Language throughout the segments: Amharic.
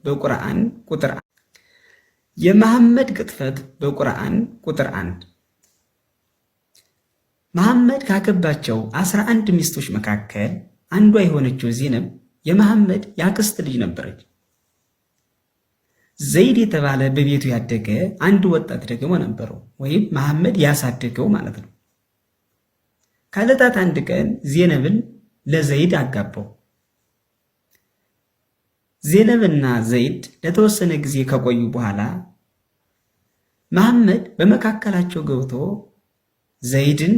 በቁርአን ቁጥር የመሐመድ ቅጥፈት በቁርአን ቁጥር 1 መሐመድ ካገባቸው 11 ሚስቶች መካከል አንዷ የሆነችው ዜነብ የመሐመድ ያክስት ልጅ ነበረች። ዘይድ የተባለ በቤቱ ያደገ አንድ ወጣት ደግሞ ነበረው፣ ወይም መሐመድ ያሳደገው ማለት ነው። ከዕለታት አንድ ቀን ዜነብን ለዘይድ አጋባው። ዜነብና ዘይድ ለተወሰነ ጊዜ ከቆዩ በኋላ መሐመድ በመካከላቸው ገብቶ ዘይድን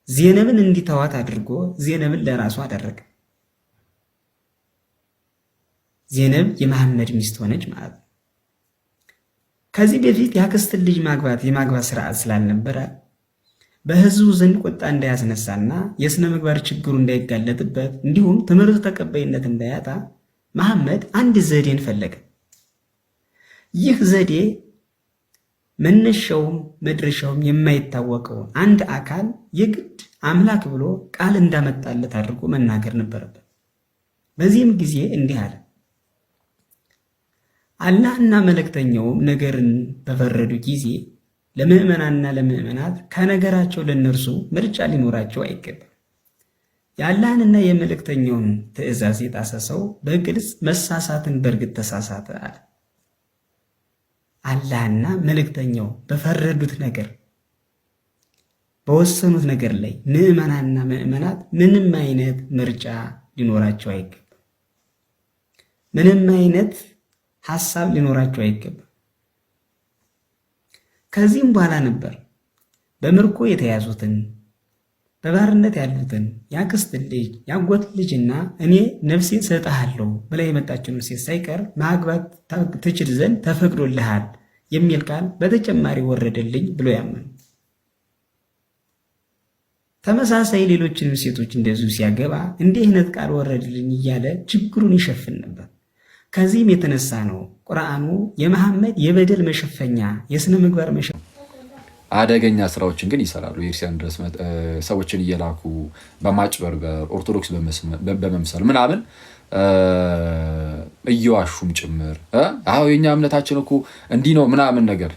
ዜነብን እንዲተዋት አድርጎ ዜነብን ለራሱ አደረገ። ዜነብ የመሐመድ ሚስት ሆነች ማለት ነው። ከዚህ በፊት ያክስትን ልጅ የማግባት ስርዓት ስላልነበረ በህዝቡ ዘንድ ቁጣ እንዳያስነሳና የሥነ ምግባር ችግሩ እንዳይጋለጥበት እንዲሁም ትምህርቱ ተቀባይነት እንዳያጣ መሐመድ አንድ ዘዴን ፈለገ። ይህ ዘዴ መነሻውም መድረሻውም የማይታወቀው አንድ አካል የግድ አምላክ ብሎ ቃል እንዳመጣለት አድርጎ መናገር ነበረበት። በዚህም ጊዜ እንዲህ አለ። አላህና መልእክተኛውም ነገርን በፈረዱ ጊዜ ለምዕመናንና ለምዕመናት ከነገራቸው ለነርሱ ምርጫ ሊኖራቸው አይገባም። የአላህንና የመልእክተኛውን ትእዛዝ የጣሰ ሰው በግልጽ መሳሳትን በእርግጥ ተሳሳተ አለ። አላህና መልእክተኛው በፈረዱት ነገር በወሰኑት ነገር ላይ ምዕመናንና ምዕመናት ምንም አይነት ምርጫ ሊኖራቸው አይገባም። ምንም አይነት ሐሳብ ሊኖራቸው አይገባም። ከዚህም በኋላ ነበር በምርኮ የተያዙትን በባርነት ያሉትን ያክስት ልጅ ያጎት ልጅና እኔ ነፍሴን ሰጥሃለሁ ብላ የመጣችውን ሴት ሳይቀር ማግባት ትችል ዘንድ ተፈቅዶልሃል የሚል ቃል በተጨማሪ ወረደልኝ ብሎ ያመኑ። ተመሳሳይ ሌሎችንም ሴቶች እንደዚሁ ሲያገባ እንዲህ አይነት ቃል ወረደልኝ እያለ ችግሩን ይሸፍን ነበር። ከዚህም የተነሳ ነው ቁርአኑ የመሐመድ የበደል መሸፈኛ የሥነ ምግባር መሸፈኛ አደገኛ ስራዎችን ግን ይሰራሉ። የክርስቲያን ድረስ ሰዎችን እየላኩ በማጭበርበር ኦርቶዶክስ በመምሰል ምናምን እየዋሹም ጭምር አዎ የኛ እምነታችን እኮ እንዲህ ነው ምናምን ነገር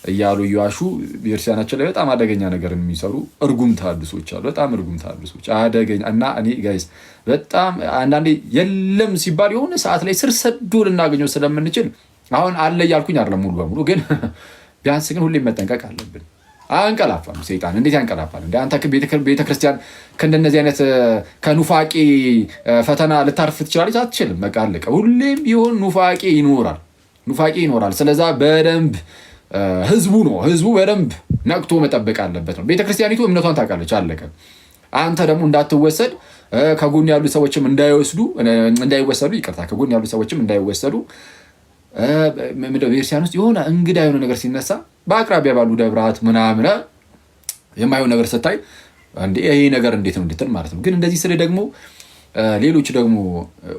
እያሉ እየዋሹ ቤተክርስቲያናችን ላይ በጣም አደገኛ ነገር የሚሰሩ እርጉም ተሐድሶች አሉ። በጣም እርጉም ተሐድሶች አደገኛ እና እኔ ጋይስ በጣም አንዳንዴ የለም ሲባል የሆነ ሰዓት ላይ ስር ሰዶ ልናገኘው ስለምንችል አሁን አለ እያልኩኝ አይደለም ሙሉ በሙሉ ግን ቢያንስ ግን ሁሌም መጠንቀቅ አለብን። አንቀላፋም። ሰይጣን እንዴት ያንቀላፋል? እንደ አንተ ቤተክርስቲያን ከእንደነዚህ አይነት ከኑፋቄ ፈተና ልታርፍ ትችላለች? አትችልም። በቃ አለቀ። ሁሌም ቢሆን ኑፋቄ ይኖራል። ስለዛ በደንብ ህዝቡ በደንብ ነቅቶ መጠበቅ አለበት ነው። ቤተክርስቲያኒቱ እምነቷን ታውቃለች። አለቀ። አንተ ደግሞ እንዳትወሰድ ከጎን ያሉ ሰዎችም እንዳይወሰዱ ከጎን ያሉ ሰዎችም እንዳይወሰዱ ቤተክርስቲያን ውስጥ የሆነ እንግዳ የሆነ ነገር ሲነሳ በአቅራቢያ ባሉ ደብራት ምናምን የማይሆን ነገር ስታይ ይሄ ነገር እንዴት ነው እንድትል ማለት ነው። ግን እንደዚህ ስለ ደግሞ ሌሎች ደግሞ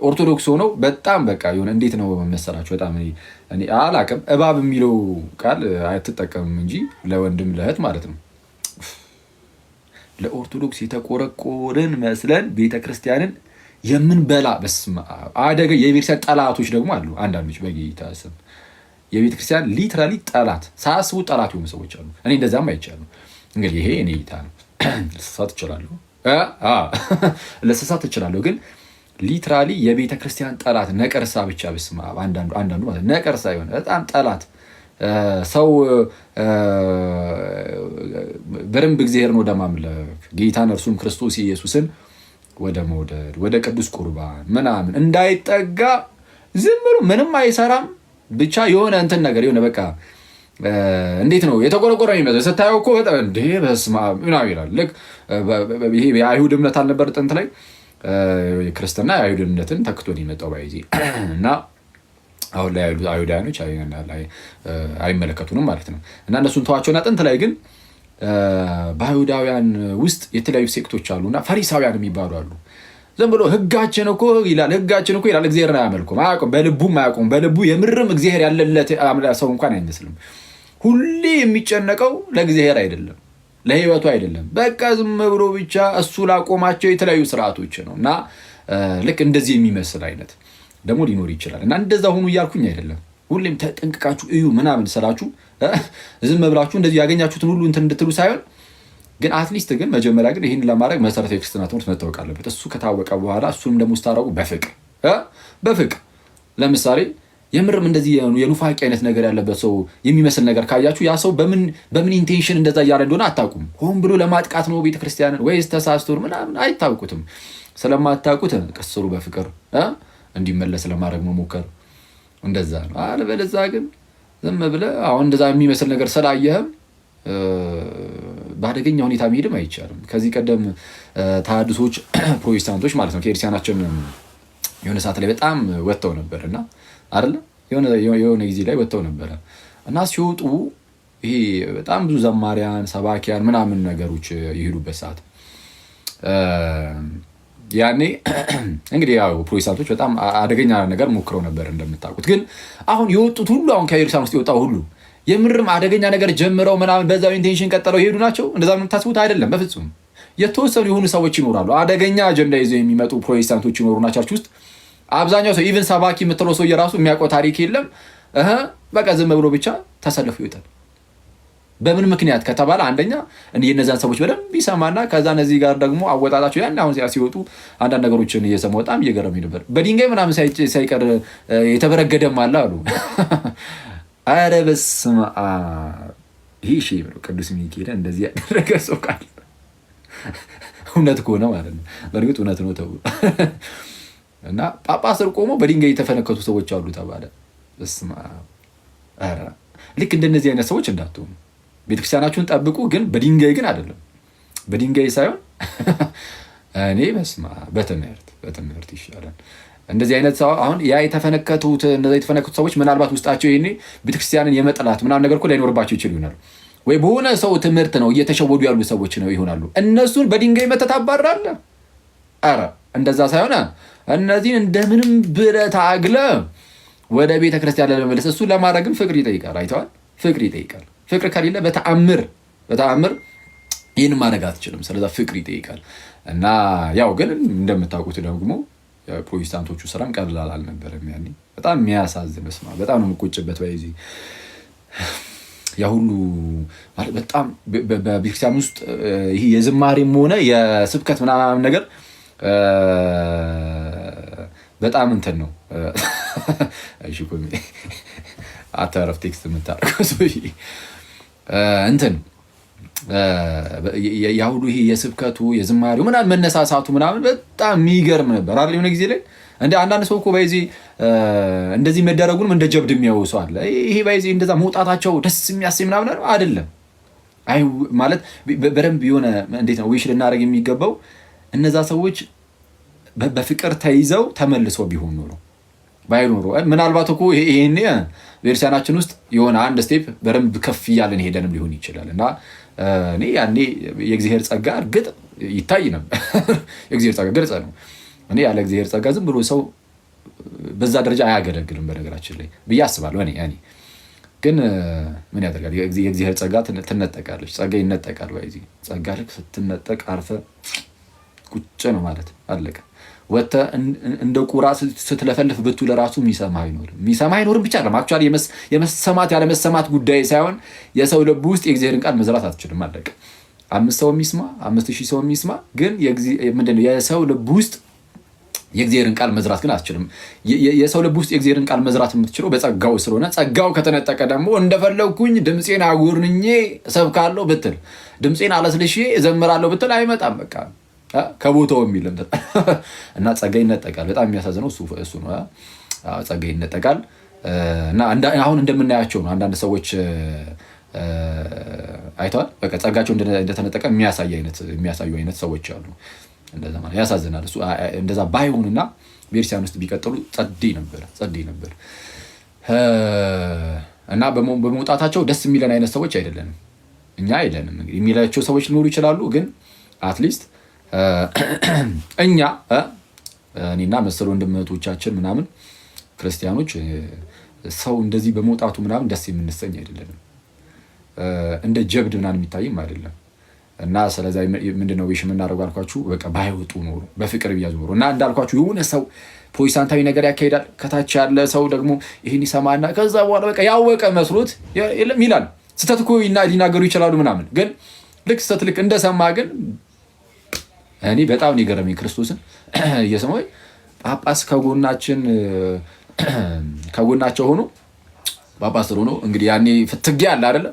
ኦርቶዶክስ ሆነው በጣም በቃ የሆነ እንዴት ነው መሰላችሁ በጣም እኔ አላቅም እባብ የሚለው ቃል አትጠቀምም እንጂ ለወንድም ለእህት ማለት ነው። ለኦርቶዶክስ የተቆረቆርን መስለን ቤተክርስቲያንን የምንበላ በስመ አብ አደገ። የቤተክርስቲያን ጠላቶች ደግሞ አሉ። አንዳንዶች በጌታ ስም የቤተክርስቲያን ሊትራሊ ጠላት ሳያስቡ ጠላት የሆኑ ሰዎች አሉ። እኔ እንደዛም አይቻለሁ። እንግዲህ ይሄ እኔ እይታ ነው። ልሳሳት እችላለሁ ግን ሊትራሊ የቤተክርስቲያን ጠላት ነቀርሳ ብቻ በስመ አብ አንዳንዱ ማለት ነቀርሳ የሆነ በጣም ጠላት ሰው በደንብ እግዚአብሔርን ወደ ማምለክ ጌታን እርሱም ክርስቶስ ኢየሱስን ወደ መውደድ ወደ ቅዱስ ቁርባን ምናምን እንዳይጠጋ ዝም ብሎ ምንም አይሰራም። ብቻ የሆነ እንትን ነገር የሆነ በቃ እንዴት ነው የተቆረቆረ የሚመስለው ስታየው እኮ በጣም እንዴ በስመ አብ ምናምን ይላል። ልክ ይሄ የአይሁድ እምነት አልነበር ጥንት ላይ ክርስትና የአይሁድ እምነትን ተክቶ ነው የመጣው ባይዚ እና አሁን ላይ አይሁዳውያኖች አይመለከቱንም ማለት ነው። እና እነሱን ተዋቸውና ጥንት ላይ ግን በአይሁዳውያን ውስጥ የተለያዩ ሴክቶች አሉና ፈሪሳውያን የሚባሉ አሉ። ዝም ብሎ ህጋችን እኮ ይላል እግዚአብሔርን አያመልኩም፣ አያውቁም። በልቡ የምርም እግዚአብሔር ያለለት ሰው እንኳን አይመስልም። ሁሌ የሚጨነቀው ለእግዚአብሔር አይደለም፣ ለህይወቱ አይደለም። በቃ ዝም ብሎ ብቻ እሱ ላቆማቸው የተለያዩ ስርዓቶች ነው። እና ልክ እንደዚህ የሚመስል አይነት ደግሞ ሊኖር ይችላል። እና እንደዛ ሆኑ እያልኩኝ አይደለም። ሁሌም ተጠንቅቃችሁ እዩ ምናምን ስላችሁ ዝም ብላችሁ እንደዚህ ያገኛችሁትን ሁሉ እንትን እንድትሉ ሳይሆን ግን አትሊስት ግን መጀመሪያ ግን ይህን ለማድረግ መሰረታዊ ክርስትና ትምህርት መታወቅ አለበት። እሱ ከታወቀ በኋላ እሱንም ደግሞ ስታረጉ በፍቅር ለምሳሌ የምርም እንደዚህ የኑፋቂ አይነት ነገር ያለበት ሰው የሚመስል ነገር ካያችሁ ያ ሰው በምን ኢንቴንሽን እንደዛ እያለ እንደሆነ አታውቁም። ሆን ብሎ ለማጥቃት ነው ቤተክርስቲያንን ወይስ ተሳስቶ ምናምን አይታውቁትም። ስለማታውቁት ቀስሩ በፍቅር እንዲመለስ ለማድረግ መሞከር እንደዛ ነው። አለበለዚያ ግን ዝም ብለህ አሁን እንደዛ የሚመስል ነገር ስላየህም በአደገኛ ሁኔታ መሄድም አይቻልም። ከዚህ ቀደም ተሐድሶች ፕሮቴስታንቶች ማለት ነው ከኤርሲያናችን የሆነ ሰዓት ላይ በጣም ወጥተው ነበር እና አይደለ የሆነ ጊዜ ላይ ወጥተው ነበረ እና ሲወጡ ይሄ በጣም ብዙ ዘማሪያን ሰባኪያን ምናምን ነገሮች የሄዱበት ሰዓት ያኔ እንግዲህ ያው ፕሮቴስታንቶች በጣም አደገኛ ነገር ሞክረው ነበር እንደምታውቁት። ግን አሁን የወጡት ሁሉ አሁን ከኤርሲያን ውስጥ የወጣው ሁሉ የምርም አደገኛ ነገር ጀምረው ምናምን በዛው ኢንቴንሽን ቀጥለው ይሄዱ ናቸው? እንደዛ የምታስቡት አይደለም በፍጹም። የተወሰኑ የሆኑ ሰዎች ይኖራሉ አደገኛ አጀንዳ ይዘው የሚመጡ ፕሮቴስታንቶች ይኖሩና ቸርች ውስጥ አብዛኛው ሰው ኢቭን ሰባኪ የምትለው ሰው የራሱ የሚያውቀው ታሪክ የለም። በቃ ዝም ብሎ ብቻ ተሰልፎ ይወጣል። በምን ምክንያት ከተባለ አንደኛ የነዛን ሰዎች በደንብ ይሰማና ከዛ እነዚህ ጋር ደግሞ አወጣጣቸው ያን አሁን ሲወጡ አንዳንድ ነገሮችን እየሰማሁ በጣም እየገረመኝ ነበር። በድንጋይ ምናምን ሳይቀር የተበረገደም አለ አሉ። ኧረ በስመ አብ! ይህ ሺ ነው ቅዱስ ሚካኤል እንደዚህ ያደረገ ሰው ካለ እውነት ከሆነ ማለት ነው። በእርግጥ እውነት ነው ተብሎ እና ጳጳስ ስር ቆሞ በድንጋይ የተፈነከቱ ሰዎች አሉ ተባለ። በስመ አብ! ኧረ ልክ እንደነዚህ አይነት ሰዎች እንዳትሆኑ ቤተክርስቲያናችሁን ጠብቁ። ግን በድንጋይ ግን አይደለም፣ በድንጋይ ሳይሆን እኔ በስመ አብ በትምህርት ይሻላል። እንደዚህ አይነት ሰው አሁን ያ የተፈነከቱት ሰዎች ምናልባት ውስጣቸው ይሄኔ ቤተክርስቲያንን የመጥላት ምናምን ነገር እኮ ላይኖርባቸው ይችል ይሆናል። ወይ በሆነ ሰው ትምህርት ነው እየተሸወዱ ያሉ ሰዎች ነው ይሆናሉ። እነሱን በድንጋይ መተት አባራለህ? ኧረ እንደዛ ሳይሆን እነዚህን እንደምንም ብለህ ታግለህ ወደ ቤተክርስቲያን ለመመለስ እሱ ለማድረግም ፍቅር ይጠይቃል። አይተዋል? ፍቅር ይጠይቃል። ፍቅር ከሌለ በተአምር ይህን ማድረግ አትችልም። ስለዛ ፍቅር ይጠይቃል እና ያው ግን እንደምታውቁት ደግሞ የፕሮቴስታንቶቹ ስራም ቀላል አልነበረም። ያኔ በጣም የሚያሳዝን ስማ፣ በጣም ነው የምቆጭበት። በዚህ ያ ሁሉ ማለት በጣም በቤተክርስቲያን ውስጥ ይሄ የዝማሬም ሆነ የስብከት ምናምን ነገር በጣም እንትን ነው። እሺ ኮሚ አተረፍ ቴክስት የምታደርገው ሰው እንትን ያ ሁሉ ይሄ የስብከቱ የዝማሬው ምናምን መነሳሳቱ ምናምን በጣም የሚገርም ነበር አይደል? የሆነ ጊዜ ላይ እንደ አንዳንድ ሰው እኮ በዚህ እንደዚህ መደረጉንም እንደ ጀብድ የሚያወሱ አለ። ይሄ በዚህ እንደዛ መውጣታቸው ደስ የሚያሰኝ ምናምን አይደለም። አይ ማለት በደንብ የሆነ እንዴት ነው ዊሽ ልናደርግ የሚገባው እነዛ ሰዎች በፍቅር ተይዘው ተመልሰው ቢሆን ኖሮ ባይኖሩ ምናልባት እኮ ይሄኔ ቤተክርስቲያናችን ውስጥ የሆነ አንድ ስቴፕ በደንብ ከፍ እያለን ሄደንም ሊሆን ይችላል እና እኔ ያኔ የእግዚአብሔር ጸጋ እርግጥ ይታይ ነበር። የእግዚአብሔር ጸጋ ግልጽ ነው። እኔ ያለ እግዚአብሔር ጸጋ ዝም ብሎ ሰው በዛ ደረጃ አያገለግልም በነገራችን ላይ ብዬ አስባለሁ። እኔ ግን ምን ያደርጋል የእግዚአብሔር ጸጋ ትነጠቃለች። ጸጋ ይነጠቃል። ወይ ጸጋ ልክ ስትነጠቅ አርፈ ቁጭ ነው ማለት አለቀ። ወጥተህ እንደ ቁራ ስትለፈልፍ ብቱ ለራሱ የሚሰማ አይኖርም ብቻ አይደለም። አክቹዋሊ የመሰማት ያለ መሰማት ጉዳይ ሳይሆን የሰው ልብ ውስጥ የእግዚአብሔርን ቃል መዝራት አትችልም። አለቀ። 5 ሰው የሚስማ 5000 ሰው የሚስማ ግን ምንድነው የሰው ልብ ውስጥ የእግዚአብሔርን ቃል መዝራት ግን አትችልም። የሰው ልብ ውስጥ የእግዚአብሔርን ቃል መዝራት የምትችለው በጸጋው ስለሆነ ጸጋው ከተነጠቀ ደግሞ እንደፈለኩኝ ድምፄን አጉርንኜ እሰብካለሁ ብትል ድምፄን አለስልሼ እዘምራለሁ ብትል አይመጣም። በቃ ከቦታው የሚልም እና ጸጋ ይነጠቃል። በጣም የሚያሳዝነው እሱ ነው። ጸጋ ይነጠቃል እና አሁን እንደምናያቸው ነው። አንዳንድ ሰዎች አይተዋል። በቃ ጸጋቸው እንደተነጠቀ የሚያሳዩ አይነት ሰዎች አሉ። እንደዛ ማለት ያሳዝናል። እሱ እንደዛ ባይሆንና ቤተክርስቲያን ውስጥ ቢቀጥሉ ጸዴ ነበር እና በመውጣታቸው ደስ የሚለን አይነት ሰዎች አይደለንም። እኛ አይደለንም። እንግዲህ የሚላቸው ሰዎች ሊኖሩ ይችላሉ። ግን አትሊስት እኛ እኔና መሰል ወንድሞቻችን ምናምን ክርስቲያኖች ሰው እንደዚህ በመውጣቱ ምናምን ደስ የምንሰኝ አይደለንም። እንደ ጀብድ ምናምን የሚታይም አይደለም። እና ስለዚህ ምንድነው ዊሽ የምናደርገው አልኳችሁ፣ በቃ ባይወጡ ኖሩ በፍቅር ቢያዙ ኖሩ። እና እንዳልኳችሁ የሆነ ሰው ፕሮቴስታንታዊ ነገር ያካሄዳል፣ ከታች ያለ ሰው ደግሞ ይህን ይሰማና ከዛ በኋላ በቃ ያወቀ መስሎት የለም ይላል። ስህተት እኮ ሊናገሩ ይችላሉ ምናምን፣ ግን ልክ ስህተት ልክ እንደሰማ ግን እኔ በጣም ነው የገረመኝ ክርስቶስን እየሰማሁ ጳጳስ ከጎናቸው ሆኖ ጳጳስ ሆኖ እንግዲህ ያኔ ፍትጊያ አለ አይደለ?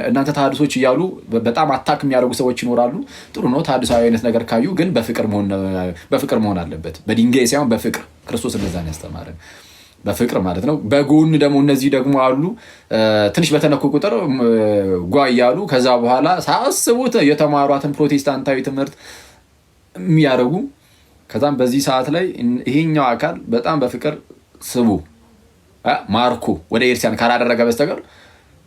እናንተ ተሐድሶች እያሉ በጣም አታክ የሚያደርጉ ሰዎች ይኖራሉ። ጥሩ ነው ተሐድሳዊ አይነት ነገር ካዩ፣ ግን በፍቅር መሆን አለበት። በድንጋይ ሳይሆን በፍቅር። ክርስቶስ እንደዛ ነው ያስተማረን፣ በፍቅር ማለት ነው። በጎን ደግሞ እነዚህ ደግሞ አሉ ትንሽ በተነኩ ቁጥር ጓ እያሉ ከዛ በኋላ ሳያስቡት የተማሯትን ፕሮቴስታንታዊ ትምህርት የሚያደርጉ ከዛም በዚህ ሰዓት ላይ ይሄኛው አካል በጣም በፍቅር ስቡ ማርኮ ወደ ኤርሲያን ካላደረገ በስተቀር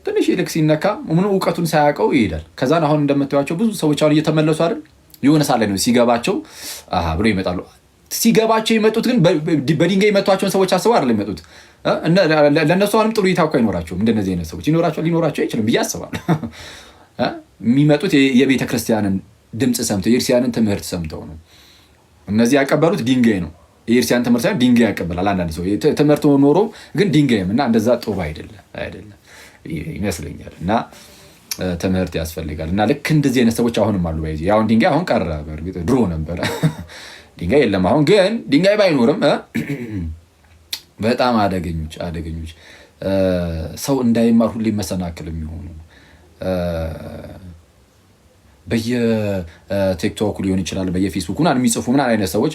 ትንሽ ልክ ሲነካ ምኑ እውቀቱን ሳያውቀው ይሄዳል። ከዛን አሁን እንደምታዩቸው ብዙ ሰዎች አሁን እየተመለሱ አይደል? የሆነ ሳለ ነው ሲገባቸው ብሎ ይመጣሉ። ሲገባቸው የመጡት ግን በድንጋይ የመቷቸውን ሰዎች አስበው አይደል የመጡት። ለእነሱ አሁንም ጥሩ እይታ እኮ አይኖራቸውም። እንደነዚህ አይነት ሰዎች ሊኖራቸው አይችልም ብዬ አስባለሁ። የሚመጡት የቤተ ክርስቲያንን ድምፅ ሰምተው የኤርሲያንን ትምህርት ሰምተው ነው። እነዚህ ያቀበሉት ድንጋይ ነው። የኤርሲያን ትምህርት ሳይሆን ድንጋይ ያቀበላል። አንዳንድ ሰው ትምህርት ኖሮ ግን ድንጋይም እና እንደዛ ጥሩ አይደለም ይመስለኛል። እና ትምህርት ያስፈልጋል። እና ልክ እንደዚህ አይነት ሰዎች አሁንም አሉ። ባይዚ አሁን ድንጋይ አሁን ቀረ። በእርግጥ ድሮ ነበረ ድንጋይ የለም። አሁን ግን ድንጋይ ባይኖርም በጣም አደገኞች ሰው እንዳይማር ሁሌ መሰናክል የሚሆኑ በየቲክቶክ ሊሆን ይችላል በየፌስቡክ ምናምን የሚጽፉ ምናምን አይነት ሰዎች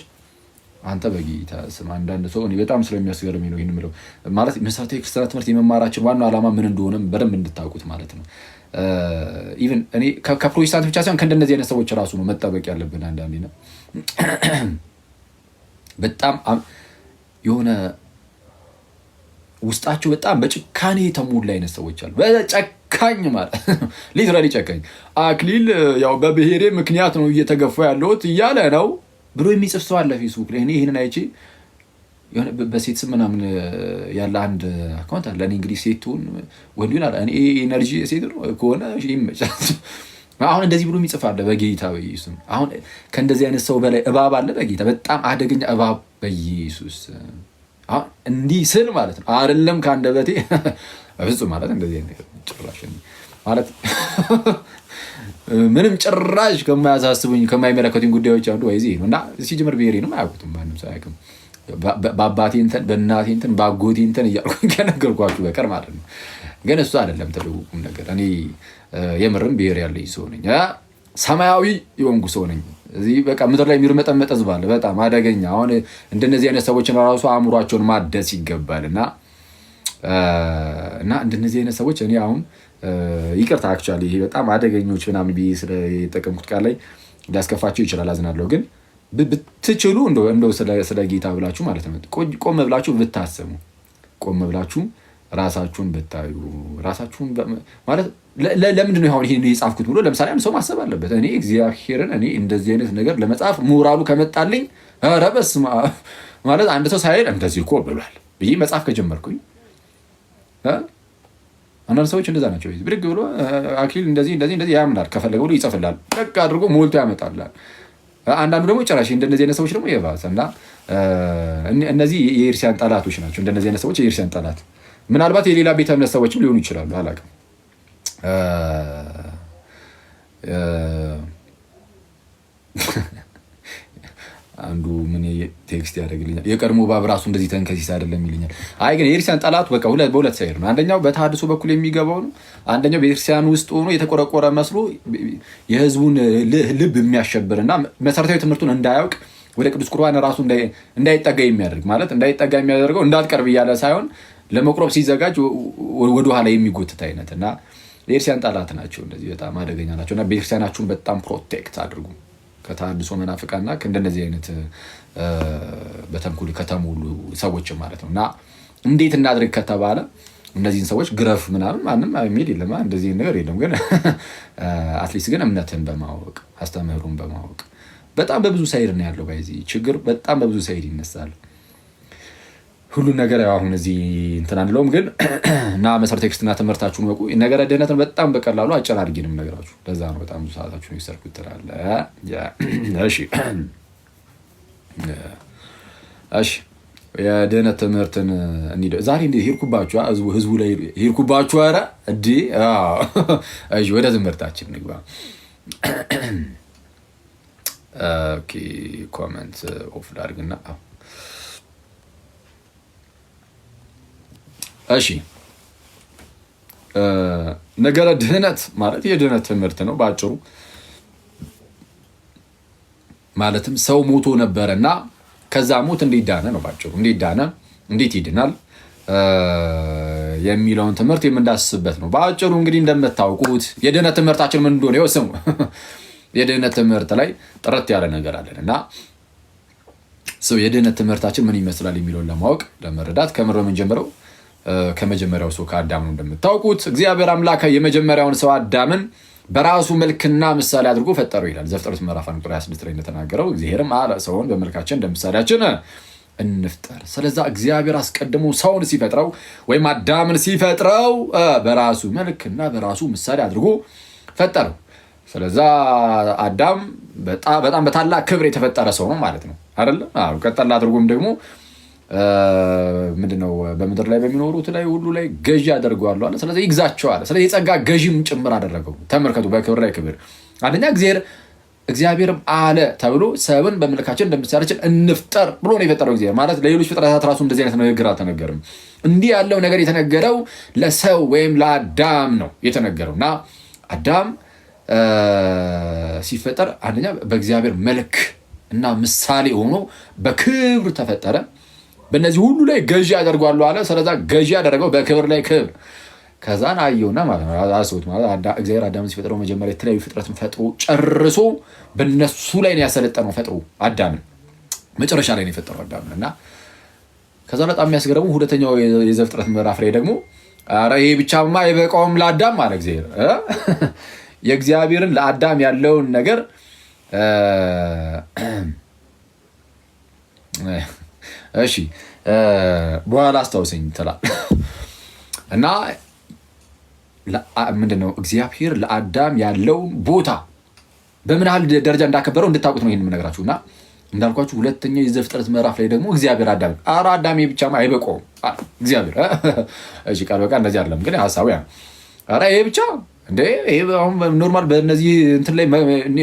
አንተ በጌታ ስም አንዳንድ ሰው እኔ በጣም ስለሚያስገርመኝ ነው ይሄን የምለው። ማለት መሰረታዊ ክርስቲያን ትምህርት የመማራችን ዋናው ዓላማ ምን እንደሆነም በደንብ እንድታውቁት ማለት ነው። ኢቭን እኔ ከፕሮቴስታንት ብቻ ሳይሆን ከእንደነዚህ አይነት ሰዎች ራሱ ነው መጠበቅ ያለብን። አንዳንዴ ነው በጣም የሆነ ውስጣቸው በጣም በጭካኔ የተሞላ አይነት ሰዎች አሉ። በጨካኝ ማለት ሊትራሊ ጨካኝ። አክሊል ያው በብሔሬ ምክንያት ነው እየተገፋ ያለሁት እያለ ነው ብሎ የሚጽፍ ሰው አለ ፌስቡክ ላይ። እኔ ይሄንን አይቼ የሆነ በሴት ስም ምናምን ያለ አንድ አካውንት አለ። እኔ እንግዲህ ሴት ትሁን ወንድ ይሆናል እኔ ኤነርጂ ሴት ነው ከሆነ ይመቻል። አሁን እንደዚህ ብሎ የሚጽፍ አለ በጌታ በኢየሱስ። አሁን ከእንደዚህ አይነት ሰው በላይ እባብ አለ በጌታ፣ በጣም አደገኛ እባብ በኢየሱስ። አሁን እንዲህ ስል ማለት ነው አይደለም ከአንደበቴ በፍጹም ማለት እንደዚህ አይነት ጭራሽ ማለት ምንም ጭራሽ ከማያሳስቡኝ ከማይመለከቱኝ ጉዳዮች አንዱ ወይዚ ነው። እና ሲጀምር ብሔሬንም አያውቁትም፣ ማንም ሰው አያውቅም። በአባቴ እንትን በእናቴ እንትን በአጎቴ እንትን እያልኩኝ ከነገርኳችሁ በቀር ማለት ነው። ግን እሱ አይደለም ትልቁም ነገር። እኔ የምርም ብሔር ያለኝ ሰው ነኝ፣ ሰማያዊ የሆንኩ ሰው ነኝ። እዚህ በቃ ምድር ላይ የሚርመጠመጥ ህዝብ አለ፣ በጣም አደገኛ። አሁን እንደነዚህ አይነት ሰዎችን ራሱ አእምሯቸውን ማደስ ይገባል። እና እንደነዚህ አይነት ሰዎች እኔ አሁን ይቅርታ አክቹዋሊ ይሄ በጣም አደገኞች ምናምን ብዬ ስለጠቀምኩት ቃል ላይ ሊያስከፋቸው ይችላል፣ አዝናለሁ። ግን ብትችሉ እንደው ስለ ጌታ ብላችሁ ማለት ነው ቆም ብላችሁ ብታስቡ፣ ቆም ብላችሁ ራሳችሁን ብታዩ፣ ራሳችሁን ማለት ለምንድን ነው አሁን ይሄን የጻፍኩት ብሎ ለምሳሌ አንድ ሰው ማሰብ አለበት። እኔ እግዚአብሔርን እኔ እንደዚህ አይነት ነገር ለመጻፍ ሞራሉ ከመጣልኝ ኧረ በስመ አብ ማለት አንድ ሰው ሳይል እንደዚህ እኮ ብሏል ብዬ መጻፍ ከጀመርኩኝ አንዳንድ ሰዎች እንደዛ ናቸው። ብድግ ብሎ አክሊል እንደዚህ ያምናል፣ ከፈለገ ብሎ ይጽፍላል፣ በቃ አድርጎ ሞልቶ ያመጣላል። አንዳንዱ ደግሞ ጭራሽ እንደነዚህ አይነት ሰዎች ደግሞ የባሰ እና እነዚህ የኤርሲያን ጠላቶች ናቸው። እንደነዚህ አይነት ሰዎች የኤርሲያን ጠላት፣ ምናልባት የሌላ ቤተ እምነት ሰዎችም ሊሆኑ ይችላሉ፣ አላውቅም። አንዱ ምን ቴክስት ያደርግልኛል፣ የቀድሞ ባብ ራሱ እንደዚህ ተንከሲስ አይደለም ይልኛል። አይ ግን የኤርሲያን ጠላት በቃ በሁለት ሳይድ ነው። አንደኛው በተሐድሶ በኩል የሚገባው ነው፣ አንደኛው በኤርሲያን ውስጥ ሆኖ የተቆረቆረ መስሎ የህዝቡን ልብ የሚያሸብርና መሰረታዊ ትምህርቱን እንዳያውቅ ወደ ቅዱስ ቁርባን ራሱ እንዳይጠጋ የሚያደርግ ማለት እንዳይጠጋ የሚያደርገው እንዳትቀርብ እያለ ሳይሆን ለመቁረብ ሲዘጋጅ ወደኋላ የሚጎትት አይነት እና የኤርሲያን ጠላት ናቸው። እንደዚህ በጣም አደገኛ ናቸው እና ቤተክርስቲያናችሁን በጣም ፕሮቴክት አድርጉ ከተሐድሶ መናፍቃና ከእንደነዚህ አይነት በተንኩል ከተሞሉ ሰዎች ማለት ነው። እና እንዴት እናድርግ ከተባለ እነዚህን ሰዎች ግረፍ ምናምን ማንም የሚል የለም፣ እንደዚህ ነገር የለም። ግን አትሊስት ግን እምነትን በማወቅ አስተምህሩን በማወቅ በጣም በብዙ ሳይድ ነው ያለው። በዚህ ችግር በጣም በብዙ ሳይድ ይነሳል። ሁሉን ነገር አሁን እዚህ እንትን አንለውም፣ ግን እና መሰረተ ቴክስትና ትምህርታችሁን ወቁ። ነገረ ድህነትን በጣም በቀላሉ አጭር አድርጌ ነው የምነግራችሁ። ለዛ ነው በጣም ብዙ ሰዓታችሁን ይሰርኩት ትላለህ። እሺ እሺ የድህነት ትምህርትን እንሂድ። ዛሬ እንዴ ሄድኩባችሁ፣ ህዝቡ ላይ ሄድኩባችሁ። ኧረ እንዴ! እሺ ወደ ትምህርታችን ንግባ። ኦኬ ኮሜንት ኦፍ ላድርግና እሺ ነገረ ድህነት ማለት የድህነት ትምህርት ነው በአጭሩ። ማለትም ሰው ሞቶ ነበረና ከዛ ሞት እንዴት ዳነ ነው ባጭሩ። እንዴት ዳነ፣ እንዴት ይድናል የሚለውን ትምህርት የምንዳስስበት ነው ባጭሩ። እንግዲህ እንደምታውቁት የድህነት ትምህርታችን ምን እንደሆነ ይወስኑ። የድህነት ትምህርት ላይ ጥረት ያለ ነገር አለን እና ሰው የድህነት ትምህርታችን ምን ይመስላል የሚለውን ለማወቅ ለመረዳት ከምር የምንጀምረው ከመጀመሪያው ሰው ከአዳም ነው። እንደምታውቁት እግዚአብሔር አምላክ የመጀመሪያውን ሰው አዳምን በራሱ መልክና ምሳሌ አድርጎ ፈጠረው ይላል ዘፍጥረት ምዕራፍ 1 ቁጥር 26 ላይ እንደተናገረው እግዚአብሔርም አለ ሰውን በመልካችን እንደ ምሳሌያችን እንፍጠር። ስለዛ እግዚአብሔር አስቀድሞ ሰውን ሲፈጥረው ወይም አዳምን ሲፈጥረው በራሱ መልክና በራሱ ምሳሌ አድርጎ ፈጠረው። ስለዛ አዳም በጣም በታላቅ ክብር የተፈጠረ ሰው ነው ማለት ነው አይደል? አዎ። ቀጠል አድርጎም ደግሞ ምንድነው በምድር ላይ በሚኖሩት ላይ ሁሉ ላይ ገዢ አደርገዋለሁ አለ። ስለዚህ ይግዛቸዋል። ስለዚህ የጸጋ ገዢም ጭምር አደረገው። ተመልከቱ፣ በክብር ላይ ክብር። አንደኛ እግዚአብሔርም አለ ተብሎ ሰውን በመልካችን እንደ ምሳሌያችን እንፍጠር ብሎ ነው የፈጠረው እግዚአብሔር። ማለት ለሌሎች ፍጥረታት ራሱ እንደዚህ አይነት ንግግር አልተነገርም። እንዲህ ያለው ነገር የተነገረው ለሰው ወይም ለአዳም ነው የተነገረው እና አዳም ሲፈጠር አንደኛ በእግዚአብሔር መልክ እና ምሳሌ ሆኖ በክብር ተፈጠረ። በእነዚህ ሁሉ ላይ ገዢ አደርገዋለሁ አለ። ስለዛ ገዢ ያደረገው በክብር ላይ ክብር። ከዛን አየውና ማለት ነው አስቡት፣ ማለት እግዚአብሔር አዳምን ሲፈጥረው መጀመሪያ የተለያዩ ፍጥረትን ፈጥሮ ጨርሶ በእነሱ ላይ ነው ያሰለጠነው ፈጥሮ አዳምን። መጨረሻ ላይ ነው የፈጠረው አዳምን እና ከዛ በጣም የሚያስገርሙ ሁለተኛው የዘፍጥረት ምዕራፍ ላይ ደግሞ ኧረ ይሄ ብቻማ አይበቃውም ለአዳም አለ እግዚአብሔር። የእግዚአብሔርን ለአዳም ያለውን ነገር እሺ በኋላ አስታውሰኝ ትላል እና ምንድነው እግዚአብሔር ለአዳም ያለውን ቦታ በምን ያህል ደረጃ እንዳከበረው እንድታውቁት ነው ይሄን የምነግራችሁ። እና እንዳልኳችሁ ሁለተኛው የዘፍጥረት ምዕራፍ ላይ ደግሞ እግዚአብሔር አዳም ብቻማ አይበቃውም እግዚአብሔር። እሺ ቃል በቃ እንደዚህ አይደለም ግን ሐሳቡ ያ ኧረ ይሄ ብቻ እንዴ ይሄ አሁን ኖርማል በእነዚህ እንትን ላይ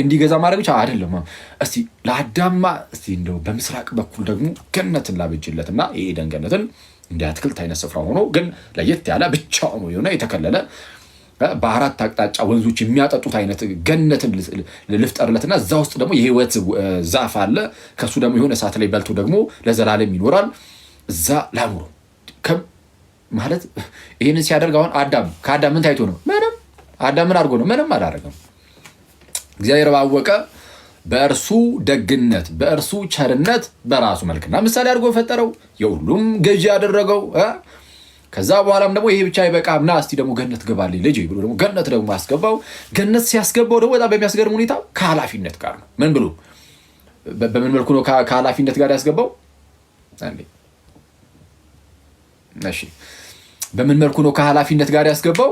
እንዲገዛ ማድረግ ብቻ አይደለም። እስቲ ለአዳማ እስቲ እንደው በምስራቅ በኩል ደግሞ ገነትን ላበጅለትና ይሄ ገነትን እንደ አትክልት አይነት ስፍራ ሆኖ ግን ለየት ያለ ብቻው ነው የሆነ የተከለለ በአራት አቅጣጫ ወንዞች የሚያጠጡት አይነት ገነትን ልፍጠርለትና እዛ ውስጥ ደግሞ የህይወት ዛፍ አለ። ከሱ ደግሞ የሆነ ሰዓት ላይ በልቶ ደግሞ ለዘላለም ይኖራል እዛ ላኑሮ ማለት ይሄንን ሲያደርግ አሁን ከአዳም ምን ታይቶ ነው? ምንም። አዳም ምን አድርጎ ነው? ምንም አላደረገም። እግዚአብሔር ባወቀ በእርሱ ደግነት በእርሱ ቸርነት በራሱ መልክና ምሳሌ አድርጎ ፈጠረው፣ የሁሉም ገዢ ያደረገው። ከዛ በኋላም ደግሞ ይሄ ብቻ አይበቃም፣ ና እስቲ ደግሞ ገነት ገባልኝ ልጅ ብሎ ደግሞ ገነት ደግሞ አስገባው። ገነት ሲያስገባው ደግሞ በጣም በሚያስገርም ሁኔታ ከኃላፊነት ጋር ነው። ምን ብሎ በምን መልኩ ነው ከኃላፊነት ጋር ያስገባው? እሺ በምን መልኩ ነው ከኃላፊነት ጋር ያስገባው?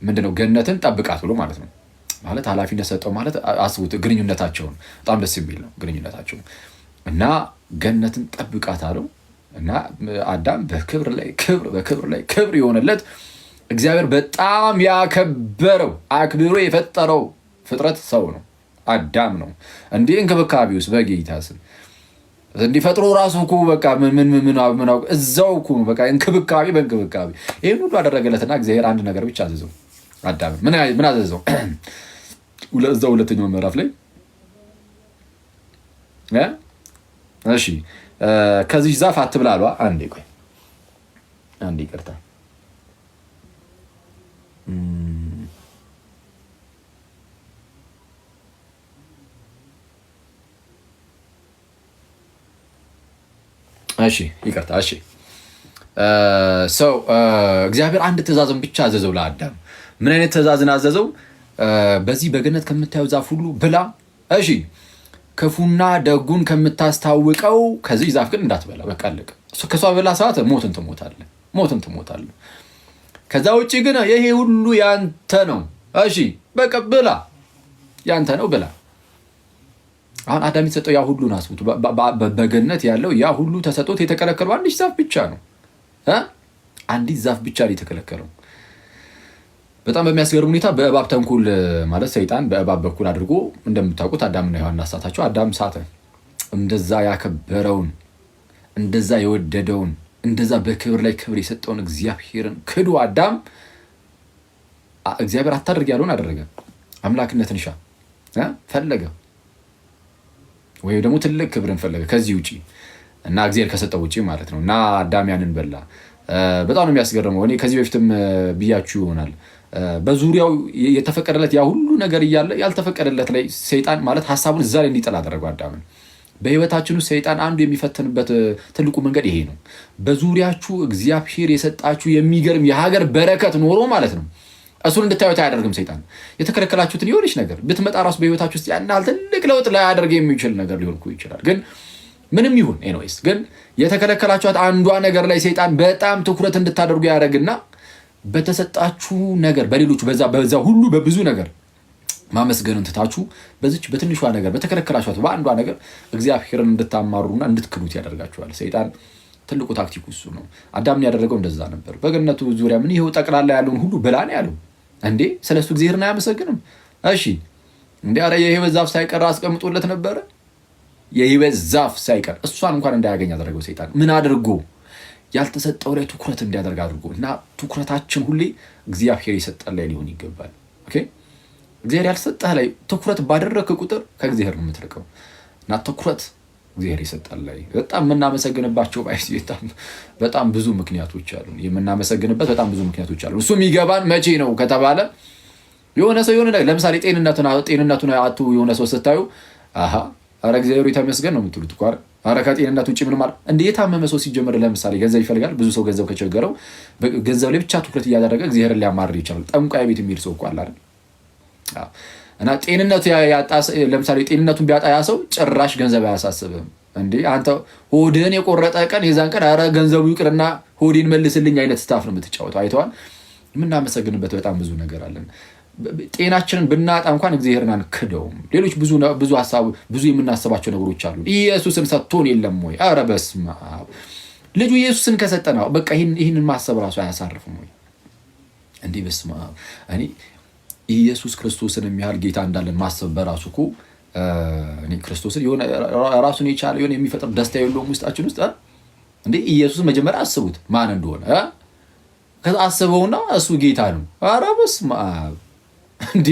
ምንድነው? ገነትን ጠብቃት ብሎ ማለት ነው። ማለት ኃላፊነት ሰጠው ማለት አስቡት፣ ግንኙነታቸውን በጣም ደስ የሚል ነው ግንኙነታቸው። እና ገነትን ጠብቃት አለው እና አዳም በክብር ላይ ክብር በክብር ላይ ክብር የሆነለት እግዚአብሔር በጣም ያከበረው አክብሮ የፈጠረው ፍጥረት ሰው ነው፣ አዳም ነው። እንዲህ እንክብካቤ ውስጥ በጌታ ስም እንዲፈጥሮ ራሱ እኮ በቃ ምን እዛው እኮ ነው በቃ እንክብካቤ በእንክብካቤ ይሄን ሁሉ አደረገለትና እግዚአብሔር አንድ ነገር ብቻ አዘዘው። አዳም ምን አዘዘው? እዛው ሁለተኛው ምዕራፍ ላይ እሺ ከዚህ ዛፍ አትብላ አሏ። አንዴ ቆይ አንዴ ይቅርታ። እሺ ይቅርታ። እሺ ሰው እግዚአብሔር አንድ ትእዛዝን ብቻ አዘዘው ለአዳም። ምን አይነት ትእዛዝን አዘዘው? በዚህ በገነት ከምታየው ዛፍ ሁሉ ብላ። እሺ ክፉና ደጉን ከምታስታውቀው ከዚህ ዛፍ ግን እንዳትበላ፣ በቃ አለቀ። ከሷ በላ ሰዓት ሞትን ትሞታለህ። ከዛ ውጭ ግን ይሄ ሁሉ ያንተ ነው፣ እሺ በቃ ብላ፣ ያንተ ነው ብላ። አሁን አዳም የተሰጠው ያ ሁሉ ናስቡት፣ በገነት ያለው ያ ሁሉ ተሰጥቶት የተከለከለው አንዲት ዛፍ ብቻ ነው። አንዲት ዛፍ ብቻ ነው የተከለከለው። በጣም በሚያስገርም ሁኔታ በእባብ ተንኮል ማለት ሰይጣን በእባብ በኩል አድርጎ እንደምታውቁት አዳምና ሔዋን አሳታቸው። አዳም ሳተ። እንደዛ ያከበረውን፣ እንደዛ የወደደውን፣ እንደዛ በክብር ላይ ክብር የሰጠውን እግዚአብሔርን ክዶ አዳም እግዚአብሔር አታድርግ ያለውን አደረገ። አምላክነትን ፈለገ፣ ወይ ደግሞ ትልቅ ክብርን ፈለገ ከዚህ ውጪ እና እግዚአብሔር ከሰጠው ውጪ ማለት ነው። እና አዳም ያንን በላ። በጣም ነው የሚያስገርመው። እኔ ከዚህ በፊትም ብያችሁ ይሆናል በዙሪያው የተፈቀደለት ያ ሁሉ ነገር እያለ ያልተፈቀደለት ላይ ሰይጣን ማለት ሐሳቡን እዛ ላይ እንዲጥል አደረገው አዳምን። በህይወታችን ውስጥ ሰይጣን አንዱ የሚፈተንበት ትልቁ መንገድ ይሄ ነው። በዙሪያችሁ እግዚአብሔር የሰጣችሁ የሚገርም የሀገር በረከት ኖሮ ማለት ነው እሱን እንድታዩት አያደርግም ሰይጣን። የተከለከላችሁትን የሆነች ነገር ብትመጣ ራሱ በህይወታችሁ ውስጥ ያን ያህል ትልቅ ለውጥ ላያደርግ የሚችል ነገር ሊሆን ይችላል። ግን ምንም ይሁን ኤኒዌይስ ግን የተከለከላችኋት አንዷ ነገር ላይ ሰይጣን በጣም ትኩረት እንድታደርጉ ያደርግና በተሰጣችሁ ነገር በሌሎቹ በዛ ሁሉ በብዙ ነገር ማመስገንን ትታችሁ በዚች በትንሿ ነገር በተከለከላችኋት በአንዷ ነገር እግዚአብሔርን እንድታማሩና እንድትክዱት ያደርጋችኋል። ሰይጣን ትልቁ ታክቲኩ እሱ ነው። አዳምን ያደረገው እንደዛ ነበር። በገነቱ ዙሪያ ምን ይሄው ጠቅላላ ያለውን ሁሉ ብላ ነው ያለው። እንዴ ስለሱ እግዚአብሔርን አያመሰግንም? እሺ እንዴ አረ የሕይወት ዛፍ ሳይቀር አስቀምጦለት ነበረ። የሕይወት ዛፍ ሳይቀር እሷን እንኳን እንዳያገኝ ያደረገው ሰይጣን ምን አድርጎ ያልተሰጠው ላይ ትኩረት እንዲያደርግ አድርጎ እና ትኩረታችን ሁሌ እግዚአብሔር የሰጠን ላይ ሊሆን ይገባል። ኦኬ እግዚአብሔር ያልሰጠህ ላይ ትኩረት ባደረክ ቁጥር ከእግዚአብሔር ነው የምትርቀው። እና ትኩረት እግዚአብሔር የሰጠን ላይ በጣም የምናመሰግንባቸው በጣም ብዙ ምክንያቶች አሉ። የምናመሰግንበት በጣም ብዙ ምክንያቶች አሉ። እሱ የሚገባን መቼ ነው ከተባለ የሆነ ሰው የሆነ ነገር ለምሳሌ ጤንነቱን አጡ የሆነ ሰው ስታዩ አሃ አረ እግዚአብሔር የተመስገን ነው የምትሉት እኮ አይደል? አረ ከጤንነቱ ውጪ ምንም ማለት እንደ የታመመ ሰው ሲጀመር ለምሳሌ ገንዘብ ይፈልጋል። ብዙ ሰው ገንዘብ ከቸገረው ገንዘብ ላይ ብቻ ትኩረት እያደረገ እግዚአብሔርን ሊያማርር ይችላል። ጠንቋይ ቤት የሚሄድ ሰው እኮ አለ አይደል? እና ጤንነቱ ያጣ ለምሳሌ ጤንነቱን ቢያጣ ያ ሰው ጭራሽ ገንዘብ አያሳስብም። እንዴ አንተ ሆድህን የቆረጠ ቀን የዛን ቀን አረ ገንዘቡ ይቅርና ሆዴን መልስልኝ አይነት ስታፍ ነው የምትጫወተው። አይተዋል። የምናመሰግንበት በጣም ብዙ ነገር አለን። ጤናችንን ብናጣ እንኳን እግዚአብሔርን አንክደውም። ሌሎች ብዙ ሀሳብ ብዙ የምናስባቸው ነገሮች አሉ። ኢየሱስን ሰጥቶን የለም ወይ? አረ በስመ አብ ልጁ ኢየሱስን ከሰጠነው በቃ ይህንን ማሰብ ራሱ አያሳርፍም ወይ? እንዲህ በስመ አብ እኔ ኢየሱስ ክርስቶስን የሚያህል ጌታ እንዳለን ማሰብ በራሱ እኮ እኔ ክርስቶስን የሆነ ራሱን የቻለ የሆነ የሚፈጥር ደስታ የለውም ውስጣችን ውስጥ እንዴ? ኢየሱስን መጀመሪያ አስቡት ማን እንደሆነ ከዛ አስበውና እሱ ጌታ ነው። አረ በስመ አብ እንዴ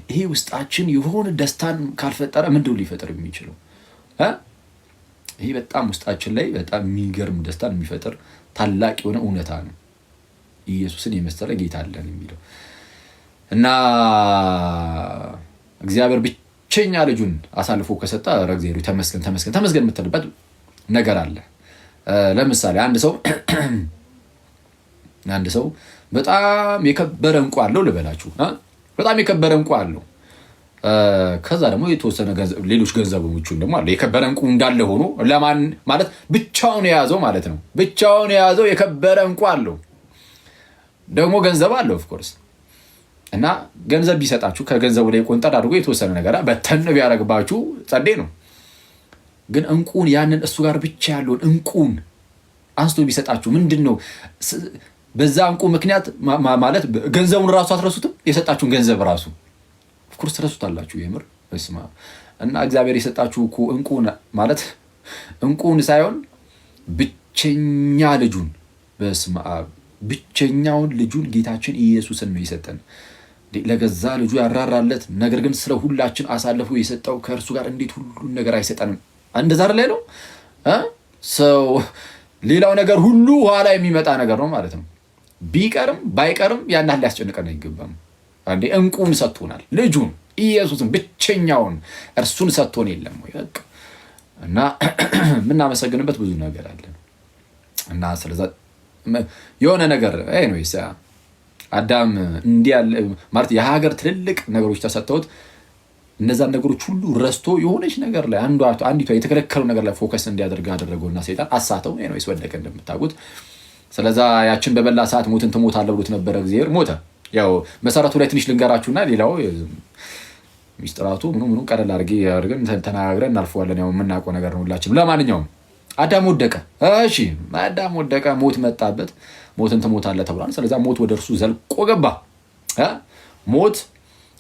ይሄ ውስጣችን የሆነ ደስታን ካልፈጠረ ምንድነው ሊፈጥር የሚችለው? ይሄ በጣም ውስጣችን ላይ በጣም የሚገርም ደስታን የሚፈጥር ታላቅ የሆነ እውነታ ነው። ኢየሱስን የመሰለ ጌታ አለን የሚለው እና እግዚአብሔር ብቸኛ ልጁን አሳልፎ ከሰጠ እግዚአብሔር ተመስገን የምትልበት ነገር አለ። ለምሳሌ አንድ ሰው በጣም የከበረ እንቁ አለው ልበላችሁ። በጣም የከበረ እንቁ አለው። ከዛ ደግሞ የተወሰነ ሌሎች ገንዘቦቹን ደግሞ አለ። የከበረ እንቁ እንዳለ ሆኖ ለማን ማለት ብቻውን የያዘው ማለት ነው። ብቻውን የያዘው የከበረ እንቁ አለው። ደግሞ ገንዘብ አለው ኦፍ ኮርስ። እና ገንዘብ ቢሰጣችሁ ከገንዘቡ ላይ ቆንጠር አድርጎ የተወሰነ ነገር በተን ቢያደርግባችሁ ጸዴ ነው። ግን እንቁን ያንን እሱ ጋር ብቻ ያለውን እንቁን አንስቶ ቢሰጣችሁ ምንድነው? በዛ እንቁ ምክንያት ማለት ገንዘቡን ራሱ አትረሱትም። የሰጣችሁን ገንዘብ ራሱ ኦፍ ኮርስ ትረሱታላችሁ። የምር በስማ እና እግዚአብሔር የሰጣችሁ እኮ እንቁን ማለት እንቁን ሳይሆን ብቸኛ ልጁን በስማ ብቸኛውን ልጁን ጌታችን ኢየሱስን ነው የሰጠን። ለገዛ ልጁ ያራራለት ነገር ግን ስለ ሁላችን አሳልፎ የሰጠው ከእርሱ ጋር እንዴት ሁሉን ነገር አይሰጠንም? እንደዛ ላይ ነው ሰው ሌላው ነገር ሁሉ ኋላ የሚመጣ ነገር ነው ማለት ነው። ቢቀርም ባይቀርም ያን ያህል ሊያስጨንቀን አይገባም። አንዴ እንቁን ሰጥቶናል፣ ልጁን ኢየሱስን ብቸኛውን እርሱን ሰጥቶን የለም ወይ? በቃ እና የምናመሰግንበት ብዙ ነገር አለ እና ስለዛ የሆነ ነገር ኤኒዌይስ አዳም እንዲህ ያለ ማለት የሀገር ትልልቅ ነገሮች ተሰጥተውት እነዛን ነገሮች ሁሉ ረስቶ የሆነች ነገር ላይ አንዲቷ የተከለከለው ነገር ላይ ፎከስ እንዲያደርግ አደረገውና ሰይጣን አሳተው ነው ወደቀ እንደምታውቁት። ስለዛ ያችን በበላ ሰዓት ሞትን ትሞታለህ ብሎት ነበረ፣ እግዚአብሔር ሞተ። ያው መሰረቱ ላይ ትንሽ ልንገራችሁና ሌላው ሚስጥራቱ ምኑ ቀለል አድርገን ተናግረን እናልፈዋለን። ያው የምናውቀው ነገር ነው ሁላችንም። ለማንኛውም አዳም ወደቀ። እሺ አዳም ወደቀ፣ ሞት መጣበት። ሞትን ትሞታለህ ተብሏል። ስለዛ ሞት ወደ እርሱ ዘልቆ ገባ። ሞት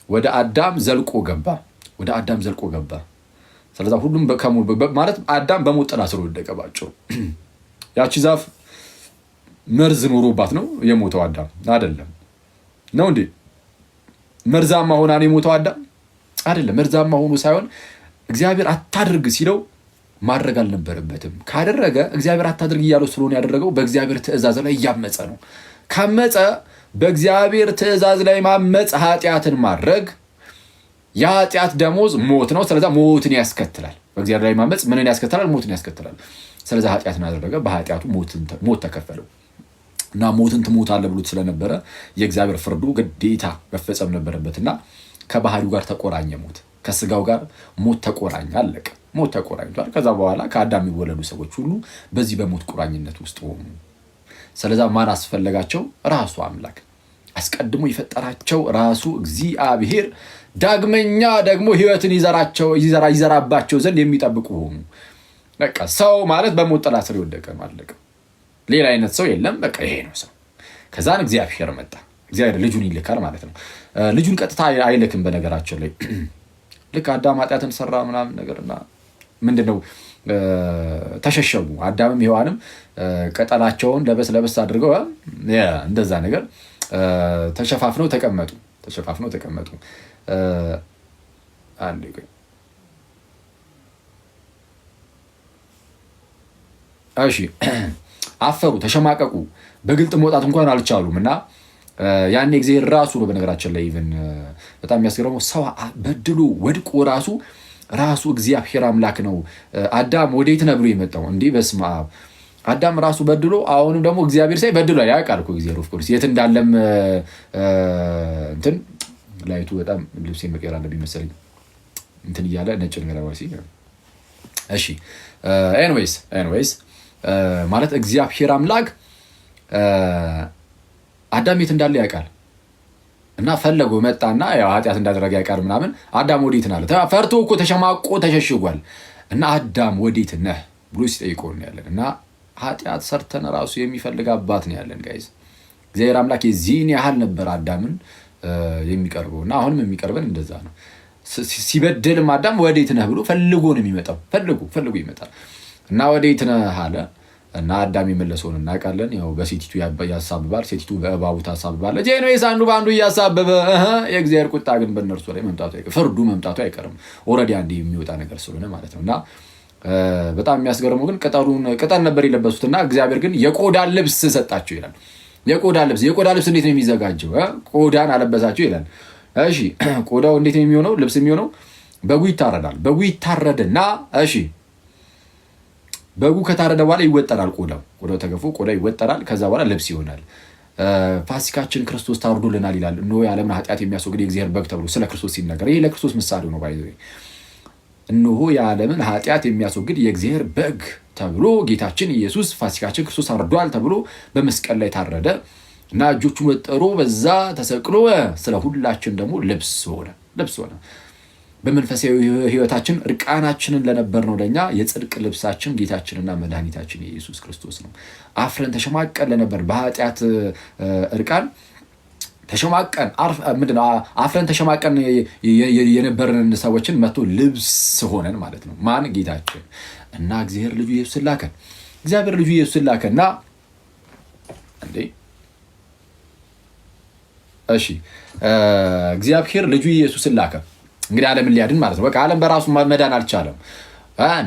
ወደ አዳም ዘልቆ ገባ። ስለዛ ሁሉም ማለት አዳም በሞት ጥላ ስር ወደቀ። ባጭሩ ያቺ ዛፍ መርዝ ኖሮባት ነው የሞተው አዳም አይደለም ነው እንዴ? መርዛማ ሆና ነው የሞተው አዳም አይደለም። መርዛማ ሆኖ ሳይሆን እግዚአብሔር አታድርግ ሲለው ማድረግ አልነበረበትም። ካደረገ እግዚአብሔር አታድርግ እያለው ስለሆነ ያደረገው በእግዚአብሔር ትእዛዝ ላይ እያመፀ ነው። ካመፀ በእግዚአብሔር ትእዛዝ ላይ ማመፅ ኃጢአትን ማድረግ፣ የኃጢአት ደሞዝ ሞት ነው። ስለዛ ሞትን ያስከትላል። በእግዚአብሔር ላይ ማመፅ ምንን ያስከትላል? ሞትን ያስከትላል። ስለዛ ኃጢአትን አደረገ፣ በኃጢአቱ ሞት ተከፈለው እና ሞትን ትሞታለህ ብሎት ስለነበረ የእግዚአብሔር ፍርዱ ግዴታ መፈጸም ነበረበትና ከባህሪው ጋር ተቆራኘ። ሞት ከስጋው ጋር ሞት ተቆራኘ። አለቀ። ሞት ተቆራኝቷል። ከዛ በኋላ ከአዳም የሚወለዱ ሰዎች ሁሉ በዚህ በሞት ቁራኝነት ውስጥ ሆኑ። ስለዛ ማን አስፈለጋቸው? ራሱ አምላክ አስቀድሞ የፈጠራቸው ራሱ እግዚአብሔር ዳግመኛ ደግሞ ሕይወትን ይዘራባቸው ዘንድ የሚጠብቁ ሆኑ። በቃ ሰው ማለት በሞት ጥላ ስር የወደቀ ማለቀ። ሌላ አይነት ሰው የለም። በቃ ይሄ ነው ሰው። ከዛን እግዚአብሔር መጣ። እግዚአብሔር ልጁን ይልካል ማለት ነው። ልጁን ቀጥታ አይልክም። በነገራችን ላይ ልክ አዳም ኃጢአትን ሰራ ምናምን ነገርና ምንድነው ተሸሸጉ። አዳምም ሔዋንም ቅጠላቸውን ለበስ አድርገው እንደዛ ነገር ተሸፋፍነው ተቀመጡ። አንዴ ቆይ እሺ። አፈሩ፣ ተሸማቀቁ፣ በግልጥ መውጣት እንኳን አልቻሉም። እና ያኔ እግዚአብሔር ራሱ ነው በነገራችን ላይ ኢቭን በጣም የሚያስገርመው ሰው በድሎ ወድቆ ራሱ እግዚአብሔር አምላክ ነው አዳም ወዴት ነህ ብሎ የመጣው እንዲህ። በስመ አብ አዳም ራሱ በድሎ አሁንም ደግሞ እግዚአብሔር ሳይ በድሎ ያውቃል እኮ እግዚአብሔር ኦፍ ኮርስ የት እንዳለም እንትን ላይቱ በጣም ልብሴ መቀየር አለብኝ መሰለኝ እንትን እያለ ነጭ ነገር አዋሲ። እሺ ኤኒዌይስ ማለት እግዚአብሔር አምላክ አዳም የት እንዳለ ያውቃል እና ፈለገው መጣና ያው ኃጢአት እንዳደረገ ያውቃል ምናምን። አዳም ወዴት ነህ አለ። ፈርቶ እኮ ተሸማቆ ተሸሽጓል። እና አዳም ወዴት ነህ ብሎ ሲጠይቀው ነው ያለን። እና ኃጢአት ሰርተን ራሱ የሚፈልግ አባት ነው ያለን ጋይዝ። እግዚአብሔር አምላክ የዚህን ያህል ነበር አዳምን የሚቀርበው እና አሁንም የሚቀርበን እንደዛ ነው። ሲበደልም አዳም ወዴት ነህ ብሎ ፈልጎ ነው የሚመጣው። ፈልጎ ይመጣል እና ወዴት ነህ አለ። እና አዳም የመለሰውን እናውቃለን። ያው በሴቲቱ ያሳብባል፣ ሴቲቱ በእባቡ ታሳብባለች። ጄኖስ አንዱ በአንዱ እያሳበበ የእግዚአብሔር ቁጣ ግን በእነርሱ ላይ ፍርዱ መምጣቱ አይቀርም። ኦልሬዲ አንዴ የሚወጣ ነገር ስለሆነ ማለት ነው። እና በጣም የሚያስገርመው ግን ቅጠል ነበር የለበሱትና እግዚአብሔር ግን የቆዳ ልብስ ሰጣቸው ይላል። የቆዳ ልብስ እንዴት ነው የሚዘጋጀው? ቆዳን አለበሳቸው ይላል። እሺ ቆዳው እንዴት ነው የሚሆነው? ልብስ የሚሆነው በጉ ይታረዳል። በጉ ይታረድና እሺ በጉ ከታረደ በኋላ ይወጠራል። ቆዳው ተገፎ ቆዳ ይወጠራል። ከዛ በኋላ ልብስ ይሆናል። ፋሲካችን ክርስቶስ ታርዶልናል ይላል። እነሆ የዓለምን ኃጢአት የሚያስወግድ የእግዚአብሔር በግ ተብሎ ስለ ክርስቶስ ሲነገር ይሄ ለክርስቶስ ምሳሌ ነው። እነሆ የዓለምን ኃጢአት የሚያስወግድ የእግዚአብሔር በግ ተብሎ ጌታችን ኢየሱስ ፋሲካችን ክርስቶስ ታርዷል ተብሎ በመስቀል ላይ ታረደ እና እጆቹን ወጠሮ በዛ ተሰቅሎ ስለ ሁላችን ደግሞ ልብስ ሆነ። በመንፈሳዊ ሕይወታችን እርቃናችንን ለነበር ነው ለኛ የጽድቅ ልብሳችን ጌታችንና መድኃኒታችን ኢየሱስ ክርስቶስ ነው። አፍረን ተሸማቀን ለነበር በኃጢአት እርቃን ተሸማቀን አፍረን ተሸማቀን የነበርን ሰዎችን መጥቶ ልብስ ሆነን ማለት ነው። ማን? ጌታችን እና እግዚአብሔር ልጁ ኢየሱስ ላከና እንዴ እሺ እግዚአብሔር ልጁ ኢየሱስ ላከ። እንግዲህ ዓለምን ሊያድን ማለት ነው። በቃ ዓለም በራሱ መዳን አልቻለም።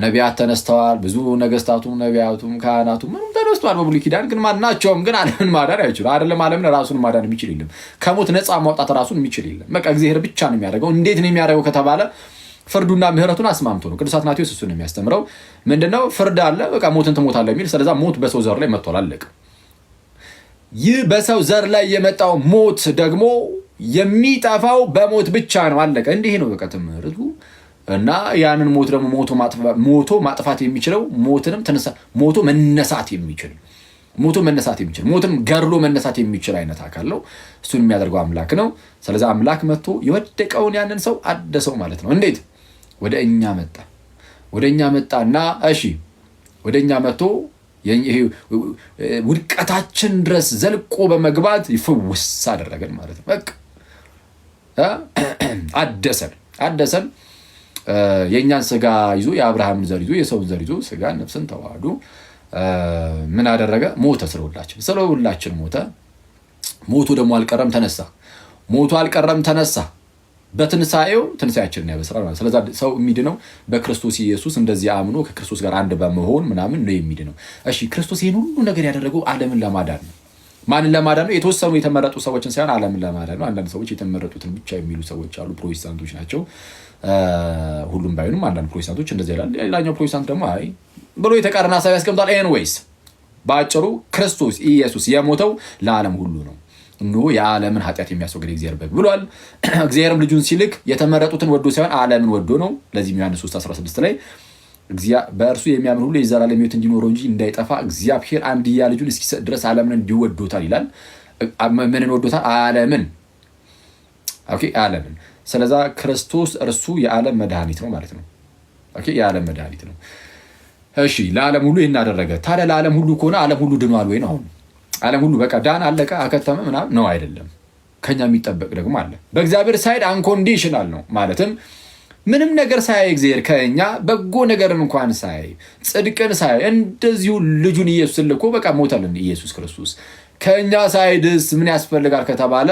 ነቢያት ተነስተዋል። ብዙ ነገስታቱም ነቢያቱም ካህናቱም ምንም ተነስተዋል በብሉይ ኪዳን። ግን ማናቸውም ግን ዓለምን ማዳን አይችሉም። አይደለም ዓለምን ራሱን ማዳን የሚችል የለም። ከሞት ነፃ ማውጣት ራሱን የሚችል የለም። በቃ እግዚአብሔር ብቻ ነው የሚያደርገው። እንዴት ነው የሚያደርገው ከተባለ ፍርዱና ምህረቱን አስማምቶ ነው። ቅዱስ አትናቴዎስ እሱን የሚያስተምረው ምንድነው? ፍርድ አለ፣ በቃ ሞትን ትሞታለህ የሚል። ስለዛ ሞት በሰው ዘር ላይ መጥቷል፣ አለቀ። ይህ በሰው ዘር ላይ የመጣው ሞት ደግሞ የሚጠፋው በሞት ብቻ ነው። አለቀ። እንዲህ ነው በቃ ትምህርቱ። እና ያንን ሞት ደግሞ ሞቶ ማጥፋት የሚችለው ሞቶ መነሳት የሚችል ሞትንም ገድሎ መነሳት የሚችል አይነት አካል ነው። እሱን የሚያደርገው አምላክ ነው። ስለዚህ አምላክ መጥቶ የወደቀውን ያንን ሰው አደሰው ማለት ነው። እንዴት? ወደ እኛ መጣና እሺ፣ ወደ እኛ መጥቶ ውድቀታችን ድረስ ዘልቆ በመግባት ይፈውስ አደረገን ማለት ነው። በቃ አደሰን። የእኛን ስጋ ይዞ የአብርሃምን ዘር ይዞ የሰውን ዘር ይዞ ስጋ ነፍስን ተዋህዶ ምን አደረገ? ሞተ። ስለሁላችን ሞተ። ሞቱ ደግሞ አልቀረም ተነሳ። በትንሳኤው ትንሳኤያችንን ያበስራል ማለት። ስለዚህ ሰው የሚድነው በክርስቶስ ኢየሱስ እንደዚህ አምኖ ከክርስቶስ ጋር አንድ በመሆን ምናምን ነው የሚድነው። እሺ፣ ክርስቶስ ይህን ሁሉ ነገር ያደረገው ዓለምን ለማዳን ነው። ማንን ለማዳን ነው? የተወሰኑ የተመረጡ ሰዎችን ሳይሆን ዓለምን ለማዳን ነው። አንዳንድ ሰዎች የተመረጡትን ብቻ የሚሉ ሰዎች አሉ፣ ፕሮቴስታንቶች ናቸው። ሁሉም ባይሆንም አንዳንድ ፕሮቴስታንቶች እንደዚህ ይላል። ሌላኛው ፕሮቴስታንት ደግሞ አይ ብሎ የተቃረነ ሀሳብ ያስቀምጣል። ኤንዌይስ በአጭሩ ክርስቶስ ኢየሱስ የሞተው ለዓለም ሁሉ ነው። እንሆ የዓለምን ኃጢአት የሚያስወግድ እግዚአብሔር በግ ብሏል። እግዚአብሔርም ልጁን ሲልክ የተመረጡትን ወዶ ሳይሆን ዓለምን ወዶ ነው። ለዚህም ዮሐንስ 3:16 ላይ በእርሱ የሚያምን ሁሉ የዘላለም ሕይወት እንዲኖረው እንጂ እንዳይጠፋ እግዚአብሔር አንድያ ልጁን እስኪሰጥ ድረስ ዓለምን እንዲወዶታል ይላል። ምንን ወዶታል? ዓለምን። ኦኬ፣ ዓለምን። ስለዛ ክርስቶስ እርሱ የዓለም መድኃኒት ነው ማለት ነው። ኦኬ፣ የዓለም መድኃኒት ነው። እሺ፣ ለዓለም ሁሉ ይህን አደረገ። ታዲያ ለዓለም ሁሉ ከሆነ ዓለም ሁሉ ድኗል ወይ ነው? አሁን ዓለም ሁሉ በቃ ዳን፣ አለቀ፣ አከተመ ምናምን ነው? አይደለም። ከኛ የሚጠበቅ ደግሞ አለ። በእግዚአብሔር ሳይድ አንኮንዲሽናል ነው። ማለትም ምንም ነገር ሳያይ እግዚአብሔር ከኛ በጎ ነገርን እንኳን ሳያይ ጽድቅን ሳያይ እንደዚሁ ልጁን ኢየሱስን ልኮ በቃ ሞተልን። ኢየሱስ ክርስቶስ ከኛ ሳይድስ ምን ያስፈልጋል ከተባለ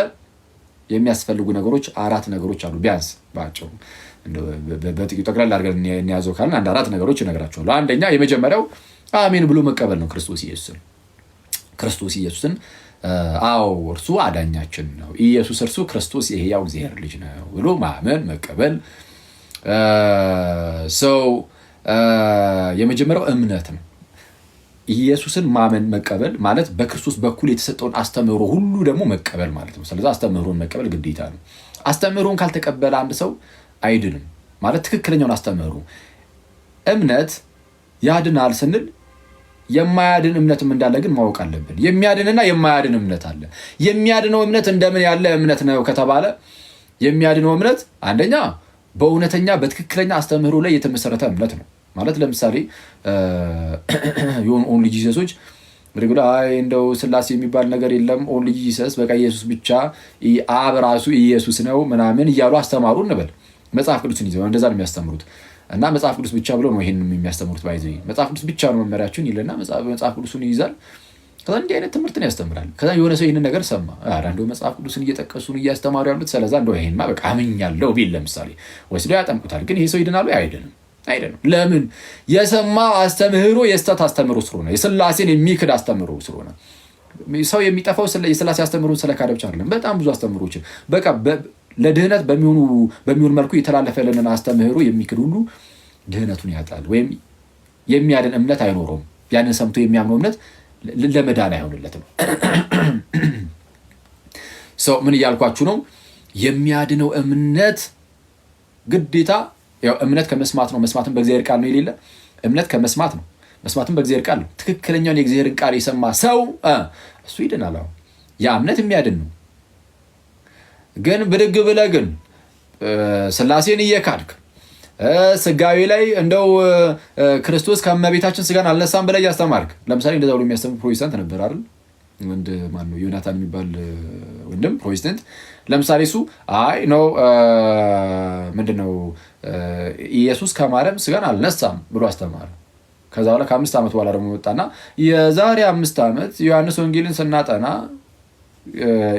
የሚያስፈልጉ ነገሮች 4 ነገሮች አሉ። ቢያንስ ባጭሩ በጥቂቱ ጠቅላላ አድርገን እንያዘው ካልን 4 ነገሮች እነግራችኋለሁ። አንደኛ የመጀመሪያው አሜን ብሎ መቀበል ነው። ክርስቶስ ኢየሱስን አዎ እርሱ አዳኛችን ነው፣ ኢየሱስ እርሱ ክርስቶስ የሕያው እግዚአብሔር ልጅ ነው ብሎ ማመን መቀበል። ሰው የመጀመሪያው እምነት ነው። ኢየሱስን ማመን መቀበል ማለት በክርስቶስ በኩል የተሰጠውን አስተምህሮ ሁሉ ደግሞ መቀበል ማለት ነው። ስለዚህ አስተምህሮን መቀበል ግዴታ ነው። አስተምህሮን ካልተቀበለ አንድ ሰው አይድንም ማለት ትክክለኛውን አስተምህሮ። እምነት ያድናል ስንል የማያድን እምነትም እንዳለ ግን ማወቅ አለብን። የሚያድንና የማያድን እምነት አለ። የሚያድነው እምነት እንደምን ያለ እምነት ነው ከተባለ የሚያድነው እምነት አንደኛ በእውነተኛ በትክክለኛ አስተምህሮ ላይ የተመሰረተ እምነት ነው። ማለት ለምሳሌ የሆኑ ኦንሊ ጂሰሶች እንደው ስላሴ የሚባል ነገር የለም፣ ኦንሊ ጂሰስ በቃ ኢየሱስ ብቻ፣ አብ ራሱ ኢየሱስ ነው ምናምን እያሉ አስተማሩ እንበል። መጽሐፍ ቅዱስን ይዘው እንደዛ ነው የሚያስተምሩት። እና መጽሐፍ ቅዱስ ብቻ ብለው ነው ይሄን የሚያስተምሩት። ባይዘ መጽሐፍ ቅዱስ ብቻ ነው መመሪያችን ይልና መጽሐፍ ቅዱስን ይይዛል። ከዛ እንዲህ አይነት ትምህርትን ያስተምራል። ከዛ የሆነ ሰው ይሄንን ነገር ሰማ፣ እንደው መጽሐፍ ቅዱስን እየጠቀሱን እያስተማሩ ያሉት ስለዛ እንደው ይሄንማ በቃ አምኛለሁ ቢል ለምሳሌ ወስደው ያጠምቁታል። ግን ይሄ ሰው ይድናሉ? አይደለም። ለምን? የሰማው አስተምህሮ የስተት አስተምህሮ ስለሆነ፣ የስላሴን የሚክድ አስተምህሮ ስለሆነ። ሰው የሚጠፋው የስላሴ አስተምህሮን ስለካደ ብቻ አይደለም። በጣም ብዙ አስተምህሮችን በቃ ለድህነት በሚሆን መልኩ የተላለፈልንን አስተምህሮ የሚክድ ሁሉ ድህነቱን ያጣል፣ ወይም የሚያድን እምነት አይኖረውም። ያንን ሰምቶ የሚያምነው እምነት ለመዳን አይሆንለትም። ሰው ምን እያልኳችሁ ነው? የሚያድነው እምነት ግዴታ ያው እምነት ከመስማት ነው፣ መስማትም በእግዚአብሔር ቃል ነው የሌለ እምነት ከመስማት ነው፣ መስማትም በእግዚአብሔር ቃል ነው። ትክክለኛውን የእግዚአብሔርን ቃል የሰማ ሰው እሱ ይድናል። አሁን ያ እምነት የሚያድን ነው። ግን ብድግ ብለህ ግን ስላሴን እየካድክ ስጋዊ ላይ እንደው ክርስቶስ ከእመቤታችን ስጋን አልነሳም ብለህ እያስተማርክ፣ ለምሳሌ እንደዛ ብሎ የሚያስተምር ፕሮቴስታንት ነበር አይደል? ወንድ ማን ነው? ዮናታን የሚባል ወንድም ፕሮቴስታንት። ለምሳሌ እሱ አይ ነው ምንድነው ኢየሱስ ከማርያም ስጋን አልነሳም ብሎ አስተማረ። ከዛ በኋላ ከ5 ዓመት በኋላ ደግሞ መጣና የዛሬ 5 ዓመት ዮሐንስ ወንጌልን ስናጠና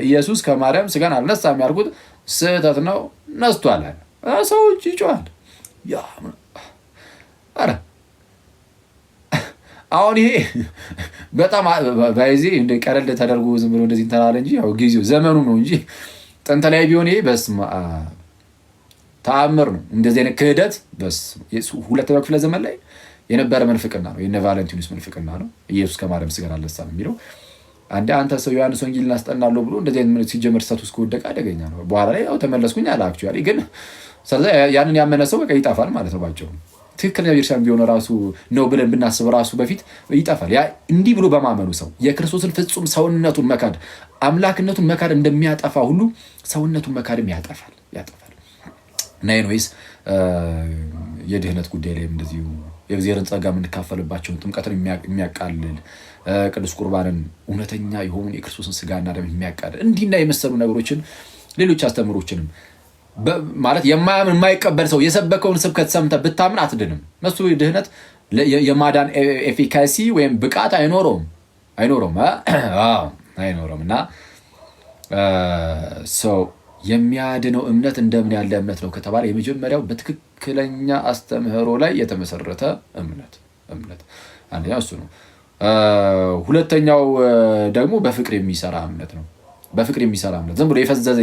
ኢየሱስ ከማርያም ስጋን አልነሳም ያልኩት ስህተት ነው፣ ነስቷል አለ። ሰዎች ይጮሃል። ኧረ አሁን ይሄ በጣም ባይዜ እንደ ቀለል ተደርጎ ዝም ብሎ እንደዚህ እንተናለ እንጂ ያው ጊዜው ዘመኑ ነው እንጂ ጥንት ላይ ቢሆን ይሄ በስመ አብ ተአምር ነው። እንደዚህ አይነት ክህደት ሁለተኛው ክፍለ ዘመን ላይ የነበረ መንፍቅና ነው። የነ ቫለንቲኑስ መንፍቅና ነው። ኢየሱስ ከማርያም ስጋን አልነሳም የሚለው አንተ ሰው ዮሐንስ ወንጌልን አስጠናለሁ ብሎ እንደዚህ አይነት ሲጀመር ሰቱ እስከወደቀ አደገኛ ነው። በኋላ ላይ ያው ተመለስኩኝ አለ። አክቹዋሊ ግን ስለዚህ ያንን ያመነ ሰው በቃ ይጠፋል ማለት ነው ባጭሩ። ትክክለኛ ቤተክርስቲያን ቢሆን ራሱ ነው ብለን ብናስብ ራሱ በፊት ይጠፋል። ያ እንዲህ ብሎ በማመኑ ሰው የክርስቶስን ፍጹም ሰውነቱን መካድ አምላክነቱን መካድ እንደሚያጠፋ ሁሉ ሰውነቱን መካድም ያጠፋል። እና ኤኒዌይስ የድህነት ጉዳይ ላይ እንደዚሁ የእግዚአብሔርን ጸጋ የምንካፈልባቸውን ጥምቀትን የሚያቃልል ቅዱስ ቁርባንን እውነተኛ የሆኑ የክርስቶስን ስጋና ደም የሚያቃልል እንዲህና የመሰሉ ነገሮችን ሌሎች አስተምሮችንም ማለት የማያምን የማይቀበል ሰው የሰበከውን ስብከት ሰምተህ ብታምን አትድንም። እሱ ድህነት የማዳን ኤፊካሲ ወይም ብቃት አይኖረውም። እና ሰው የሚያድነው እምነት እንደምን ያለ እምነት ነው ከተባለ የመጀመሪያው በትክክለኛ አስተምህሮ ላይ የተመሰረተ እምነት አንደኛው እሱ ነው። ሁለተኛው ደግሞ በፍቅር የሚሰራ እምነት ነው። ዝም ብሎ የፈዘዘ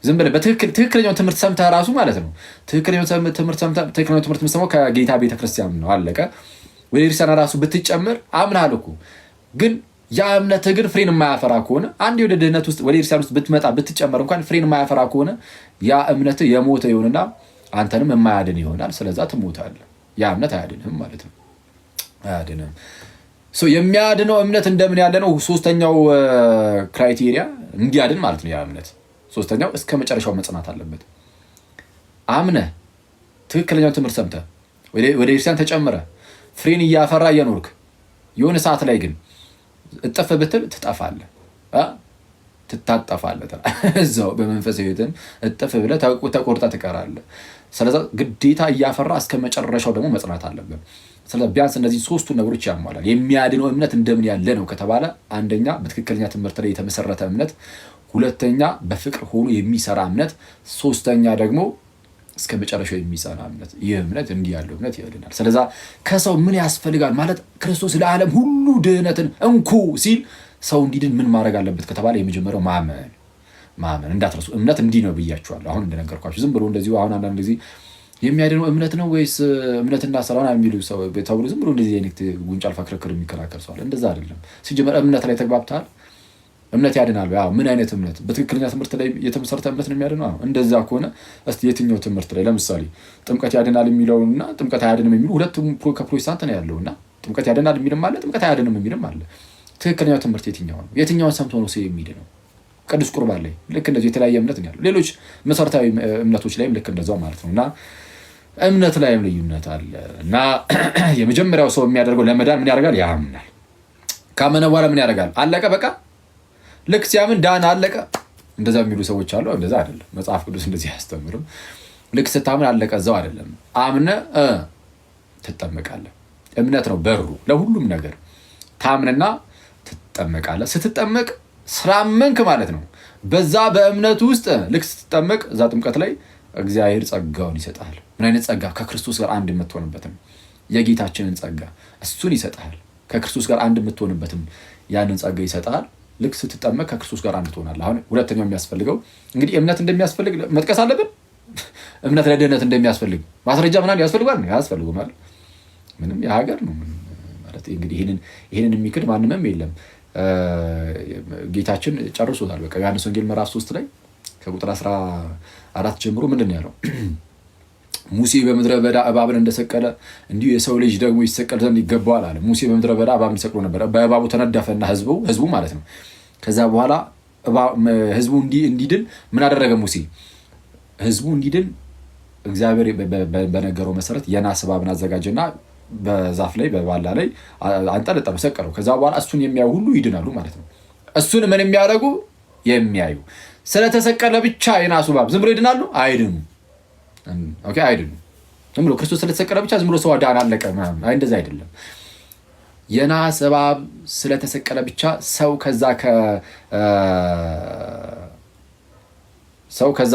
ዝም ብለህ ትክክለኛው ትምህርት ሰምተህ ራሱ ማለት ነው። ትክክለኛው ትምህርት የምትሰማው ከጌታ ቤተክርስቲያን ነው። አለቀ። ወደ ክርስቲያን ራሱ ብትጨምር አምናል እኮ ግን ያ እምነት ግን ፍሬን የማያፈራ ከሆነ አንድ ወደ ድህነት ውስጥ ወደ ክርስቲያን ውስጥ ብትመጣ ብትጨመር እንኳን ፍሬን የማያፈራ ከሆነ ያ እምነት የሞተ ይሆንና አንተንም የማያድን ይሆናል። ስለዛ ትሞታለህ። ያ እምነት አያድንህም ማለት ነው። አያድንህም። የሚያድነው እምነት እንደምን ያለ ነው? ሶስተኛው ክራይቴሪያ እንዲያድን ማለት ነው ያ እምነት። ሶስተኛው እስከ መጨረሻው መጽናት አለበት። አምነህ ትክክለኛው ትምህርት ሰምተህ ወደ ክርስቲያን ተጨምረህ ፍሬን እያፈራ እየኖርክ የሆነ ሰዓት ላይ ግን እጠፍ ብትል ትጠፋለህ፣ ትታጠፋለህ። እዛው በመንፈስ ህይወትን እጠፍ ብለህ ተቆርጠህ ትቀራለህ። ስለዚህ ግዴታ እያፈራ እስከ መጨረሻው ደግሞ መጽናት አለብን። ስለዚህ ቢያንስ እነዚህ ሶስቱ ነገሮች ያሟላል። የሚያድነው እምነት እንደምን ያለ ነው ከተባለ አንደኛ በትክክለኛ ትምህርት ላይ የተመሰረተ እምነት፣ ሁለተኛ በፍቅር ሆኖ የሚሰራ እምነት፣ ሶስተኛ ደግሞ እስከ መጨረሻው የሚጸና እምነት። ይህ እምነት እንዲህ ያለው እምነት ያድናል። ስለዚህ ከሰው ምን ያስፈልጋል ማለት ክርስቶስ ለዓለም ሁሉ ድህነትን እንኩ ሲል ሰው እንዲድን ምን ማድረግ አለበት ከተባለ የመጀመሪያው ማመን እንዳትረሱ። እምነት እንዲህ ነው ብያችኋለሁ አሁን እንደነገርኳችሁ። ዝም ብሎ እንደዚሁ አሁን አንዳንድ ጊዜ የሚያድነው እምነት ነው ወይስ እምነትና ስራውን የሚሉ ሰው ተብሎ ዝም ብሎ እንደዚህ አይነት ጉንጫ አልፋ ክርክር የሚከራከር ሰው አለ። እንደዛ አይደለም። ሲጀመር እምነት ላይ ተግባብተሃል። እምነት ያድናል። ያው ምን አይነት እምነት? በትክክለኛ ትምህርት ላይ የተመሰረተ እምነት ነው የሚያድነው። እንደዛ ከሆነ እስቲ የትኛው ትምህርት ላይ ለምሳሌ ጥምቀት ያድናል የሚለውና ጥምቀት አያድንም የሚሉ ሁለቱም ከፕሮቴስታንት ነው ያለውና ጥምቀት ያድናል የሚልም አለ፣ ጥምቀት አያድንም የሚልም አለ። ትክክለኛው ትምህርት የትኛው ነው? የትኛውን ሰምቶ ነው ሰው የሚድነው? ቅዱስ ቁርባን ላይ ልክ እንደዚህ የተለያየ እምነት ነው ያለው። ሌሎች መሰረታዊ እምነቶች ላይም ልክ እንደዛው ማለት ነውና እምነት ላይም ልዩነት አለ እና የመጀመሪያው ሰው የሚያደርገው ለመዳን ምን ያደርጋል? ያምናል። ካመነ በኋላ ምን ያደርጋል? አለቀ በቃ። ልክ ሲያምን ዳን አለቀ። እንደዛ የሚሉ ሰዎች አሉ። እንደዛ አይደለም። መጽሐፍ ቅዱስ እንደዚህ አያስተምርም። ልክ ስታምን አለቀ እዛው አይደለም። አምነ ትጠመቃለህ። እምነት ነው በሩ ለሁሉም ነገር። ታምንና ትጠመቃለህ። ስትጠመቅ ስላመንክ ማለት ነው። በዛ በእምነት ውስጥ ልክ ስትጠመቅ እዛ ጥምቀት ላይ እግዚአብሔር ጸጋውን ይሰጣል። ምን አይነት ጸጋ? ከክርስቶስ ጋር አንድ የምትሆንበትም የጌታችንን ጸጋ እሱን ይሰጣል። ከክርስቶስ ጋር አንድ የምትሆንበትም ያንን ጸጋ ይሰጣል። ልክ ስትጠመቅ ከክርስቶስ ጋር አንድ ትሆናለህ። አሁን ሁለተኛው የሚያስፈልገው እንግዲህ እምነት እንደሚያስፈልግ መጥቀስ አለብን። እምነት ለድህነት እንደሚያስፈልግ ማስረጃ ምናምን ያስፈልጋል ነው ያስፈልጉ ማለት ምንም የሀገር ነው ማለት እንግዲህ ይሄንን የሚክድ ማንምም የለም። ጌታችን ጨርሶታል። በቃ ዮሐንስ ወንጌል ምዕራፍ 3 ላይ ከቁጥር 14 ጀምሮ ምንድን ነው ያለው? ሙሴ በምድረ በዳ እባብን እንደሰቀለ እንዲሁ የሰው ልጅ ደግሞ ይሰቀል ዘንድ ይገባዋል አለ። ሙሴ በምድረ በዳ እባብን ሰቅሎ ነበር። በእባቡ ተነደፈና ህዝቡ ማለት ነው። ከዛ በኋላ ህዝቡ እንዲድን ምን አደረገ ሙሴ? ህዝቡ እንዲድን እግዚአብሔር በነገረው መሰረት የናስ እባብን አዘጋጀና በዛፍ ላይ በባላ ላይ አንጠለጠለው፣ ሰቀለው። ከዛ በኋላ እሱን የሚያዩ ሁሉ ይድናሉ ማለት ነው። እሱን ምን የሚያደርጉ? የሚያዩ። ስለተሰቀለ ብቻ የናሱ እባብ ዝም ብሎ ይድናሉ? አይድኑ። ኦኬ፣ አይድኑ። ዝም ብሎ ክርስቶስ ስለተሰቀለ ብቻ ዝም ብሎ ሰው ዳን አለቀ ምናምን፣ አይ እንደዛ አይደለም። የናስ እባብ ስለተሰቀለ ብቻ ሰው ከዛ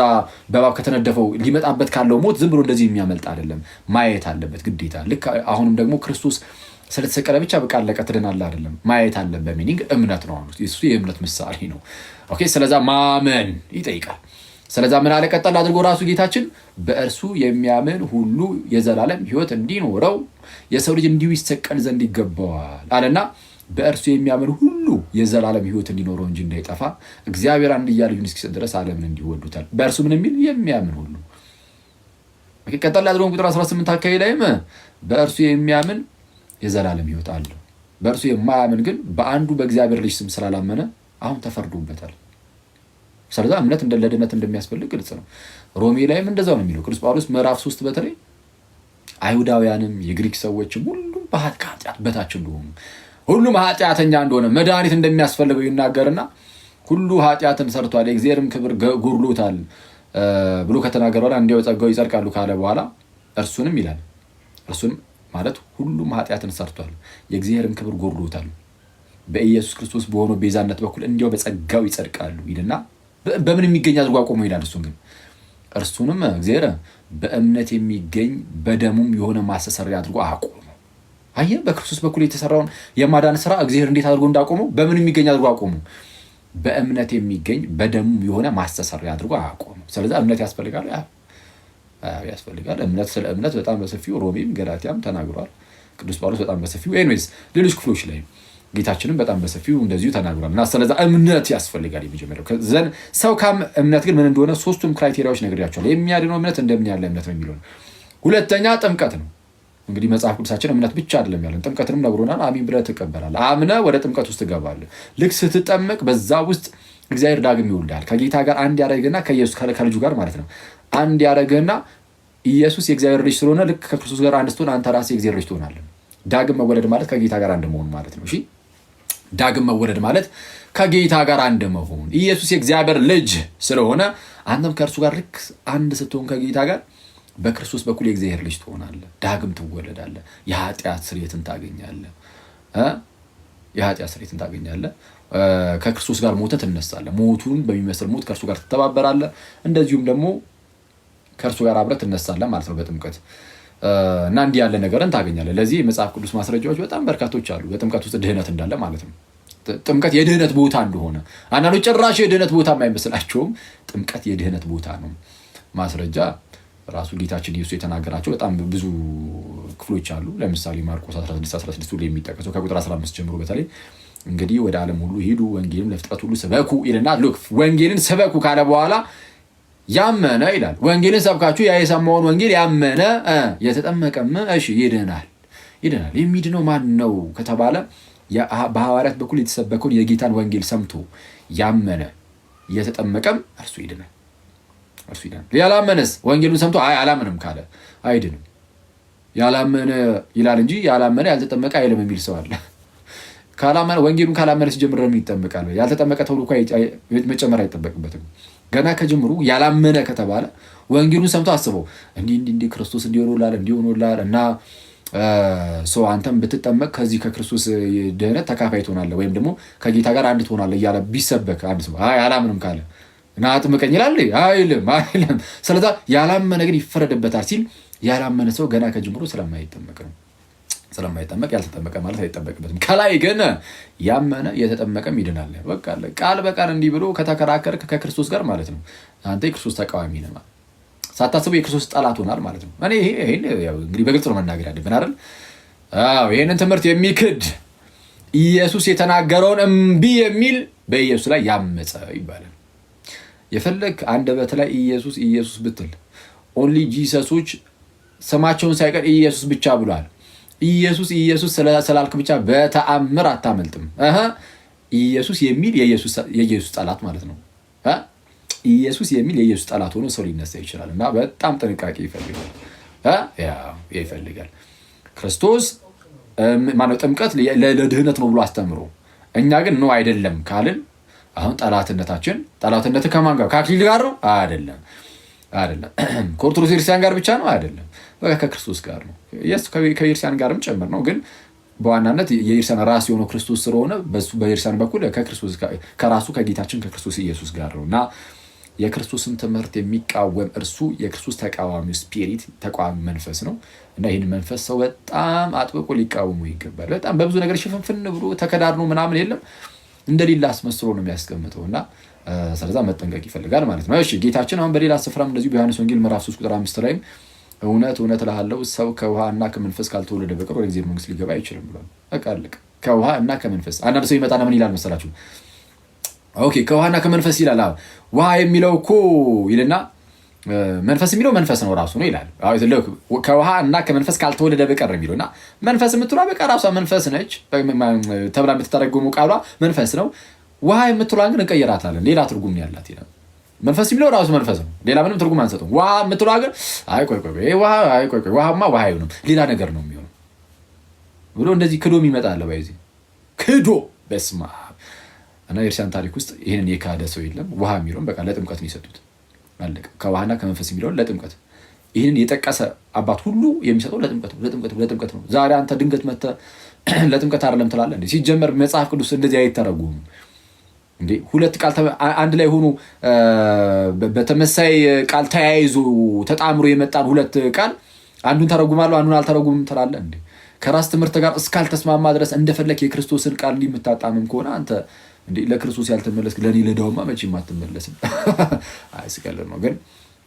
በእባብ ከተነደፈው ሊመጣበት ካለው ሞት ዝም ብሎ እንደዚህ የሚያመልጥ አይደለም፣ ማየት አለበት ግዴታ። ልክ አሁንም ደግሞ ክርስቶስ ስለተሰቀለ ብቻ በቃ አለቀ ትድናለህ አይደለም፣ ማየት አለበት። ሚኒንግ እምነት ነው። እሱ የእምነት ምሳሌ ነው። ኦኬ፣ ስለዛ ማመን ይጠይቃል። ስለዛ ምን አለ ቀጠል አድርጎ ራሱ ጌታችን በእርሱ የሚያምን ሁሉ የዘላለም ሕይወት እንዲኖረው የሰው ልጅ እንዲሁ ይሰቀል ዘንድ ይገባዋል አለና በእርሱ የሚያምን ሁሉ የዘላለም ሕይወት እንዲኖረው እንጂ እንዳይጠፋ እግዚአብሔር አንድያ ልጁን እስኪሰጥ ድረስ ዓለምን እንዲሁ ወዶታል። በእርሱ ምን የሚል የሚያምን ሁሉ። ቀጠል ያድርገው ቁጥር 18 አካባቢ ላይም በእርሱ የሚያምን የዘላለም ሕይወት አለው፣ በእርሱ የማያምን ግን በአንዱ በእግዚአብሔር ልጅ ስም ስላላመነ አሁን ተፈርዶበታል። ስለዚህ እምነት ለድነት እንደሚያስፈልግ ግልጽ ነው። ሮሜ ላይም እንደዛው ነው የሚለው ቅዱስ ጳውሎስ ምዕራፍ 3 በተለይ አይሁዳውያንም የግሪክ ሰዎችም ሁሉም በኃጢአት በታች እንደሆኑ ሁሉም ኃጢአተኛ እንደሆነ መድኃኒት እንደሚያስፈልገው ይናገርና ሁሉ ኃጢአትን ሰርቷል የእግዚአብሔርም ክብር ጎድሎታል ብሎ ከተናገረ በኋላ እንዲያው ጸጋው ይጸድቃሉ ካለ በኋላ እርሱንም ይላል። እርሱንም ማለት ሁሉም ኃጢአትን ሰርቷል የእግዚአብሔርም ክብር ጎድሎታል በኢየሱስ ክርስቶስ በሆነው ቤዛነት በኩል እንዲያው በጸጋው ይጸድቃሉ ይልና በምን የሚገኝ አድርጎ አቆመው ይላል። እርሱንም እግዚአብሔር በእምነት የሚገኝ በደሙም የሆነ ማስተሰሪያ አድርጎ አቆመው። አየህ፣ በክርስቶስ በኩል የተሰራውን የማዳን ስራ እግዚአብሔር እንዴት አድርጎ እንዳቆመው በምን የሚገኝ አድርጎ አቆመው። በእምነት የሚገኝ በደሙም የሆነ ማስተሰሪያ አድርጎ አቆመው። ስለዚህ እምነት ያስፈልጋል ያስፈልጋል። ስለ እምነት በጣም በሰፊው ሮሜም ገላትያም ተናግሯል ቅዱስ ጳውሎስ በጣም በሰፊው። ኤኒዌይስ ሌሎች ክፍሎች ላይ ጌታችንም በጣም በሰፊው እንደዚሁ ተናግሯል። እና ስለዚህ እምነት ያስፈልጋል። የመጀመሪያው ሰው እምነት ግን ምን እንደሆነ ሶስቱም ክራይቴሪያዎች ነግሬያቸዋለሁ። የሚያድነው እምነት እንደምን ያለ እምነት ነው የሚለው። ሁለተኛ ጥምቀት ነው። እንግዲህ መጽሐፍ ቅዱሳችን እምነት ብቻ አይደለም ያለን፣ ጥምቀትንም ነግሮናል። አሚን ብለህ ትቀበላለህ፣ አምነህ ወደ ጥምቀት ውስጥ ትገባለህ። ልክ ስትጠመቅ በዛ ውስጥ እግዚአብሔር ዳግም ይወልዳል። ከጌታ ጋር አንድ ያደረግህና ከልጁ ጋር ማለት ነው አንድ ያደረግህና ኢየሱስ የእግዚአብሔር ልጅ ስለሆነ ልክ ከክርስቶስ ጋር አንድ ስትሆን አንተ ራስህ የእግዚአብሔር ልጅ ትሆናለህ። ዳግም መወለድ ማለት ከጌታ ጋር አንድ መሆን ማለት ነው። እሺ፣ ዳግም መወለድ ማለት ከጌታ ጋር አንድ መሆን። ኢየሱስ የእግዚአብሔር ልጅ ስለሆነ አንተም ከእርሱ ጋር ልክ አንድ ስትሆን ከጌታ ጋር በክርስቶስ በኩል የእግዚአብሔር ልጅ ትሆናለህ። ዳግም ትወለዳለህ። የኃጢአት ስርየትን ታገኛለህ። ከክርስቶስ ጋር ሞተህ ትነሳለህ። ሞቱን በሚመስል ሞት ከእርሱ ጋር ትተባበራለህ። እንደዚሁም ደግሞ ከእርሱ ጋር አብረህ ትነሳለህ ማለት ነው በጥምቀት እና እንዲህ ያለ ነገርን ታገኛለህ። ለዚህ የመጽሐፍ ቅዱስ ማስረጃዎች በጣም በርካቶች አሉ። በጥምቀት ውስጥ ድህነት እንዳለ ማለት ነው። ጥምቀት የድህነት ቦታ እንደሆነ አንዳንዶች ጭራሽ የድህነት ቦታ የማይመስላቸውም ጥምቀት የድህነት ቦታ ነው። ማስረጃ ራሱ ጌታችን ኢየሱስ የተናገራቸው በጣም ብዙ ክፍሎች አሉ። ለምሳሌ ማርቆስ 16 ላይ የሚጠቀሰው ከቁጥር 15 ጀምሮ በተለይ እንግዲህ ወደ ዓለም ሁሉ ሂዱ ወንጌልን ለፍጥረት ሁሉ ስበኩ ይልና ወንጌልን ስበኩ ካለ በኋላ ያመነ ይላል። ወንጌልን ሰብካችሁ ያ የሰማውን ወንጌል ያመነ የተጠመቀም እሺ ይድናል። የሚድነው ማን ነው ከተባለ በሐዋርያት በኩል የተሰበከውን የጌታን ወንጌል ሰምቶ ያመነ የተጠመቀም እርሱ ይድናል። ያላመነስ ወንጌሉን ሰምቶ አላመንም ካለ አይድንም። ያላመነ ይላል እንጂ ያላመነ ያልተጠመቀ አይልም የሚል ሰው አለ። ወንጌሉን ካላመነ ሲጀምር ነው ይጠመቃል። ያልተጠመቀ ተብሎ መጨመር አይጠበቅበትም። ገና ከጅምሩ ያላመነ ከተባለ ወንጌሉን ሰምቶ አስበው እንዲህ ክርስቶስ እንዲሆኑላል እና ሰው አንተም ብትጠመቅ ከዚህ ከክርስቶስ ድህነት ተካፋይ ትሆናለህ ወይም ደግሞ ከጌታ ጋር አንድ ትሆናለህ እያለ ቢሰበክ አንድ ሰው አላምንም ካለ እና አጥምቀኝ ይላል አይልም። ስለዚህ ያላመነ ግን ይፈረድበታል ሲል ያላመነ ሰው ገና ከጅምሩ ስለማይጠመቅ ያልተጠመቀ ማለት አይጠበቅበትም። ከላይ ግን ያመነ የተጠመቀም ይድናል። በቃ ቃል በቃል እንዲህ ብሎ ከተከራከርክ ከክርስቶስ ጋር ማለት ነው አንተ የክርስቶስ ተቃዋሚ ነህ ማለት ሳታስበው የክርስቶስ ጠላት ሆናል ማለት ነው። እኔ ይሄን እንግዲህ በግልጽ ነው መናገር ያለብን አይደል? ይሄንን ትምህርት የሚክድ ኢየሱስ የተናገረውን እምቢ የሚል በኢየሱስ ላይ ያመፀ ይባላል። የፈለግ አንደበት ላይ ኢየሱስ ብትል ኦንሊ ጂሰሶች ስማቸውን ሳይቀር ኢየሱስ ብቻ ብሏል። ኢየሱስ ስላልክ ብቻ በተአምር አታመልጥም። ኢየሱስ የሚል የኢየሱስ ጠላት ማለት ነው። ኢየሱስ የሚል የኢየሱስ ጠላት ሆኖ ሰው ሊነሳ ይችላል እና በጣም ጥንቃቄ ይፈልጋል። ክርስቶስ ማነው ጥምቀት ለድህነት ነው ብሎ አስተምሮ እኛ ግን ነው አይደለም ካልን አሁን ጠላትነት ከማን ጋር ከአክሊል ጋር ነው? አይደለም። ከኦርቶዶክስ ክርስቲያን ጋር ብቻ ነው? አይደለም። በቃ ከክርስቶስ ጋር ነው። ከክርስቲያን ጋርም ጭምር ነው። ግን በዋናነት የክርስቲያን ራስ የሆነው ክርስቶስ ስለሆነ በክርስቲያን በኩል ከራሱ ከጌታችን ከክርስቶስ ኢየሱስ ጋር ነው እና የክርስቶስን ትምህርት የሚቃወም እርሱ የክርስቶስ ተቃዋሚ ስፒሪት ተቃዋሚ መንፈስ ነው እና ይህን መንፈስ ሰው በጣም አጥብቆ ሊቃወሙ ይገባል። በጣም በብዙ ነገር ሽፍንፍን ብሎ ተከዳድኖ ምናምን የለም እንደሌላ አስመስሎ ነው የሚያስቀምጠው እና ስለዛ መጠንቀቅ ይፈልጋል ማለት ነው። እሺ ጌታችን አሁን በሌላ ስፍራም እንደዚሁ በዮሐንስ ወንጌል ምዕራፍ 3 ቁጥር 5 ላይ እውነት እልሃለሁ ሰው ከውሃና ከመንፈስ ካልተወለደ በቀር ወደ እግዚአብሔር መንግሥት ሊገባ አይችልም ብሏል። በቃ አለቀ። ከውሃ እና ከመንፈስ። አንዳንድ ሰው ይመጣና ምን ይላል መሰላችሁ? ኦኬ ከውሃና ከመንፈስ ይላል። ውሃ የሚለው እኮ ይልና መንፈስ የሚለው መንፈስ ነው ራሱ ነው ይላል። ከውሃ እና ከመንፈስ ካልተወለደ በቀር የሚለው እና መንፈስ የምትሏ በቃ ራሷ መንፈስ ነች ተብላ የምትተረጎመው ቃሏ መንፈስ ነው። ውሃ የምትሏን ግን እንቀይራታለን፣ ሌላ ትርጉም ነው ያላት ይላል። መንፈስ የሚለው ራሱ መንፈስ ነው፣ ሌላ ምንም ትርጉም አንሰጠውም። ውሃ የምትሏ ግን ውሃማ ውሃ አይሆንም ሌላ ነገር ነው የሚሆነው ብሎ እንደዚህ ክዶ የሚመጣ አለ። ባይዚ ክዶ በስማ እና የእርሻን ታሪክ ውስጥ ይህንን የካደ ሰው የለም። ውሃ የሚለውን በቃ ለጥምቀት ነው የሰጡት። አለቀ። ከውሃና ከመንፈስ የሚለውን ለጥምቀት ይህንን የጠቀሰ አባት ሁሉ የሚሰጠው ለጥምቀት ነው። ዛሬ አንተ ድንገት መተህ ለጥምቀት አይደለም ትላለህ እንዴ? ሲጀመር መጽሐፍ ቅዱስ እንደዚህ አይተረጉም እንዴ? ሁለት ቃል አንድ ላይ ሆኖ በተመሳይ ቃል ተያይዞ ተጣምሮ የመጣን ሁለት ቃል አንዱን ተረጉማለሁ አንዱን አልተረጉምም ትላለህ እንዴ? ከራስ ትምህርት ጋር እስካልተስማማ ድረስ እንደፈለክ የክርስቶስን ቃል የምታጣምም ከሆነ አንተ እንዴ ለክርስቶስ ያልተመለስክ ለኔ ለዳውማ መቼም አትመለስም። አይስቀልም ነው ግን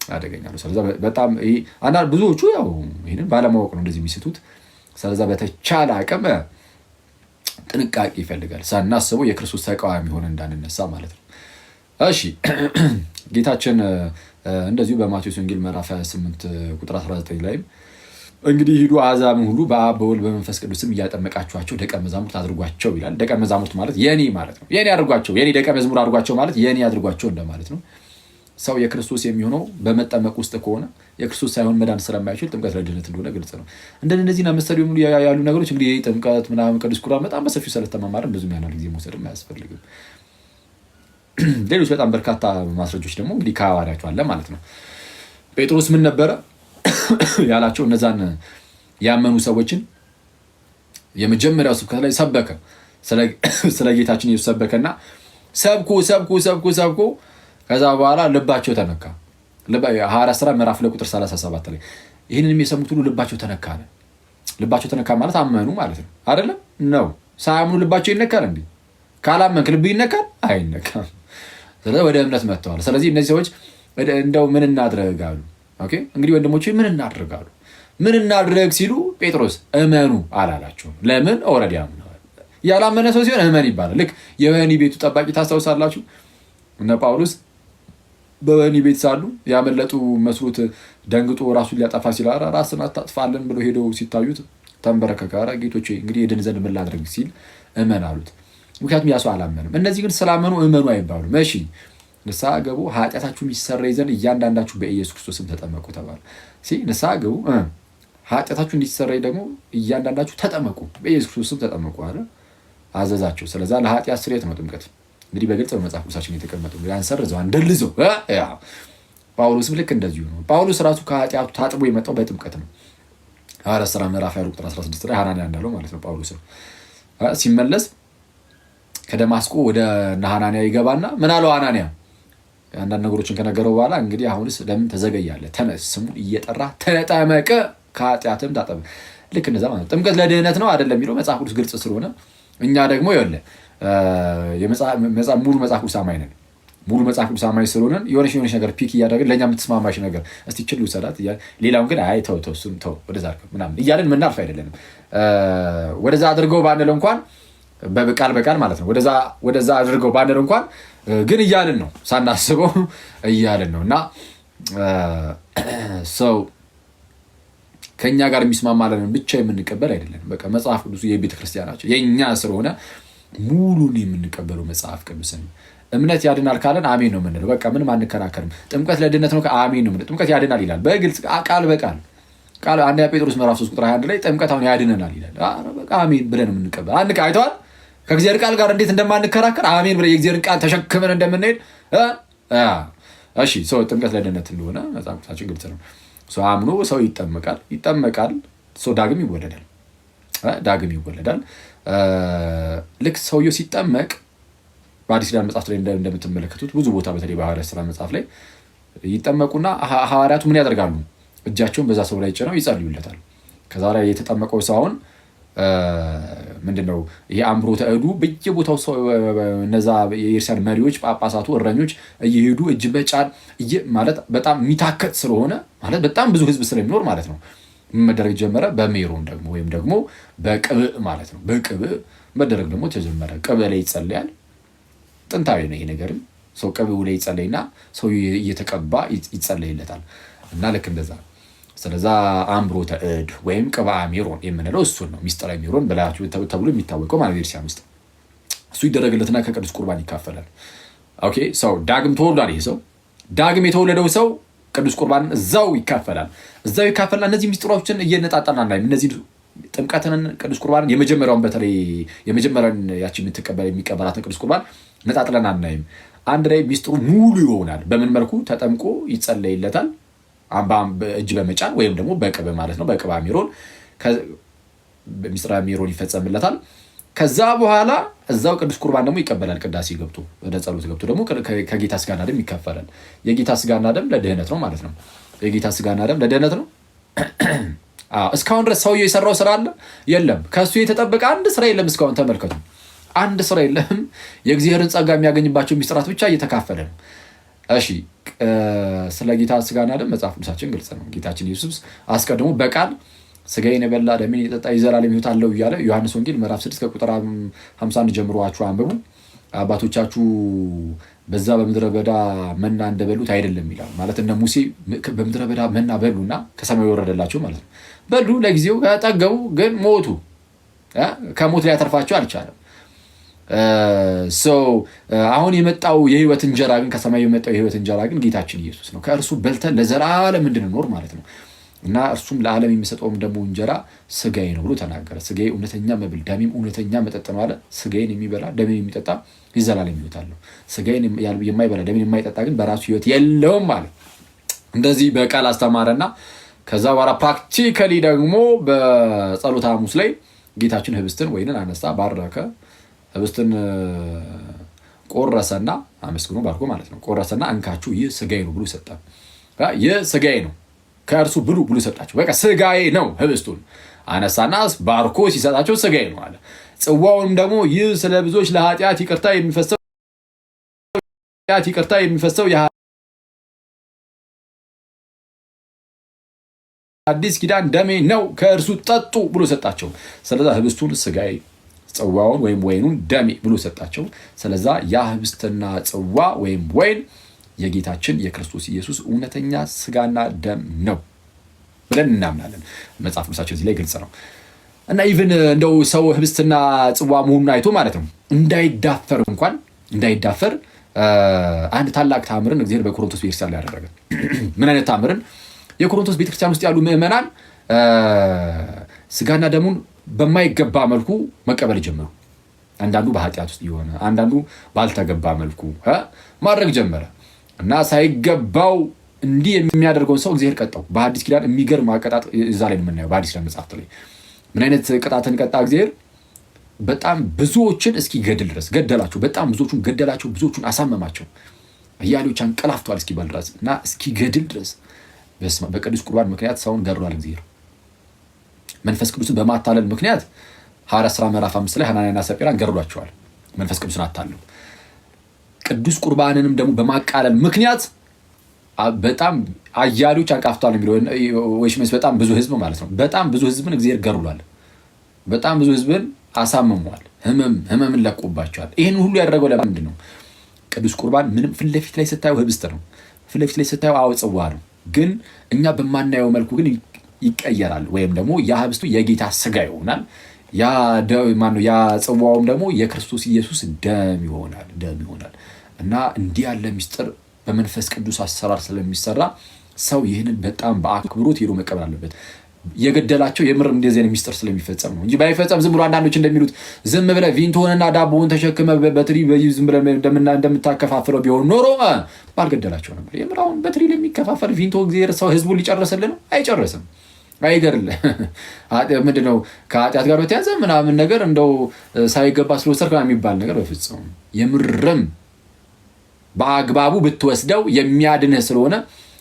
አደገኛ ነው። ስለዚህ በጣም ይሄ አንዳንድ ብዙዎቹ ያው ይሄንን ባለማወቅ ነው እንደዚህ የሚስቱት። ስለዚህ በተቻለ አቅም ጥንቃቄ ይፈልጋል። ሳናስበው የክርስቶስ ተቃዋሚ ሆነ እንዳንነሳ ማለት ነው። እሺ ጌታችን እንደዚሁ በማቴዎስ ወንጌል ምዕራፍ 28 ቁጥር 19 ላይም እንግዲህ ሂዱ አሕዛብን ሁሉ በአብ በወልድ በመንፈስ ቅዱስም እያጠመቃችኋቸው ደቀ መዛሙርት አድርጓቸው ይላል። ደቀ መዛሙርት ማለት የኔ ማለት ነው። የኔ አድርጓቸው፣ የኔ ደቀ መዝሙር አድርጓቸው ማለት የኔ አድርጓቸው እንደማለት ነው። ሰው የክርስቶስ የሚሆነው በመጠመቅ ውስጥ ከሆነ የክርስቶስ ሳይሆን መዳን ስለማይችል ጥምቀት ለድህነት እንደሆነ ግልጽ ነው። እንደነዚህና መሰሉ ያሉ ነገሮች እንግዲህ ጥምቀት ምናምን ቅዱስ ቁርባን በጣም በሰፊው ስለተማማርን ብዙም ያናል ጊዜ መውሰድም አያስፈልግም። ሌሎች በጣም በርካታ ማስረጃዎች ደግሞ እንግዲህ ከሐዋርያቱ አለ ማለት ነው። ጴጥሮስ ምን ነበረ ያላቸው? እነዛን ያመኑ ሰዎችን የመጀመሪያው ስብከት ላይ ሰበከ። ስለ ጌታችን ኢየሱስ ሰበከና ሰብኩ ከዛ በኋላ ልባቸው ተነካ። ሐዋርያት ሥራ ምዕራፍ 2 ቁጥር 37 ላይ ይህንን የሰሙት ሁሉ ልባቸው ተነካ አለ። ልባቸው ተነካ ማለት አመኑ ማለት ነው አይደለም? ነው። ሳያምኑ ልባቸው ይነካል እንዴ? ካላመንክ ልብ ይነካል? አይነካም። ስለዚህ ወደ እምነት መጥተዋል። ስለዚህ እነዚህ ሰዎች እንደው ምን እናድርጋሉ? ኦኬ እንግዲህ ወንድሞቼ ምን እናድርጋሉ? ምን እናድርግ ሲሉ ጴጥሮስ እመኑ አላላቸውም። ለምን? ኦልሬዲ አምነዋል። ያላመነ ሰው ሲሆን እመን ይባላል። ልክ የወህኒ ቤቱ ጠባቂ ታስታውሳላችሁ? እነ ጳውሎስ በወህኒ ቤት ሳሉ ያመለጡ መስሎት ደንግጦ ራሱን ሊያጠፋ ሲል ራስን አታጥፋለን ብሎ ሄደው ሲታዩት ተንበረከከ። ጌቶቼ እንግዲህ የድን ዘንድ ምን ላድርግ ሲል እመን አሉት። ምክንያቱም ያ ሰው አላመንም። እነዚህ ግን ስላመኑ እመኑ አይባሉም። እሺ ንስሐ ገቡ፣ ኃጢአታችሁ የሚሰረይ ዘንድ እያንዳንዳችሁ በኢየሱስ ክርስቶስም ተጠመቁ ተባለ። ንስሐ ገቡ፣ ኃጢአታችሁ እንዲሰረይ ደግሞ እያንዳንዳችሁ ተጠመቁ፣ በኢየሱስ ክርስቶስም ተጠመቁ አለ፣ አዘዛቸው። ስለዛ ለኃጢአት ስርየት ነው ጥምቀት። እንግዲህ በግልጽ በመጽሐፍ ቅዱሳችን የተቀመጠው አንሰርዘው አንደልዘው። ጳውሎስም ልክ እንደዚሁ ነው። ጳውሎስ ራሱ ከኃጢአቱ ታጥቦ የመጣው በጥምቀት ነው። ሐዋርያት ሥራ ምዕራፍ 20 ቁጥር 16 ላይ ሐናንያ እንዳለው ማለት ነው። ጳውሎስ ሲመለስ ከደማስቆ ወደ ሐናንያ ይገባና ምን አለው? ሐናንያ አንዳንድ ነገሮችን ከነገረው በኋላ እንግዲህ አሁንስ ለምን ተዘገያለህ? ተነስ፣ ስሙን እየጠራ ተጠመቅ፣ ከኃጢአትም ታጠብ። ልክ እንደዛ ማለት ጥምቀት ለድህነት ነው አይደለም የሚለው መጽሐፍ ቅዱስ ግልጽ ስለሆነ እኛ ደግሞ ይኸውልህ ሙሉ መጽሐፍ ቅዱስ አማኝ ነን። ሙሉ መጽሐፍ ቅዱስ አማኝ ስለሆነን የሆነች ነገር ፒክ እያደረግን ለእኛ የምትስማማሽ ነገር እስቲ ችል ውሰዳት እያልን ሌላውን ግን አይ ተው እሱን ተው ወደዛ ምናምን እያልን የምናልፍ አይደለንም። ወደዛ አድርገው ባንል እንኳን በቃል ማለት ነው ወደዛ አድርገው ባንል እንኳን ግን እያልን ነው፣ ሳናስበው እያልን ነው። እና ሰው ከእኛ ጋር የሚስማማለን ብቻ የምንቀበል አይደለም። በቃ መጽሐፍ ቅዱሱ የቤተ ክርስቲያናቸው የእኛ ስለሆነ ሙሉን የምንቀበለው መጽሐፍ ቅዱስን። እምነት ያድናል ካለን አሜን ነው የምንለው። በቃ ምንም አንከራከርም። ጥምቀት ለድነት ነው አሜን ነው የምንለው። ጥምቀት ያድናል ይላል በግልጽ ቃል በቃል አንደኛ ጴጥሮስ ምዕራፍ 3 ቁጥር 21 ላይ ጥምቀት አሁን ያድነናል ይላል። በቃ አሜን ብለን የምንቀበል አይተዋል። ከእግዚአብሔር ቃል ጋር እንዴት እንደማንከራከር አሜን ብለን የእግዚአብሔር ቃል ተሸክመን እንደምንሄድ። እሺ ሰው ጥምቀት ለድነት እንደሆነ መጽሐፍ ቅዱሳችን ግልጽ ነው። ሰው አምኖ ሰው ይጠመቃል። ሰው ዳግም ይወለዳል። ልክ ሰውየው ሲጠመቅ በአዲስ ኪዳን መጽሐፍ ላይ እንደምትመለከቱት ብዙ ቦታ በተለይ በሐዋርያት ሥራ መጽሐፍ ላይ ይጠመቁና ሐዋርያቱ ምን ያደርጋሉ? እጃቸውን በዛ ሰው ላይ ጭነው ይጸልዩለታል። ከዛ ላይ የተጠመቀው ሰው አሁን ምንድነው ይሄ አምሮተ እዱ በየቦታው ሰው እነዛ የኢየሩሳሌም መሪዎች፣ ጳጳሳቱ፣ እረኞች እየሄዱ እጅ በጫን ማለት በጣም የሚታከት ስለሆነ ማለት በጣም ብዙ ሕዝብ ስለሚኖር ማለት ነው መደረግ ጀመረ። በሜሮን ደግሞ ወይም ደግሞ በቅብእ ማለት ነው። በቅብእ መደረግ ደግሞ ተጀመረ። ቅቤ ላይ ይጸለያል። ጥንታዊ ነው ይሄ ነገርም። ሰው ቅቤው ላይ ይጸለይና ሰው እየተቀባ ይጸለይለታል እና ልክ እንደዛ። ስለዛ አምብሮተ እድ ወይም ቅብአ ሜሮን የምንለው እሱን ነው። ሚስጥረ ሜሮን ብላችሁ ተብሎ የሚታወቀው ማለት ቤተክርስቲያን ውስጥ እሱ ይደረግለትና ከቅዱስ ቁርባን ይካፈላል። ኦኬ ሰው ዳግም ተወልዷል። ይሄ ሰው ዳግም የተወለደው ሰው ቅዱስ ቁርባን እዛው ይካፈላል። እነዚህ ሚስጥሮችን እየነጣጣና እነዚህ ጥምቀትን ቅዱስ ቁርባንን የመጀመሪያውን በተለይ የመጀመሪያውን ያቺ የሚቀበላትን ቅዱስ ቁርባን ነጣጥለን አናይም። አንድ ላይ ሚስጥሩ ሙሉ ይሆናል። በምን መልኩ ተጠምቆ ይጸለይለታል? እጅ በመጫን ወይም ደግሞ በቅብ ማለት ነው። በቅብአ ሜሮን ሚስጥረ ሜሮን ይፈጸምለታል። ከዛ በኋላ እዛው ቅዱስ ቁርባን ደግሞ ይቀበላል። ቅዳሴ ገብቶ ወደ ጸሎት ገብቶ ደግሞ ከጌታ ስጋና ደም ይካፈላል። የጌታ ስጋና ደም ለድህነት ነው ማለት ነው። የጌታ ስጋና ደም ለድህነት ነው። እስካሁን ድረስ ሰውየው የሰራው ስራ አለ የለም? ከሱ የተጠበቀ አንድ ስራ የለም። እስካሁን ተመልከቱ፣ አንድ ስራ የለም። የእግዚአብሔርን ጸጋ የሚያገኝባቸው ሚስጥራት ብቻ እየተካፈለ ነው። እሺ ስለ ጌታ ስጋና ደም መጽሐፍ ቅዱሳችን ግልጽ ነው። ጌታችን ኢየሱስ አስቀድሞ በቃል ስጋዬን የበላ ደሜን የጠጣ የዘላለም ሕይወት አለው እያለ ዮሐንስ ወንጌል ምዕራፍ 6 ከቁጥር 51 ጀምሯችሁ አንብቡ። አባቶቻችሁ በዛ በምድረ በዳ መና እንደበሉት አይደለም ይላል። ማለት እነ ሙሴ በምድረ በዳ መና በሉና ከሰማይ ወረደላቸው ማለት ነው። በሉ ለጊዜው ጠገቡ፣ ግን ሞቱ። ከሞት ሊያተርፋቸው አልቻለም። አሁን የመጣው የህይወት እንጀራ ግን ከሰማይ የመጣው የህይወት እንጀራ ግን ጌታችን ኢየሱስ ነው። ከእርሱ በልተን ለዘላለም እንድንኖር ማለት ነው። እና እርሱም ለዓለም የሚሰጠውም ደግሞ እንጀራ ስጋዬ ነው ብሎ ተናገረ። ስጋዬ እውነተኛ መብል ደሜም እውነተኛ መጠጥ ነው አለ። ስጋዬን የሚበላ ደሜን የሚጠጣ የዘላለም ሕይወት አለው። ስጋዬን የማይበላ ደሜን የማይጠጣ ግን በራሱ ሕይወት የለውም አለ። እንደዚህ በቃል አስተማረና ከዛ በኋላ ፕራክቲካሊ ደግሞ በጸሎተ ሐሙስ ላይ ጌታችን ህብስትን ወይንን አነሳ፣ ባረከ፣ ህብስትን ቆረሰና አመስግኖ ባርኮ ማለት ነው ቆረሰና እንካችሁ ይህ ስጋዬ ነው ብሎ ሰጠ። ይህ ስጋዬ ነው ከእርሱ ብሉ ብሎ ሰጣቸው። በቃ ስጋዬ ነው። ህብስቱን አነሳና ባርኮ ሲሰጣቸው ስጋዬ ነው አለ። ጽዋውንም ደግሞ ይህ ስለ ብዙዎች ለኃጢአት ይቅርታ የሚፈሰው የአዲስ ኪዳን ደሜ ነው፣ ከእርሱ ጠጡ ብሎ ሰጣቸው። ስለዛ ህብስቱን ስጋዬ፣ ጽዋውን ወይም ወይኑን ደሜ ብሎ ሰጣቸው። ስለዛ ያ ህብስትና ጽዋ ወይም ወይን የጌታችን የክርስቶስ ኢየሱስ እውነተኛ ስጋና ደም ነው ብለን እናምናለን። መጽሐፍ ቅዱሳችን እዚህ ላይ ግልጽ ነው። እና ኢቭን እንደው ሰው ህብስትና ጽዋ መሆኑን አይቶ ማለት ነው እንዳይዳፈር አንድ ታላቅ ታምርን እግዚአብሔር በኮሮንቶስ ቤተክርስቲያን ላይ ያደረገ። ምን አይነት ታምርን? የኮሮንቶስ ቤተክርስቲያን ውስጥ ያሉ ምዕመናን ስጋና ደሙን በማይገባ መልኩ መቀበል ጀመሩ። አንዳንዱ በኃጢአት ውስጥ የሆነ አንዳንዱ ባልተገባ መልኩ ማድረግ ጀመረ። እና ሳይገባው እንዲህ የሚያደርገውን ሰው እግዚአብሔር ቀጣው። በአዲስ ኪዳን የሚገርም አቀጣጥ እዛ ላይ የምናየው በአዲስ ኪዳን መጽሐፍት ላይ ምን አይነት ቅጣትን ቀጣ እግዚአብሔር? በጣም ብዙዎችን እስኪገድል ድረስ ገደላቸው። በጣም ብዙዎቹን ገደላቸው፣ ብዙዎቹን አሳመማቸው። አያሌዎች አንቀላፍተዋል እስኪባል ድረስ እና እስኪገድል ድረስ በቅዱስ ቁርባን ምክንያት ሰውን ገድሏል እግዚአብሔር። መንፈስ ቅዱስን በማታለል ምክንያት ሐዋርያት ሥራ ምዕራፍ 5 ላይ ሐናንያና ሰጲራን ገድሏቸዋል። መንፈስ ቅዱስን አታለው። ቅዱስ ቁርባንንም ደግሞ በማቃለል ምክንያት በጣም አያሌዎች አንቀላፍተዋል የሚለው ወይስ በጣም ብዙ ህዝብ ማለት ነው። በጣም ብዙ ህዝብን እግዚአብሔር ገድሏል። በጣም ብዙ ህዝብን አሳምሟል። ህመምን ለቆባቸዋል። ይህን ሁሉ ያደረገው ለምንድን ነው? ቅዱስ ቁርባን ምንም ፊት ለፊት ላይ ስታየው ህብስት ነው። ፊት ለፊት ላይ ስታየው ጽዋ ነው። ግን እኛ በማናየው መልኩ ግን ይቀየራል። ወይም ደግሞ ያ ህብስቱ የጌታ ስጋ ይሆናል። ያ ጽዋውም ደግሞ የክርስቶስ ኢየሱስ ደም ይሆናል እና እንዲህ ያለ ሚስጥር በመንፈስ ቅዱስ አሰራር ስለሚሰራ ሰው ይህንን በጣም በአክብሮት ሄዶ መቀበል አለበት። የገደላቸው የምር እንደዚህ አይነት ሚስጥር ስለሚፈጸም ነው እንጂ ባይፈጸም ዝም ብሎ አንዳንዶች እንደሚሉት ዝም ብለህ ቪንቶንና ዳቦውን ተሸክመ በትሪ ዝም ብለህ እንደምታከፋፍለው ቢሆን ኖሮ ባልገደላቸው ነበር። የምር አሁን በትሪ ለሚከፋፈል ቪንቶ እግዚአብሔር ሰው ህዝቡን ሊጨርስልህ ነው? አይጨርስም። አይገርልህ ምንድነው ከኃጢአት ጋር በተያዘ ምናምን ነገር እንደው ሳይገባ ስለወሰድክ የሚባል ነገር በፍጹም የምርም በአግባቡ ብትወስደው የሚያድንህ ስለሆነ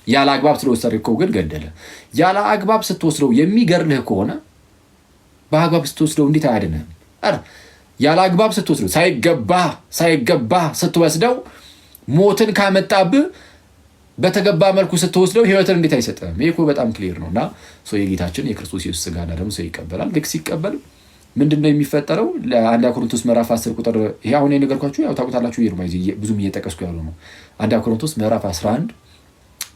ያለ አግባብ ስለወሰድከው ግን ገደለ። ያለ አግባብ ስትወስደው የሚገርልህ ከሆነ በአግባብ ስትወስደው እንዴት አያድንህም? ያለ አግባብ ስትወስደው ሳይገባ ስትወስደው ሞትን ካመጣብህ በተገባ መልኩ ስትወስደው ህይወትን እንዴት አይሰጥህም? ይሄ እኮ በጣም ክሊር ነውና የጌታችን የክርስቶስ ኢየሱስ ስጋና ደሙ ሰው ይቀበላል። ልክ ሲቀበል ምንድነው የሚፈጠረው? ለአንደኛ ቆሮንቶስ ምዕራፍ 10 ቁጥር ይሄ አሁን የነገርኳችሁ ያው ታውቁታላችሁ። ብዙም እየጠቀስኩ ያለው ነው። አንደኛ ቆሮንቶስ ምዕራፍ 11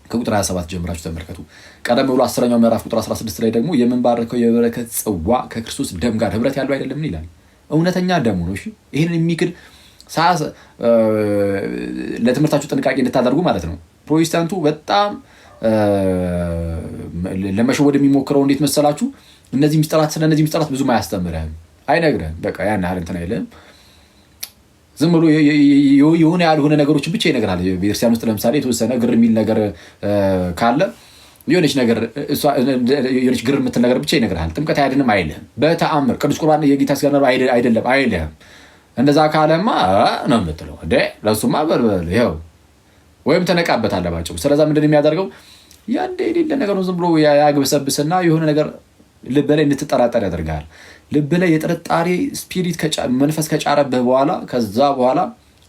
ከቁጥር 27 ጀምራችሁ ተመልከቱ። ቀደም ብሎ 10ኛው ምዕራፍ ቁጥር 16 ላይ ደግሞ የምንባረከው የበረከት ጽዋ ከክርስቶስ ደም ጋር ህብረት ያለው አይደለም ይላል። እውነተኛ ደሙ ነው። እሺ ይሄንን የሚክድ ለትምህርታችሁ ጥንቃቄ እንድታደርጉ ማለት ነው። ፕሮቴስታንቱ በጣም ለመሸወድ የሚሞክረው እንዴት መሰላችሁ? እነዚህ ሚስጥራት ስለነዚህ ሚስጥራት ብዙም አያስተምርህም፣ አይነግርህም። በቃ ያን ያህል እንትን አይልም። ዝም ብሎ የሆነ ያልሆነ ነገሮችን ብቻ ይነግራል። ቤተክርስቲያን ውስጥ ለምሳሌ የተወሰነ ግር የሚል ነገር ካለ የሆነች ግር የምትል ነገር ብቻ ይነግራል። ጥምቀት አያድንም አይልህም። በተአምር ቅዱስ ቁርባን የጌታ ሥጋ ነው አይደለም አይልህም። እንደዛ ካለማ ነው የምትለው እንዴ ለሱማ በልበል ይኸው ወይም ተነቃበት አለባቸው። ስለዛ ምንድን የሚያደርገው ያንዴ የሌለ ነገር ዝም ብሎ ያግበሰብስና የሆነ ነገር ልብ ላይ እንድትጠራጠር ያደርጋል። ልብ ላይ የጥርጣሬ ስፒሪት መንፈስ ከጫረብህ በኋላ ከዛ በኋላ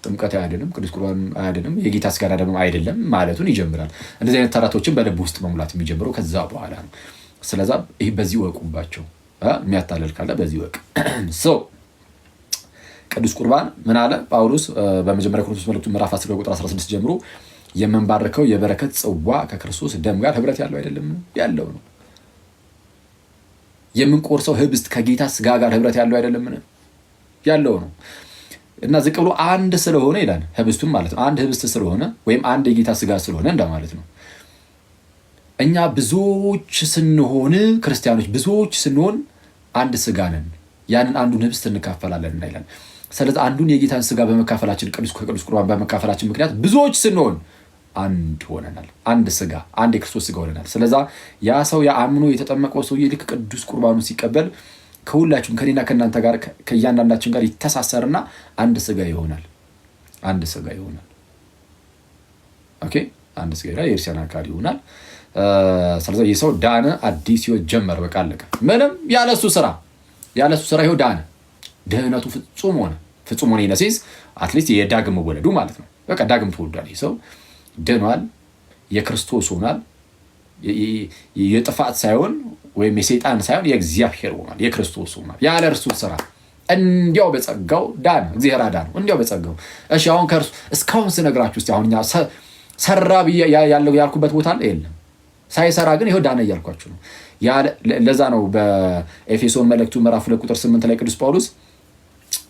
ጥምቀት አያድንም፣ ቅዱስ ቁርባን አያድንም፣ የጌታ ሥጋ ደግሞ አይደለም ማለቱን ይጀምራል። እንደዚህ አይነት ተረቶችን በልብ ውስጥ መሙላት የሚጀምረው ከዛ በኋላ ነው። ስለዛ ይህ በዚህ ወቁባቸው። የሚያታለል ካለ በዚህ ወቅ ቅዱስ ቁርባን ምን አለ ጳውሎስ በመጀመሪያ ቆሮንቶስ መልእክቱ ምዕራፍ 10 ቁጥር 16 ጀምሮ የምንባረከው የበረከት ጽዋ ከክርስቶስ ደም ጋር ህብረት ያለው አይደለም ያለው ነው። የምንቆርሰው ህብስት ከጌታ ሥጋ ጋር ህብረት ያለው አይደለም ያለው ነው። እና ዝቅ ብሎ አንድ ስለሆነ ይላል ህብስቱን ማለት ነው። አንድ ህብስት ስለሆነ ወይም አንድ የጌታ ሥጋ ስለሆነ እንደማለት ነው። እኛ ብዙዎች ስንሆን ክርስቲያኖች ብዙዎች ስንሆን አንድ ሥጋ ነን፣ ያንን አንዱን ህብስት እንካፈላለን ይላል። ስለዚህ አንዱን የጌታን ሥጋ በመካፈላችን ከቅዱስ ቁርባን በመካፈላችን ምክንያት ብዙዎች ስንሆን አንድ ሆነናል። አንድ ሥጋ አንድ የክርስቶስ ሥጋ ሆነናል። ስለዛ ያ ሰው አምኖ የተጠመቀው ሰውዬ ልክ ቅዱስ ቁርባኑን ሲቀበል ከሁላችሁም ከኔና ከእናንተ ጋር ከእያንዳንዳችን ጋር ይተሳሰርና አንድ ሥጋ ይሆናል። አንድ ሥጋ ይሆናል። ኦኬ አንድ ሥጋ ይሆናል። የእርሲያን አካል ይሆናል። ስለዛ ይህ ሰው ዳነ፣ አዲስ ህይወት ጀመረ። በቃ አለቀ። ምንም ያለሱ ስራ ይኸው ዳነ። ድህነቱ ፍጹም ሆነ። ፍጹም ሆነ ይነሲስ አትሊስት የዳግም መወለዱ ማለት ነው። በቃ ዳግም ተወልዷል። ይህ ሰው ድኗል፣ የክርስቶስ ሆኗል። የጥፋት ሳይሆን ወይም የሰይጣን ሳይሆን የእግዚአብሔር ሆኗል፣ የክርስቶስ ሆኗል። ያለ እርሱ ስራ እንዲያው በጸጋው ዳነ። እግዚአብሔር አዳነው እንዲያው በጸጋው። እሺ አሁን ከእርሱ እስካሁን ስነግራችሁ እስቲ አሁን እኛ ሰራ ያልኩበት ቦታ አለ የለም። ሳይሰራ ግን ይኸው ዳነ እያልኳችሁ ነው። ለዛ ነው በኤፌሶን መልእክቱ ምዕራፍ 2 ቁጥር 8 ላይ ቅዱስ ጳውሎስ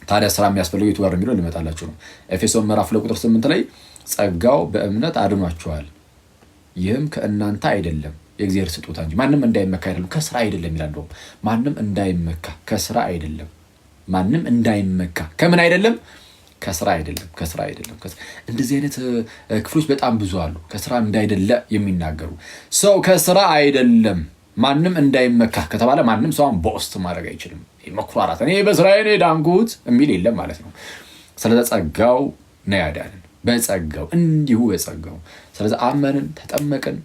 ታዲያ ስራ የሚያስፈልገው የቱ ጋር የሚለው ልመጣላችሁ ነው። ኤፌሶን ምዕራፍ 2 ቁጥር 8 ላይ ጸጋው በእምነት አድኗችኋል፣ ይህም ከእናንተ አይደለም የእግዚአብሔር ስጦታ እንጂ ማንም እንዳይመካ አይደለም፣ ከስራ አይደለም ይላል። ማንም እንዳይመካ ከስራ አይደለም። ማንም እንዳይመካ ከምን አይደለም? ከስራ አይደለም። ከስራ አይደለም። እንደዚህ አይነት ክፍሎች በጣም ብዙ አሉ። ከስራ እንዳይደለ የሚናገሩ ሰው ከስራ አይደለም ማንም እንዳይመካ ከተባለ ማንም ሰውን ቦስት ማድረግ አይችልም። መኩራራት እኔ በስራዬ ነው ዳንኩት የሚል የለም ማለት ነው። ስለዚህ ጸጋው ነው ያዳነን፣ በጸጋው እንዲሁ በጸጋው። ስለዚህ አመንን፣ ተጠመቅን፣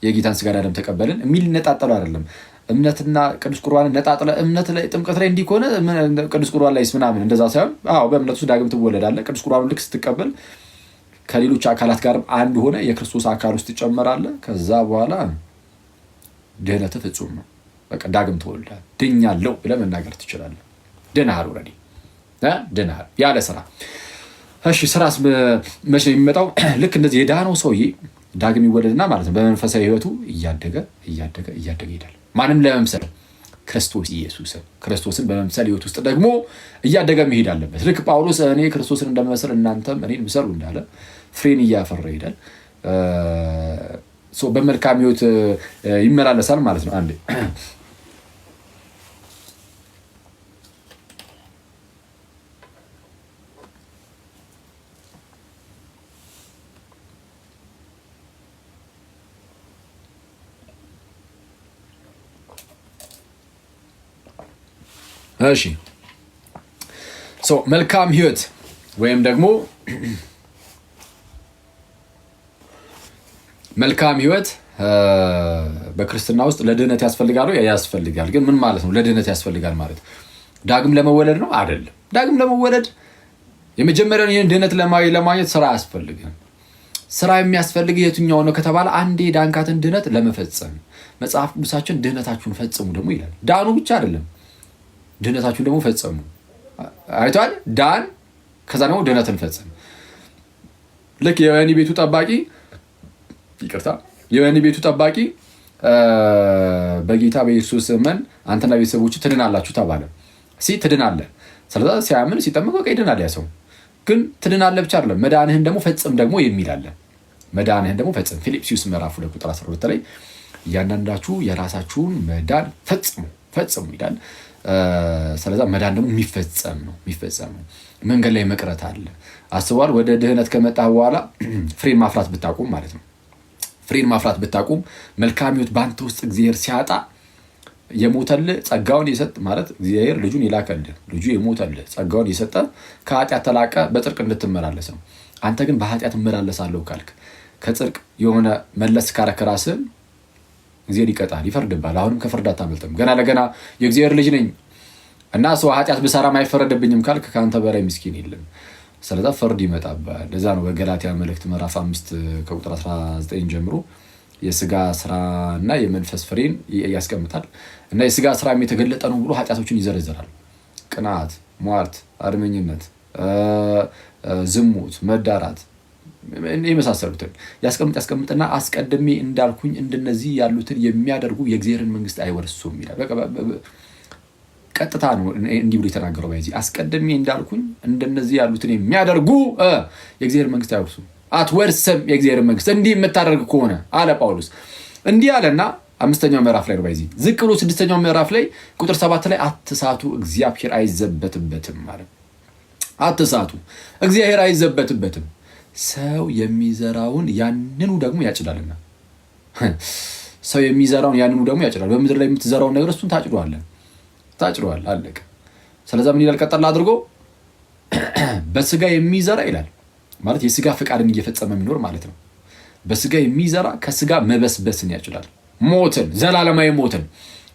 የጌታን ሥጋና ደም ተቀበልን የሚል ነጣጠሉ አይደለም። እምነትና ቅዱስ ቁርባን ነጣጥለ እምነት ላይ ጥምቀት ላይ እንዲኮነ ቅዱስ ቁርባን ላይ ምናምን እንደዛ ሳይሆን በእምነቱ ዳግም ትወለዳለህ። ቅዱስ ቁርባን ልክ ስትቀበል ከሌሎች አካላት ጋር አንድ ሆነ የክርስቶስ አካል ውስጥ ትጨመራለህ። ከዛ በኋላ ድህነት ፍጹም ነው። በቃ ዳግም ትወልዳለህ። ድኛለሁ ብለህ መናገር ትችላለህ። ድነሃል፣ ኦልሬዲ ድነሃል ያለ ስራ። እሺ ስራስ መቼ ነው የሚመጣው? ልክ እንደዚህ የዳነው ሰውዬ ዳግም ይወለድና ማለት ነው በመንፈሳዊ ህይወቱ እያደገ ይሄዳል። ማንም ለመምሰል ክርስቶስ ኢየሱስን ክርስቶስን በመምሰል ህይወት ውስጥ ደግሞ እያደገ መሄድ አለበት። ልክ ጳውሎስ እኔ ክርስቶስን እንደምመስል እናንተም እኔን ምሰሉ እንዳለ ፍሬን እያፈራ ይሄዳል። በመልካም ህይወት ይመላለሳል ማለት ነው። አንዴ እሺ መልካም ህይወት ወይም ደግሞ መልካም ህይወት በክርስትና ውስጥ ለድህነት ያስፈልጋል። ያስፈልጋል። ግን ምን ማለት ነው ለድህነት ያስፈልጋል ማለት? ዳግም ለመወለድ ነው አይደለም። ዳግም ለመወለድ የመጀመሪያውን ይህን ድህነት ለማግኘት ስራ አያስፈልግም። ስራ የሚያስፈልግ የትኛው ነው ከተባለ አንዴ ዳንካትን ድህነት ለመፈጸም መጽሐፍ ቅዱሳችን ድህነታችሁን ፈጽሙ ደግሞ ይላል። ዳኑ ብቻ አይደለም ድህነታችሁን ደግሞ ፈጸሙ። አይቷል ዳን፣ ከዛ ደግሞ ድህነትን ፈጸም። ልክ የወህኒ ቤቱ ጠባቂ የወህኒ ቤቱ ጠባቂ በጌታ በኢየሱስ እመን አንተና ቤተሰቦች ትድናላችሁ ተባለ። ትድናለህ። ስለዛ ሲያምን ሲጠመቅ በቃ ይድናል ያ ሰው። ግን ትድናለህ ብቻ አይደለም መዳንህን ደግሞ ፈጽም ደግሞ የሚል አለ። መዳንህን ደግሞ ፈጽም ፊልጵስዩስ ምዕራፍ 2 ቁጥር 12 ላይ እያንዳንዳችሁ የራሳችሁን መዳን ፈጽሙ ይላል። ስለዛ መዳን ደግሞ የሚፈጸም ነው። መንገድ ላይ መቅረት አለ። አስቧል። ወደ ድህነት ከመጣ በኋላ ፍሬን ማፍራት ብታቁም ማለት ነው። ፍሬን ማፍራት ብታቁም መልካም ሕይወት በአንተ ውስጥ እግዚአብሔር ሲያጣ የሞተልህ ጸጋውን የሰጠ ማለት እግዚአብሔር ልጁን የላከልህ ልጁ የሞተልህ ጸጋውን የሰጠ ከኃጢአት ተላቀ በጽድቅ እንድትመላለስ ነው። አንተ ግን በኃጢአት እመላለሳለሁ ካልክ ከጽድቅ የሆነ መለስ ካረክ ራስህን እግዚአብሔር ይቀጣል፣ ይፈርድብሃል። አሁንም ከፍርድ አታመልጥም። ገና ለገና የእግዚአብሔር ልጅ ነኝ እና ሰው ኃጢአት ብሰራም አይፈረድብኝም ካልክ ከአንተ በላይ ምስኪን የለም። ስለዛ ፍርድ ይመጣብሃል። ለዛ ነው በገላትያ መልእክት ምዕራፍ 5 ከቁጥር 19 ጀምሮ የስጋ ስራና የመንፈስ ፍሬን ያስቀምጣል። እና የስጋ ስራ የተገለጠ ነው ብሎ ኃጢአቶችን ይዘረዝራል። ቅናት፣ ሟርት፣ አድመኝነት፣ ዝሙት፣ መዳራት የመሳሰሉትን ያስቀምጥና አስቀድሜ እንዳልኩኝ እንደነዚህ ያሉትን የሚያደርጉ የእግዚአብሔርን መንግስት አይወርሱም ይላል። ቀጥታ ነው እንዲህ ብሎ የተናገረው። በዚህ አስቀድሜ እንዳልኩኝ እንደነዚህ ያሉትን የሚያደርጉ የእግዚአብሔር መንግስት አይወርሱም፣ አትወርስም የእግዚአብሔር መንግስት እንዲህ የምታደርግ ከሆነ አለ ጳውሎስ። እንዲህ አለና 5ኛው ምዕራፍ ላይ ነው። በዚህ ዝቅ ብሎ 6ኛው ምዕራፍ ላይ ቁጥር 7 ላይ አትሳቱ እግዚአብሔር አይዘበትበትም ማለት አትሳቱ እግዚአብሔር አይዘበትበትም፣ ሰው የሚዘራውን ያንኑ ደግሞ ያጭዳልና። ሰው የሚዘራውን ያንኑ ደግሞ ያጭዳል። በምድር ላይ የምትዘራውን ነገር እሱን ታጭዷል አለቀ። ስለዚህ ምን ይላል ቀጠል አድርጎ በስጋ የሚዘራ ይላል ማለት የስጋ ፍቃድን እየፈጸመ የሚኖር ማለት ነው። በስጋ የሚዘራ ከስጋ መበስበስን ያጭዳል፣ ሞትን፣ ዘላለማዊ ሞትን።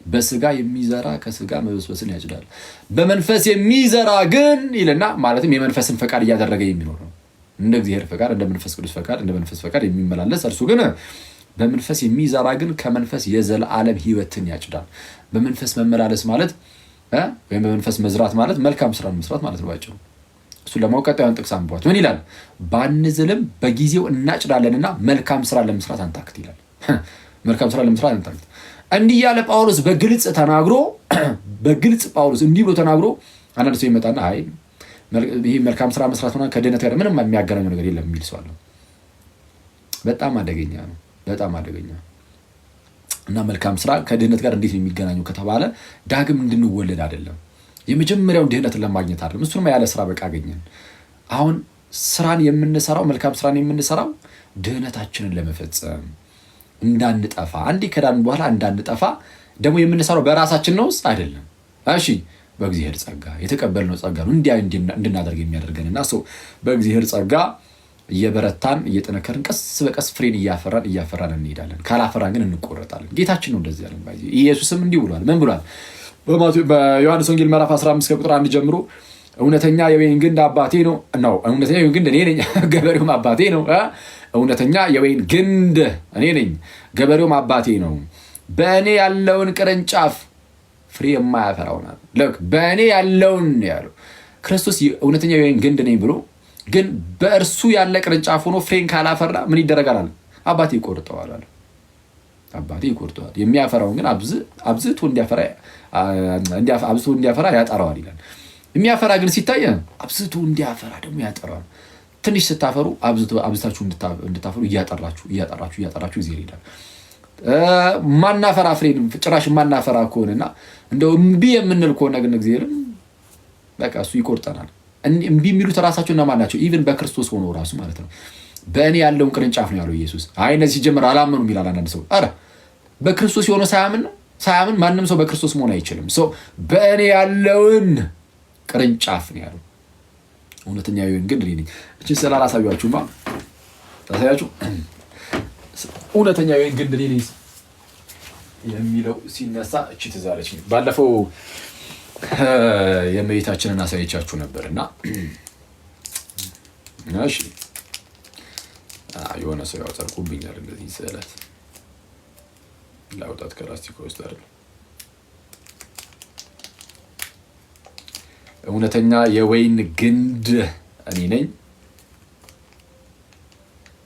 በስጋ የሚዘራ ከስጋ መበስበስን ያጭዳል። በመንፈስ የሚዘራ ግን ይልና ማለትም የመንፈስን ፈቃድ እያደረገ የሚኖር ነው። እንደ እግዚአብሔር ፈቃድ፣ እንደ መንፈስ ቅዱስ ፈቃድ፣ እንደ መንፈስ ፈቃድ የሚመላለስ እርሱ ግን በመንፈስ የሚዘራ ግን ከመንፈስ የዘላለም ሕይወትን ያጭዳል። በመንፈስ መመላለስ ማለት ወይም በመንፈስ መዝራት ማለት መልካም ስራ መስራት ማለት ነው ባጭሩ። እሱ ለማወቅ ቀጣዩን ጥቅስ አንብቧት። ምን ይላል? ባንዝልም በጊዜው እናጭዳለንና መልካም ስራ ለመስራት አንታክት ይላል። መልካም ስራ ለመስራት አንታክት። እንዲህ ያለ ጳውሎስ በግልጽ ተናግሮ ጳውሎስ እንዲህ ብሎ ተናግሮ አንዳንድ ሰው ይመጣና አይ ይሄ መልካም ስራ መስራት ሆነ ከድህነት ጋር ምንም የሚያገናኘው ነገር የለም የሚል ሰው አለ። በጣም አደገኛ ነው። እና መልካም ስራ ከድህነት ጋር እንዴት ነው የሚገናኘው ከተባለ ዳግም እንድንወለድ አይደለም። የመጀመሪያውን ድህነትን ለማግኘት አይደለም። እሱንም ያለ ስራ በቃ አገኘን። አሁን ስራን የምንሰራው መልካም ስራን የምንሰራው ድህነታችንን ለመፈጸም እንዳንጠፋ፣ አንዴ ከዳን በኋላ እንዳንጠፋ ደግሞ የምንሰራው በራሳችን ነው አይደለም። እሺ በእግዚአብሔር ጸጋ የተቀበልነው ጸጋ ነው እንድናደርግ የሚያደርገንና በእግዚአብሔር ጸጋ እየበረታን እየጠነከርን ቀስ በቀስ ፍሬን እያፈራን እንሄዳለን። ካላፈራን ግን እንቆረጣለን። ጌታችን ነው እንደዚህ ያለን። ኢየሱስም እንዲህ ብሏል። ምን ብሏል? በዮሐንስ ወንጌል ምዕራፍ 15 ከቁጥር 1 ጀምሮ እውነተኛ የወይን ግንድ አባቴ ነው። እውነተኛ የወይን ግንድ እኔ ነኝ፣ ገበሬውም አባቴ ነው። እውነተኛ የወይን ግንድ እኔ ነኝ፣ ገበሬውም አባቴ ነው። በእኔ ያለውን ቅርንጫፍ ፍሬ የማያፈራውን ልክ በእኔ ያለውን ያለው ክርስቶስ እውነተኛ የወይን ግንድ ነኝ ብሎ ግን በእርሱ ያለ ቅርንጫፍ ሆኖ ፍሬን ካላፈራ ምን ይደረጋል? አባቴ ይቆርጠዋል። የሚያፈራውን ግን አብዝቶ እንዲያፈራ ያጠራዋል ይላል። የሚያፈራ ግን ሲታይ አብዝቶ እንዲያፈራ ደግሞ ያጠራዋል። ትንሽ ስታፈሩ አብዝታችሁ እንድታፈሩ እያጠራችሁ ጊዜ ይሄዳል። ማናፈራ ፍሬን ጭራሽ ማናፈራ ከሆነና እንደው እምቢ የምንል ከሆነ ግን እግዚአብሔርን በቃ እሱ ይቆርጠናል። እምቢ የሚሉት ራሳቸው እነማን ናቸው? ኢቭን በክርስቶስ ሆኖ ራሱ ማለት ነው። በእኔ ያለውን ቅርንጫፍ ነው ያለው ኢየሱስ። አይ እነዚህ ሲጀምር አላመኑም ይላል አንዳንድ ሰው። ኧረ በክርስቶስ የሆነ ሳያምን ማንም ሰው በክርስቶስ መሆን አይችልም። በእኔ ያለውን ቅርንጫፍ ነው ያለው። እውነተኛ የወይን ግንድ እኔ ነኝ። እቺን ስላላሳያችሁማ ታሳያችሁ። እውነተኛ የወይን ግንድ እኔ ነኝ የሚለው ሲነሳ እቺ ትዝ አለችኝ። ባለፈው የእመቤታችንን አሳይቻችሁ ነበርና እሺ የሆነ ሰው ያወጣልኩብኛል እንደዚህ ስዕለት ላውጣት ከላስቲክ ውስጥ አይደል እውነተኛ የወይን ግንድ እኔ ነኝ፣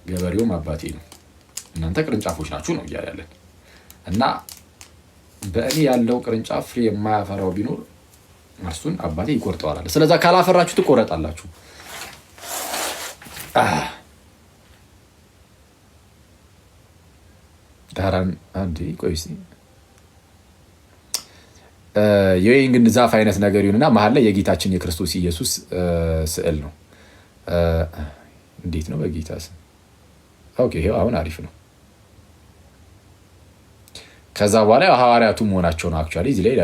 ገበሬውም አባቴ ነው፣ እናንተ ቅርንጫፎች ናችሁ ነው እያለ ያለን እና በእኔ ያለው ቅርንጫፍ ፍሬ የማያፈራው ቢኖር እርሱን አባቴ ይቆርጠዋል አለ። ስለዚህ ካላፈራችሁ ትቆረጣላችሁ። ዳራን አንዴ ቆይሲ የወይን ግንድ ዛፍ አይነት ነገር ይሁንና መሀል ላይ የጌታችን የክርስቶስ ኢየሱስ ስዕል ነው። እንዴት ነው በጌታ ስም? ኦኬ ይሄው አሁን አሪፍ ነው። ከዛ በኋላ ሐዋርያቱ መሆናቸው ነው። አክቹአሊ እዚህ ላይ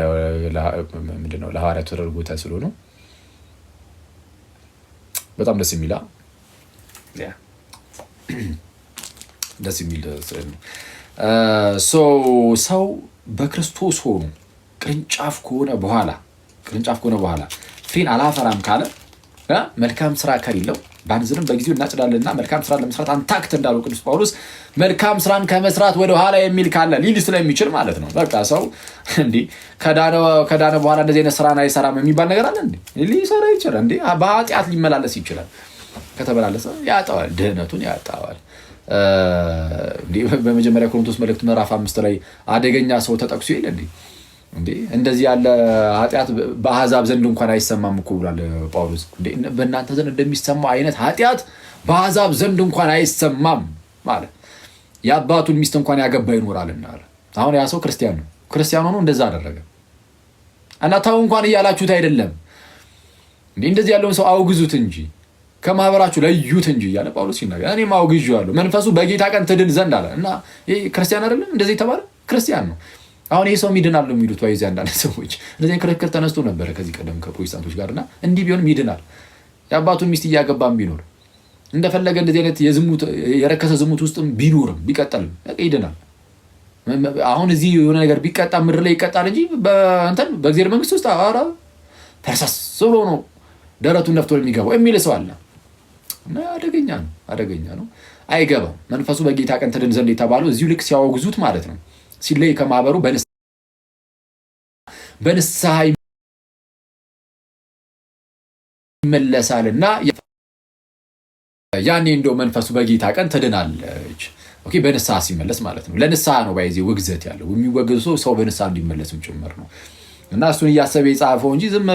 ምንድነው ለሐዋርያቱ ተደርጎ ተስሎ ነው። በጣም ደስ የሚል ደስ የሚል ስዕል ነው። ሰው በክርስቶስ ሆኖ ቅርንጫፍ ከሆነ በኋላ ፍሬን አላፈራም ካለ መልካም ስራ ከሌለው ባንዝርም በጊዜው እናጭዳለንና መልካም ስራ ለመስራት አንታክት እንዳለው ቅዱስ ጳውሎስ መልካም ስራን ከመስራት ወደ ኋላ የሚል ካለ ሊል ስለሚችል ማለት ነው። በቃ ሰው እንዴ ከዳነ በኋላ እንደዚህ አይነት ስራን አይሰራም የሚባል ነገር አለ እንዴ? ሊሰራ ይችላል እንዴ? በኃጢአት ሊመላለስ ይችላል። ከተመላለሰ ያጣዋል፣ ድህነቱን ያጣዋል። በመጀመሪያ ቆሮንቶስ መልእክት ምዕራፍ 5 ላይ አደገኛ ሰው ተጠቅሶ የለ እንዴ እንደዚህ ያለ ኃጢአት በአሕዛብ ዘንድ እንኳን አይሰማም እኮ ብሏል ጳውሎስ። በእናንተ ዘንድ እንደሚሰማው አይነት ኃጢአት በአሕዛብ ዘንድ እንኳን አይሰማም ማለት የአባቱን ሚስት እንኳን ያገባ ይኖራልና አለ። አሁን ያ ሰው ክርስቲያን ነው። ክርስቲያን ሆኖ እንደዛ አደረገ እና ተው እንኳን እያላችሁት አይደለም እንዴ? እንደዚህ ያለውን ሰው አውግዙት እንጂ ከማህበራችሁ ለዩት እንጂ እያለ ጳውሎስ ይናገር። እኔም አውግዤዋለሁ መንፈሱ በጌታ ቀን ትድን ዘንድ አለ እና ይሄ ክርስቲያን አይደለም? እንደዚህ የተባለ ክርስቲያን ነው። አሁን ይሄ ሰው ይድናል ነው የሚሉት ወይ አንዳንድ ሰዎች እንደዚህ ክርክር ተነስቶ ነበረ ከዚህ ቀደም ከፕሮቴስታንቶች ጋርና እንዲህ ቢሆንም ይድናል። የአባቱን ሚስት እያገባም ቢኖር እንደፈለገ እንደዚህ አይነት የረከሰ ዝሙት ውስጥም ቢኖርም ቢቀጥልም ይድናል። አሁን እዚህ የሆነ ነገር ቢቀጣ ምድር ላይ ይቀጣል እንጂ በእግዚአብሔር መንግስት ውስጥ ተርሳስ ብሎ ነው ደረቱን ነፍቶ የሚገባው የሚል ሰው አለ። አደገኛ ነው። አይገባም። መንፈሱ በጌታ ቀን ትድን ዘንድ የተባለው እዚሁ ልክ ሲያወግዙት ማለት ነው። ሲለይ ከማህበሩ በንስሐ ይመለሳልና ያኔ እንደው መንፈሱ በጌታ ቀን ትድናለች። ኦኬ በንስሐ ሲመለስ ማለት ነው። ለንስሐ ነው ባይዚ ውግዘት ያለው የሚወገዙ ሰው በንስሐ እንዲመለስም ጭምር ነው። እና እሱን እያሰበ የጻፈው እንጂ ዝም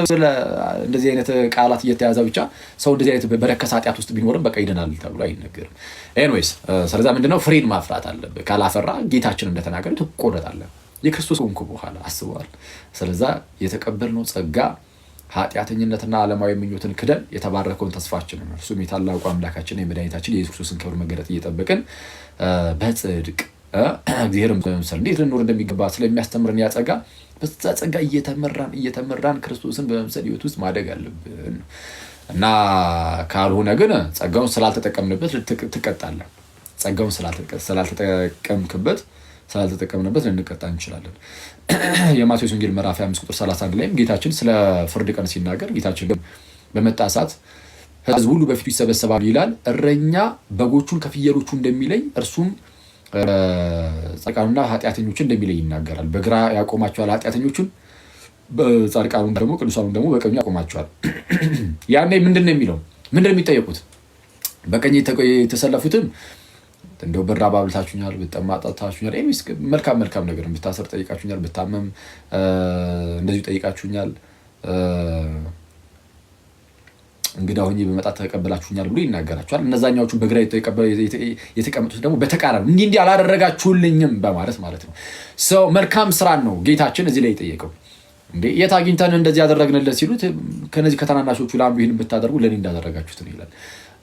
እንደዚህ አይነት ቃላት እየተያዘ ብቻ ሰው እንደዚህ አይነት በረከሰ ኃጢአት ውስጥ ቢኖርም በቃ ይድናል ተብሎ አይነገርም። ኤኒዌይስ ስለዛ ምንድነው ፍሬን ማፍራት አለብህ። ካላፈራ ጌታችን እንደተናገረ ትቆረጣለህ። የክርስቶስ ሆንኩ በኋላ አስበዋል። ስለዛ የተቀበልነው ጸጋ ኃጢአተኝነትና ዓለማዊ ምኞትን ክደን የተባረከውን ተስፋችንን እርሱም የታላቁ አምላካችን የመድኃኒታችን የኢየሱስ ክርስቶስን ክብር መገለጥ እየጠበቅን በጽድቅ እግዚአብሔርን በመምሰል እንዴት ልንኖር እንደሚገባ ስለሚያስተምረን ያጸጋ በዛ ጸጋ እየተመራን ክርስቶስን በመምሰል ህይወት ውስጥ ማደግ አለብን እና ካልሆነ ግን ጸጋውን ስላልተጠቀምንበት ትቀጣለህ። ጸጋውን ስላልተጠቀምንበት ልንቀጣ እንችላለን። የማቴዎስ ወንጌል ምዕራፍ 5 ቁጥር 31 ላይም ጌታችን ስለ ፍርድ ቀን ሲናገር ጌታችን በመጣ ሰዓት ሕዝብ ሁሉ በፊቱ ይሰበሰባሉ ይላል። እረኛ በጎቹን ከፍየሎቹ እንደሚለይ እርሱም ጻድቃኑና ኃጢአተኞችን እንደሚለይ ይናገራል። በግራ ያቆማቸዋል ኃጢአተኞቹን፣ ጻድቃኑን ደግሞ ቅዱሳኑን ደግሞ በቀኙ ያቆማቸዋል። ያኔ ምንድነው የሚለው? ምንድነው የሚጠየቁት? በቀኝ የተሰለፉትም እንደው ብር አባብልታችሁኛል፣ ብጠማ ጠጥታችሁኛል፣ መልካም ነገር ብታሰር ጠይቃችሁኛል፣ ብታመም እንደዚሁ ጠይቃችሁኛል፣ እንግዳ ሆኜ በመጣ ተቀበላችሁኛል ብሎ ይናገራቸዋል። እነዛኛዎቹን በግራ የተቀመጡት ደግሞ በተቃራኒ እንዲህ አላደረጋችሁልኝም በማለት ማለት ነው። ሰው መልካም ስራን ነው ጌታችን እዚህ ላይ የጠየቀው። እንዴ የት አግኝተን እንደዚህ ያደረግንለት ሲሉት ከነዚህ ከተናናሾቹ ለአንዱ ይህን ብታደርጉ ለእኔ እንዳደረጋችሁት ነው ይላል።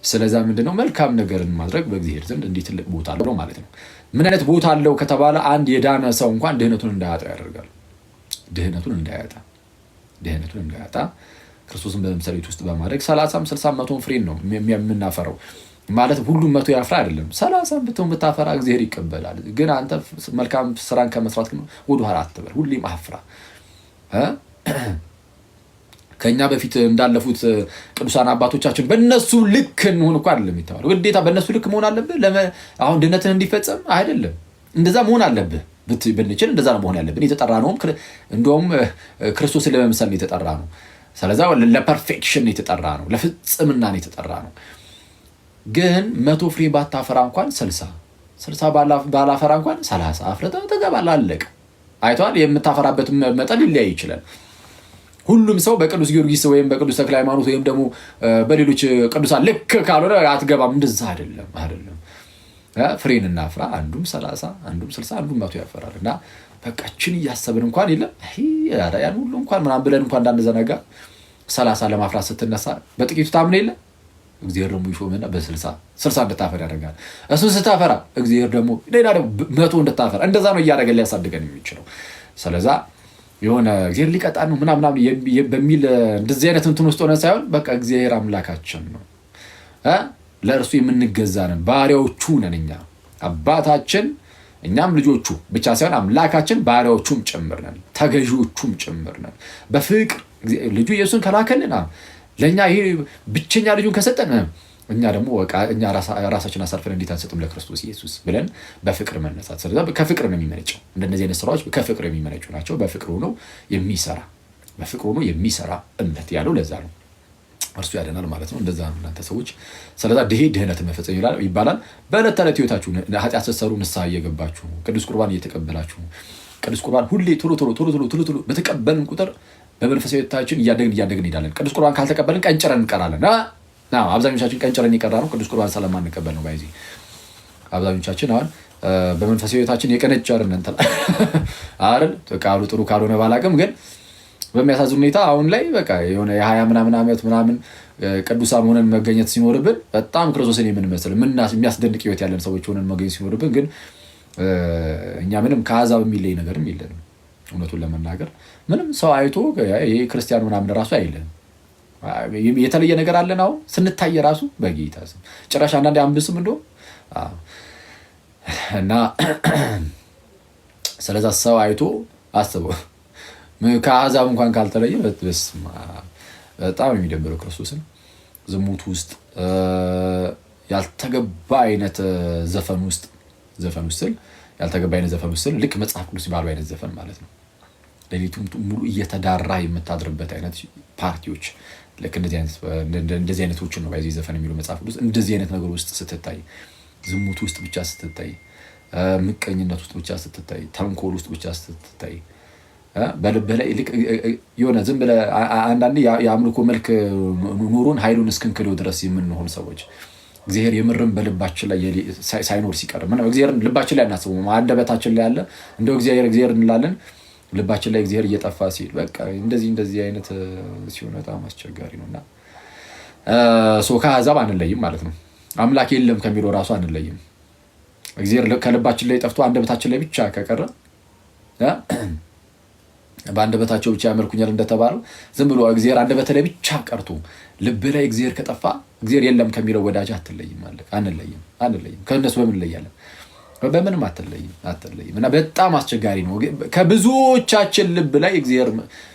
ስለዛ ምንድነው መልካም ነገርን ማድረግ በእግዚአብሔር ዘንድ እንዲህ ትልቅ ቦታ አለው ማለት ነው። ምን አይነት ቦታ አለው ከተባለ አንድ የዳነ ሰው እንኳን ድህነቱን እንዳያጣ ያደርጋል። ድህነቱን እንዳያጣ ክርስቶስን በመምሰል ውስጥ በማድረግ 30 60 100 ፍሬን ነው የምናፈራው ማለት ሁሉም 100 ያፍራ አይደለም። 30 ብትሆን ብታፈራ እግዚአብሔር ይቀበላል። ግን አንተ መልካም ስራን ከመስራት ወደ ኋላ አትበል፣ ሁሌም አፍራ። ከኛ በፊት እንዳለፉት ቅዱሳን አባቶቻችን በእነሱ ልክ እንሆን እኮ አይደለም የተባለው። ግዴታ በእነሱ ልክ መሆን አለብህ። አሁን ድነትን እንዲፈጸም አይደለም፣ እንደዛ መሆን አለብህ። ብንችል እንደዛ ነው መሆን ያለብን። የተጠራ ነውም እንደውም ክርስቶስን ለመምሰል የተጠራ ነው። ስለዛ ለፐርፌክሽን የተጠራ ነው፣ ለፍጽምና የተጠራ ነው። ግን 100 ፍሬ ባታፈራ እንኳን 60 ባላፈራ እንኳን 30 አፍርተህ ትገባለህ። አለቀ። አይቷል። የምታፈራበት መጠን ሊለያይ ይችላል። ሁሉም ሰው በቅዱስ ጊዮርጊስ ወይም በቅዱስ ተክለ ሃይማኖት ወይም ደግሞ በሌሎች ቅዱሳን ልክ ካልሆነ አትገባም። እንደዛ አይደለም። ፍሬን እናፍራ። አንዱም 30 አንዱም 60 አንዱም 100 ያፈራል። እና በቃችን እያሰብን እንኳን የለም ያን ሁሉ እንኳን ምናምን ብለን እንኳን እንዳንዘነጋ 30 ለማፍራት ስትነሳ በጥቂቱ ታምን የለ እግዚአብሔር ደግሞ ይሾምና በ60 እንድታፈራ ያደርጋል። እሱን ስታፈራ እግዚአብሔር ደግሞ ሌላ ደግሞ 100 እንድታፈራ እንደዛ ነው እያደረገ ሊያሳድገን የሚችለው። ስለዛ የሆነ እግዚአብሔር ሊቀጣን ነው ምናምን በሚል እንደዚህ አይነት እንትን ውስጥ ሆነ ሳይሆን በቃ እግዚአብሔር አምላካችን ነው፣ ለእርሱ የምንገዛ ነን፣ ባሪያዎቹ ነን። እኛ አባታችን እኛም ልጆቹ ብቻ ሳይሆን አምላካችን ባሪያዎቹም ጭምር ነን፣ ተገዢዎቹም ጭምር ነን። በፍቅር ልጁ ኢየሱስን ከላከልን ለእኛ ይሄ ብቸኛ ልጁን ከሰጠን እኛ ደግሞ እኛ ራሳችን አሳልፈን እንዴት አንሰጥም ለክርስቶስ ኢየሱስ ብለን በፍቅር መነሳት። ስለዚህ ከፍቅር ነው የሚመነጨው። እንደነዚህ አይነት ስራዎች ከፍቅር የሚመነጩ ናቸው። በፍቅር ሆኖ የሚሰራ እምነት ያለው ለዛ ነው። እርሱ ያደናል ማለት ነው። እንደዛ ነው እናንተ ሰዎች። ስለዚህ ድህነትን መፈጸም ይባላል። በዕለት ተዕለት ህይወታችሁ ኃጢአት ስትሰሩ ንስሐ እየገባችሁ ቅዱስ ቁርባን እየተቀበላችሁ ቅዱስ ቁርባን ሁሌ ቶሎ በተቀበልን ቁጥር በመንፈሳዊ ህይወታችን እያደግን እንሄዳለን። ቅዱስ ቁርባን ካልተቀበልን ቀንጭረን እንቀራለን። አብዛኞቻችን ቀንጭረን የቀራ ነው ቅዱስ ቁርባን ስለማንቀበል ነው። ባይዚ አብዛኞቻችን አሁን በመንፈሳዊ ህይወታችን የቀነጨርን እንትን አይደል? ቃሉ ጥሩ ካልሆነ ባላቅም ግን በሚያሳዝን ሁኔታ አሁን ላይ በቃ የሆነ የ20 ምናምን ዓመት ምናምን ቅዱሳን ሆነን መገኘት ሲኖርብን በጣም ክርስቶስን የምንመስል የሚያስደንቅ ህይወት ያለን ሰዎች ሆነን መገኘት ሲኖርብን ግን እኛ ምንም ከአሕዛብ የሚለይ ነገርም የለንም። እውነቱን ለመናገር ምንም ሰው አይቶ ይሄ ክርስቲያን ምናምን ራሱ አይለንም። የተለየ ነገር አለን። አሁን ስንታይ ራሱ በጌታ ስም ጭራሽ አንዳንዴ አንብስም እንደው እና ስለዛ ሰው አይቶ አስበው ከአሕዛብ እንኳን ካልተለየ በጣም የሚደብረው ክርስቶስን ዝሙት ውስጥ ያልተገባ አይነት ዘፈን ውስጥ ያልተገባ አይነት ዘፈን ውስጥ ልክ መጽሐፍ ቅዱስ ባለው አይነት ዘፈን ማለት ነው። ሌሊቱን ሙሉ እየተዳራ የምታድርበት አይነት ፓርቲዎች ልክ እንደዚህ አይነቶችን ነው ባይዚ ዘፈን የሚለው መጽሐፍ ቅዱስ። እንደዚህ አይነት ነገር ውስጥ ስትታይ፣ ዝሙት ውስጥ ብቻ ስትታይ፣ ምቀኝነት ውስጥ ብቻ ስትታይ፣ ተንኮል ውስጥ ብቻ ስትታይ በልብህ ላይ የሆነ ዝም ብለህ አንዳንዴ የአምልኮ መልክ ኑሮን ኃይሉን እስክንክለው ድረስ የምንሆን ሰዎች እግዚአብሔር የምርም በልባችን ላይ ሳይኖር ሲቀር ምንም እግዚአብሔርን ልባችን ላይ አናስበውም። አንደበታችን ላይ ያለ እንደው እግዚአብሔር እንላለን፣ ልባችን ላይ እግዚአብሔር እየጠፋ ሲል በቃ እንደዚህ አይነት ሲሆን በጣም አስቸጋሪ ነውና ከአሕዛብ አንለይም ማለት ነው። አምላክ የለም ከሚለው ራሱ አንለይም። እግዚአብሔር ከልባችን ላይ ጠፍቶ አንደበታችን ላይ ብቻ ከቀረ በአንደበታቸው ብቻ ያመልኩኛል እንደተባለው ዝም ብሎ እግዚአብሔር አንደበት ላይ ብቻ ቀርቶ ልብ ላይ እግዚአብሔር ከጠፋ እግዚአብሔር የለም ከሚለው ወዳጅ አትለይም ማለት አንለይም። ከእነሱ በምን እንለያለን? በምንም አትለይም። እና በጣም አስቸጋሪ ነው። ከብዙዎቻችን ልብ ላይ እግዚአብሔር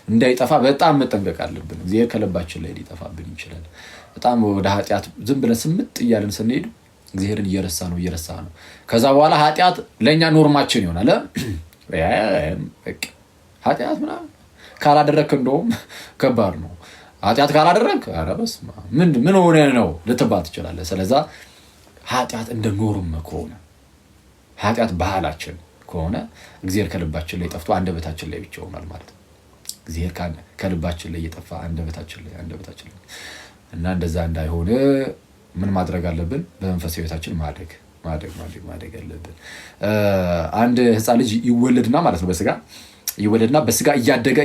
እንዳይጠፋ በጣም መጠንቀቅ አለብን። እግዚአብሔር ከልባችን ላይ ሊጠፋብን ይችላል። በጣም ወደ ኃጢአት ዝም ብለን ስምጥ እያልን ስንሄድ እግዚአብሔርን እየረሳ ነው። ከዛ በኋላ ኃጢአት ለእኛ ኖርማችን ይሆናል። ኃጢአት ምናምን ካላደረግክ እንደውም ከባድ ነው። ኃጢአት ካላደረግክ ኧረ በስመ አብ ምን ሆነ ነው ልትባል ትችላለህ። ስለዛ ኃጢአት እንደ ኖርም ከሆነ ኃጢአት ባህላችን ከሆነ እግዚአብሔር ከልባችን ላይ ጠፍቶ አንደበታችን ላይ ብቻ ይሆናል ማለት ነው። እግዚአብሔር ከልባችን ላይ እየጠፋ አንደበታችን ላይ እና እንደዛ እንዳይሆን ምን ማድረግ አለብን? በመንፈሳዊ ሕይወታችን ማደግ አለብን። አንድ ሕፃን ልጅ ይወለድና ማለት ነው በስጋ እያደገ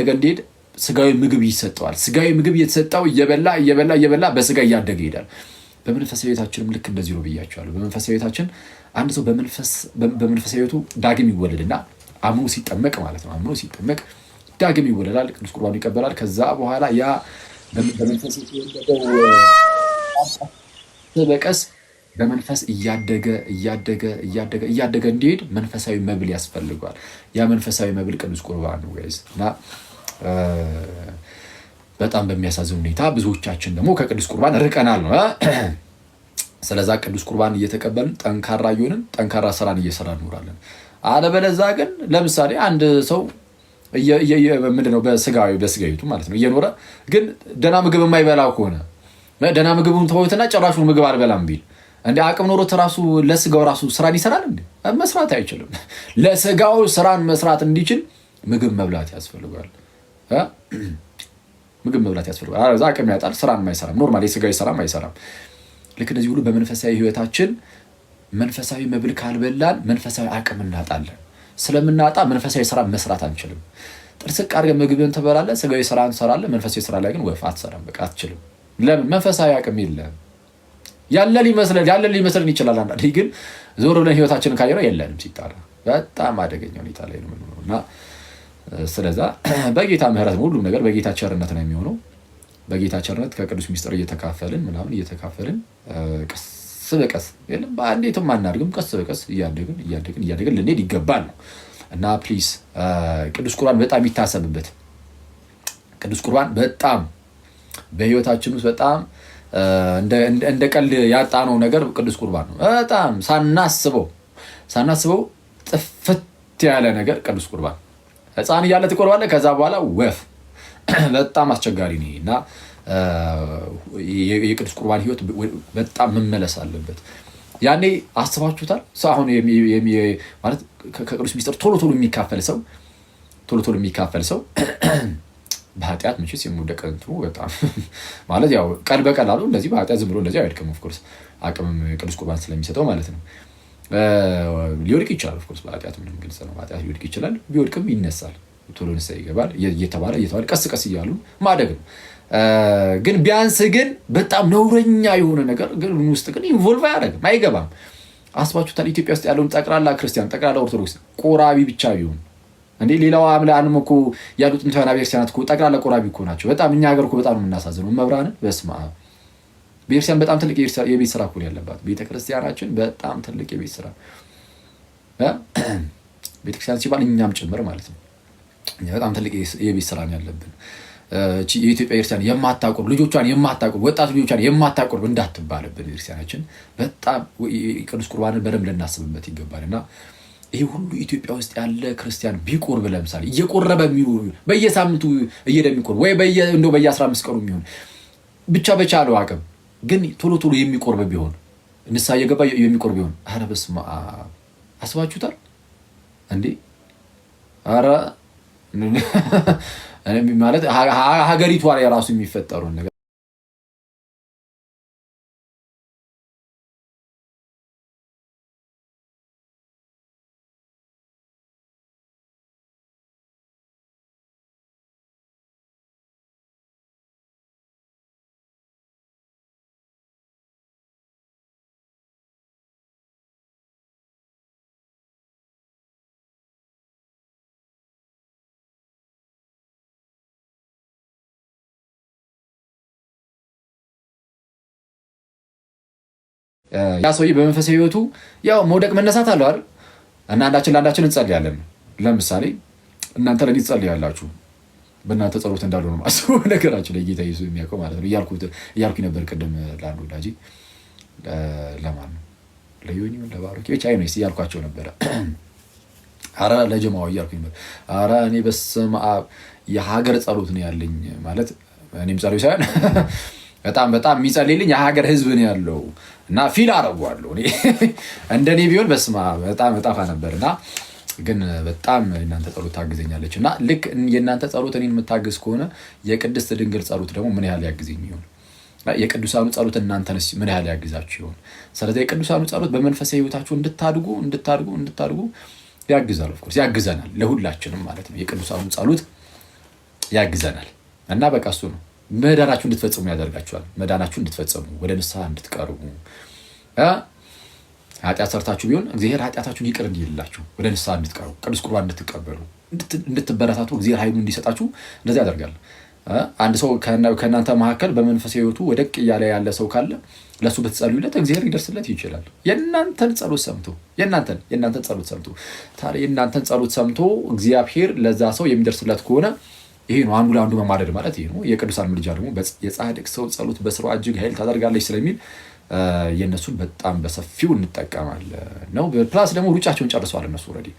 እንዲሄድ ስጋዊ ምግብ ይሰጠዋል። ስጋዊ ምግብ እየተሰጠው እየበላ በስጋ እያደገ ይሄዳል። በመንፈሳዊ ሕይወታችንም ልክ እንደዚህ ነው ብያቸዋለሁ። በመንፈሳዊ ሕይወታችን አንድ ሰው በመንፈሳዊ ሕይወቱ ዳግም ይወለድና አምኖ ሲጠመቅ ማለት ነው። አምኖ ሲጠመቅ ዳግም ይወለዳል፣ ቅዱስ ቁርባኑ ይቀበላል። ከዛ በኋላ ያ በመንፈስ የተወለደው በቀስ በመንፈስ እያደገ እንዲሄድ መንፈሳዊ መብል ያስፈልገዋል። ያ መንፈሳዊ መብል ቅዱስ ቁርባን ነው ጋይስ። እና በጣም በሚያሳዝን ሁኔታ ብዙዎቻችን ደግሞ ከቅዱስ ቁርባን ርቀናል ነው። ስለዛ ቅዱስ ቁርባን እየተቀበልን ጠንካራ እየሆንን ጠንካራ ስራን እየሰራ እንኖራለን። አለበለዚያ ግን ለምሳሌ አንድ ሰው ምንድነው በስጋዊቱ ማለት ነው እየኖረ ግን ደህና ምግብ የማይበላ ከሆነ ደህና ምግቡን ተወውትና ጭራሹን ምግብ አልበላም ቢል እንደ አቅም ኖሮት ራሱ ለስጋው ራሱ ስራን ይሰራል እንዴ? መስራት አይችልም። ለስጋው ስራን መስራት እንዲችል ምግብ መብላት ያስፈልጋል። ምግብ መብላት ያስፈልጋል። አዛ አቅም ያጣል፣ ስራን አይሰራም። ኖርማሊ ስጋዊ ስራም አይሰራም። ልክ እንደዚህ ሁሉ በመንፈሳዊ ህይወታችን መንፈሳዊ መብል ካልበላን መንፈሳዊ አቅም እናጣለን። ስለምናጣ መንፈሳዊ ስራ መስራት አንችልም። ጥርስቅ አድርገን ምግብን ትበላለህ፣ ስጋዊ ስራ እንሰራለን። መንፈሳዊ ስራ ላይ ግን ወፍ አትሰራም። በቃ አትችልም። ለምን? መንፈሳዊ አቅም የለም። ያለን ሊመስለን ይችላል። አንዳንዴ ግን ዞር ብለን ህይወታችንን ካየነው የለንም። ሲጣራ በጣም አደገኛ ሁኔታ ላይ ነው የምንኖረው እና ስለዛ በጌታ ምህረት ሁሉም ነገር በጌታ ቸርነት ነው የሚሆነው። በጌታ ቸርነት ከቅዱስ ሚስጥር እየተካፈልን ቀስ በቀስ የለም በአንዴትም አናድግም። ቀስ በቀስ እያደግን ልንሄድ ይገባል ነው እና ፕሊዝ ቅዱስ ቁርባን በጣም ይታሰብበት። ቅዱስ ቁርባን በጣም በህይወታችን ውስጥ በጣም እንደ ቀልድ ያጣነው ነገር ቅዱስ ቁርባን ነው። በጣም ሳናስበው ጥፍት ያለ ነገር ቅዱስ ቁርባን። ህፃን እያለ ትቆርባለህ፣ ከዛ በኋላ ወፍ በጣም አስቸጋሪ ነው እና የቅዱስ ቁርባን ህይወት በጣም መመለስ አለበት። ያኔ አስባችሁታል? አሁን ማለት ከቅዱስ ሚስጥር ቶሎ የሚካፈል ሰው በኃጢአት መቼስ የምወደቅ እንትኑ በጣም ማለት ያው ቀን በቀላሉ እንደዚህ በኃጢአት ዝም ብሎ እንደዚህ አይወድቅም። ኦፍኮርስ አቅምም ቅዱስ ቁርባን ስለሚሰጠው ማለት ነው። ሊወድቅ ይችላል። ኦፍኮርስ በኃጢአት ምንም ግልጽ ነው። በኃጢአት ሊወድቅ ይችላል። ቢወድቅም ይነሳል። ቶሎ ንስሐ ይገባል። እየተባለ ቀስ እያሉ ማደግ ነው። ግን ቢያንስ ግን በጣም ነውረኛ የሆነ ነገር ግን ውስጥ ግን ኢንቮልቭ አያደርግም፣ አይገባም። አስባችሁታል? ኢትዮጵያ ውስጥ ያለውን ጠቅላላ ክርስቲያን ጠቅላላ ኦርቶዶክስ ቆራቢ ብቻ ቢሆን እንዴ ሌላው አምልኮ እኮ ያሉት እንተና ቤተክርስቲያናት እኮ ጠቅላላ ቆራቢ እኮ ናቸው። በጣም እኛ ሀገር እኮ በጣም ነው የምናሳዝነው። መብራንን በስመ አብ ቤተክርስቲያን በጣም ትልቅ የቤት ስራ እኮ ያለባት ቤተክርስቲያናችን በጣም ትልቅ የቤት ስራ ቤተክርስቲያን ሲባል እኛም ጭምር ማለት ነው። በጣም ትልቅ የቤት ስራ ነው ያለብን። የኢትዮጵያ ቤተክርስቲያን የማታቆርብ ልጆቿን የማታቆርብ ወጣት ልጆቿን የማታቆርብ እንዳትባልብን ቤተክርስቲያናችን በጣም ቅዱስ ቁርባንን በደንብ ልናስብበት ይገባልና ይሄ ሁሉ ኢትዮጵያ ውስጥ ያለ ክርስቲያን ቢቆርብ ለምሳሌ እየቆረበ የሚኖር በየሳምንቱ እየደሚቆርብ ወይ በየ15 ቀኑ የሚሆን ብቻ በቻለው አቅም ግን ቶሎ የሚቆርብ ቢሆን ንስሐ እየገባ የሚቆርብ ቢሆን ኧረ በስመ አብ አስባችሁታል እንዴ? ኧረ ማለት ሀገሪቷ ላይ ራሱ የሚፈጠሩን ነገር ያ ሰውዬ በመንፈሳዊ ህይወቱ ያው መውደቅ መነሳት አለው አይደል? እና አንዳችን ለአንዳችን እንጸልያለን። ለምሳሌ እናንተ ለኔ ትጸልያላችሁ፣ በእናንተ ጸሎት እንዳሉ ነው ማስበው። ነገራችን ላይ ጌታ ኢየሱስ የሚያውቀው ማለት ነው። እያልኩኝ ነበር ቅድም ለአንድ ወዳጄ ለማን ነው ለዮኒ ለባሮኪ ብቻ አይነስ እያልኳቸው ነበረ። አረ ለጀማው እያልኩኝ ነበር። አረ እኔ በስመ አብ የሀገር ጸሎት ነው ያለኝ ማለት እኔም ጸሎት ሳይሆን በጣም የሚጸልይልኝ የሀገር ህዝብ ነው ያለው እና ፊል አደርገዋለሁ። እኔ እንደኔ ቢሆን በስመ አብ በጣም እጠፋ ነበርና ግን በጣም እናንተ ጸሎት ታግዘኛለች እና ልክ የእናንተ ጸሎት እኔን የምታግዝ ከሆነ የቅድስት ድንግል ጸሎት ደግሞ ምን ያህል ያግዘኝ ይሆን? የቅዱሳኑ ጸሎት እናንተንስ ምን ያህል ያግዛችሁ ይሆን? ስለዚህ የቅዱሳኑ ጸሎት በመንፈሳዊ ህይወታችሁ እንድታድጉ ያግዛል። ኦፍኮርስ ያግዘናል፣ ለሁላችንም ማለት ነው። የቅዱሳኑ ጸሎት ያግዘናል እና በቃ እሱ ነው መዳናችሁ እንድትፈጽሙ ያደርጋችኋል። መዳናችሁ እንድትፈጽሙ ወደ ንስሐ እንድትቀርቡ ኃጢአት ሰርታችሁ ቢሆን እግዚአብሔር ኃጢአታችሁን ይቅር እንዲልላችሁ ወደ ንስሐ እንድትቀርቡ ቅዱስ ቁርባን እንድትቀበሉ እንድትበረታቱ እግዚአብሔር ኃይሉን እንዲሰጣችሁ እንደዚህ ያደርጋል። አንድ ሰው ከእናንተ መካከል በመንፈሳዊ ህይወቱ ወደቅ እያለ ያለ ሰው ካለ ለሱ ብትጸልዩለት እግዚአብሔር ሊደርስለት ይችላል። የእናንተን ጸሎት ሰምቶ ታዲያ የእናንተን ጸሎት ሰምቶ እግዚአብሔር ለዛ ሰው የሚደርስለት ከሆነ ይሄ ነው አንዱ ለአንዱ መማረድ ማለት ይሄ ነው። የቅዱሳን ምልጃ ደግሞ የጻድቅ ሰው ጸሎት በስራው እጅግ ኃይል ታደርጋለች ስለሚል የእነሱን በጣም በሰፊው እንጠቀማለን ነው። ፕላስ ደግሞ ሩጫቸውን ጨርሰዋል እነሱ ኦልሬዲ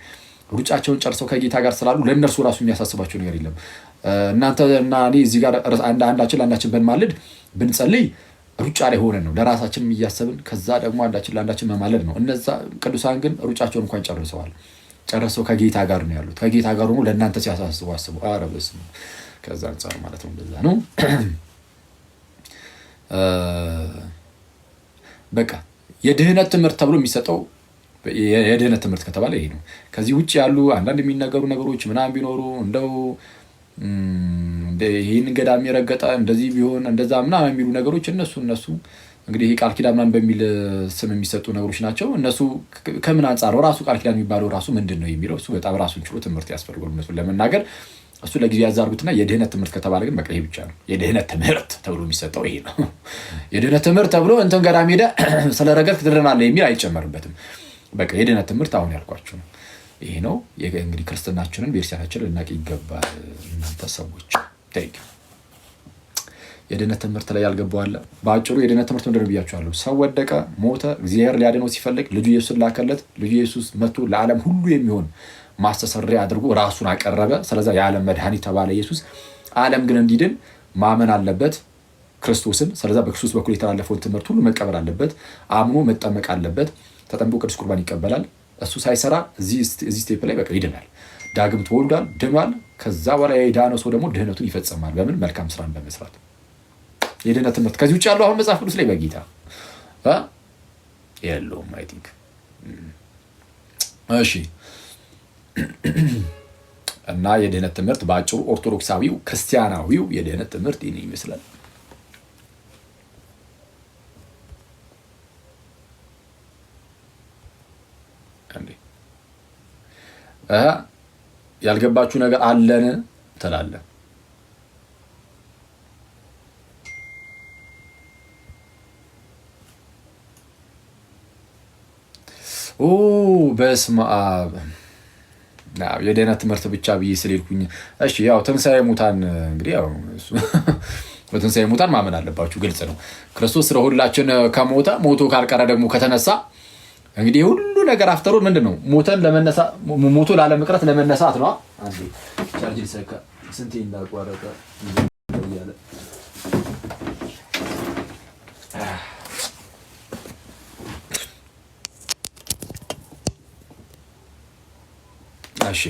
ሩጫቸውን ጨርሰው ከጌታ ጋር ስላሉ ለእነርሱ ራሱ የሚያሳስባቸው ነገር የለም። እናንተ እና እኔ እዚህ ጋር አንዳችን ለአንዳችን ብንማልድ ብንጸልይ ሩጫ ላይ ሆነን ነው ለራሳችን እያሰብን፣ ከዛ ደግሞ አንዳችን ለአንዳችን መማለድ ነው። እነዛ ቅዱሳን ግን ሩጫቸውን እንኳን ጨርሰው ከጌታ ጋር ነው ያሉት። ከጌታ ጋር ሆኖ ለእናንተ ሲያሳስቡ አስቡ። ኧረ በስመ አብ። ከዛ አንጻር ማለት ነው እንደዛ ነው። በቃ የድህነት ትምህርት ተብሎ የሚሰጠው የድህነት ትምህርት ከተባለ ይሄ ነው። ከዚህ ውጭ ያሉ አንዳንድ የሚነገሩ ነገሮች ምናምን ቢኖሩ እንደው ይህን ገዳም የረገጠ እንደዚህ ቢሆን እንደዛ ምናምን የሚሉ ነገሮች እነሱ እንግዲህ ይሄ ቃል ኪዳን ምናምን በሚል ስም የሚሰጡ ነገሮች ናቸው። እነሱ ከምን አንጻር ራሱ ቃል ኪዳን የሚባለው ራሱ ምንድን ነው የሚለው እሱ በጣም ራሱን ችሎ ትምህርት ያስፈልጋል እነሱን ለመናገር። እሱ ለጊዜው ያዛርጉትና የድህነት ትምህርት ከተባለ ግን በቃ ይሄ ብቻ ነው። የድህነት ትምህርት ተብሎ የሚሰጠው ይሄ ነው። የድህነት ትምህርት ተብሎ እንትን ገዳም ሄደህ ስለረገጥክ ትድናለህ የሚል አይጨመርበትም። በቃ የድህነት ትምህርት አሁን ያልኳችሁ ነው። ይሄ ነው እንግዲህ ክርስትናችንን ቤተክርስቲያናችንን ልናቅ ይገባል። እናንተ ሰዎች የድህነት ትምህርት ላይ ያልገባው አለ። በአጭሩ የድህነት ትምህርት ምንድን ነው ብያችኋለሁ። ሰው ወደቀ፣ ሞተ፣ እግዚአብሔር ሊያድነው ሲፈልግ ልጁ ኢየሱስን ላከለት። ልጁ ኢየሱስ መጥቶ ለዓለም ሁሉ የሚሆን ማስተሰሪያ አድርጎ ራሱን አቀረበ። ስለዛ የዓለም መድኃኒት ተባለ ኢየሱስ። ዓለም ግን እንዲድን ማመን አለበት ክርስቶስን። ስለዛ በክርስቶስ በኩል የተላለፈውን ትምህርት ሁሉ መቀበል አለበት። አምኖ መጠመቅ አለበት። ተጠምቆ ቅዱስ ቁርባን ይቀበላል። እሱ ሳይሰራ እዚህ ስቴፕ ላይ በቃ ይድናል። ዳግም ተወልዷል፣ ድኗል። ከዛ በኋላ የዳነው ሰው ደግሞ ድህነቱን ይፈጽማል። በምን? መልካም ስራን በመስራት። የድህነት ትምህርት ከዚህ ውጭ ያለው አሁን መጽሐፍ ቅዱስ ላይ በጌታ የለውም። አይ ቲንክ እሺ። እና የድህነት ትምህርት በአጭሩ ኦርቶዶክሳዊው ክርስቲያናዊው የድህነት ትምህርት ይህን ይመስላል። ያልገባችሁ ነገር አለን ትላለህ። በስመ አብ። የድህነት ትምህርት ብቻ ብዬ ስለሄድኩኝ እሺ። ያው ትንሣኤ ሙታን እንግዲህ ያው በትንሣኤ ሙታን ማመን አለባችሁ፣ ግልጽ ነው። ክርስቶስ ስለሁላችን ከሞተ ሞቶ ካልቀረ ደግሞ ከተነሳ እንግዲህ ሁሉ ነገር አፍተሩ ምንድን ነው? ሞቶ ላለመቅረት ለመነሳት ነው። አንዴ ቻርጅ ሰካ ስንቴ እንዳቋረጠ ይያለ እሺ።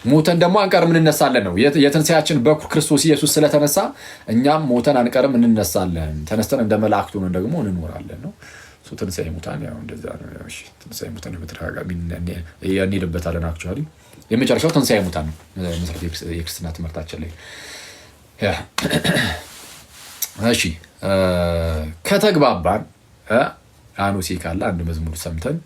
ሞተን ደግሞ አንቀርም እንነሳለን ነው። የትንሣኤያችን በኩር ክርስቶስ ኢየሱስ ስለተነሳ እኛም ሞተን አንቀርም እንነሳለን። ተነስተን እንደ መላእክቱ ሆነን ደግሞ እንኖራለን ነው። ትንሣኤ ሙታን ያው እንደዛ ነው። እሺ ትንሣኤ ሙታን በተደጋጋሚ እንሄድበታለን። አክቹዋሊ የመጨረሻው ትንሣኤ ሙታን ነው መሰረት የክርስትና ትምህርታችን ላይ። እሺ ከተግባባን አኖሴ ካለ አንድ መዝሙር ሰምተን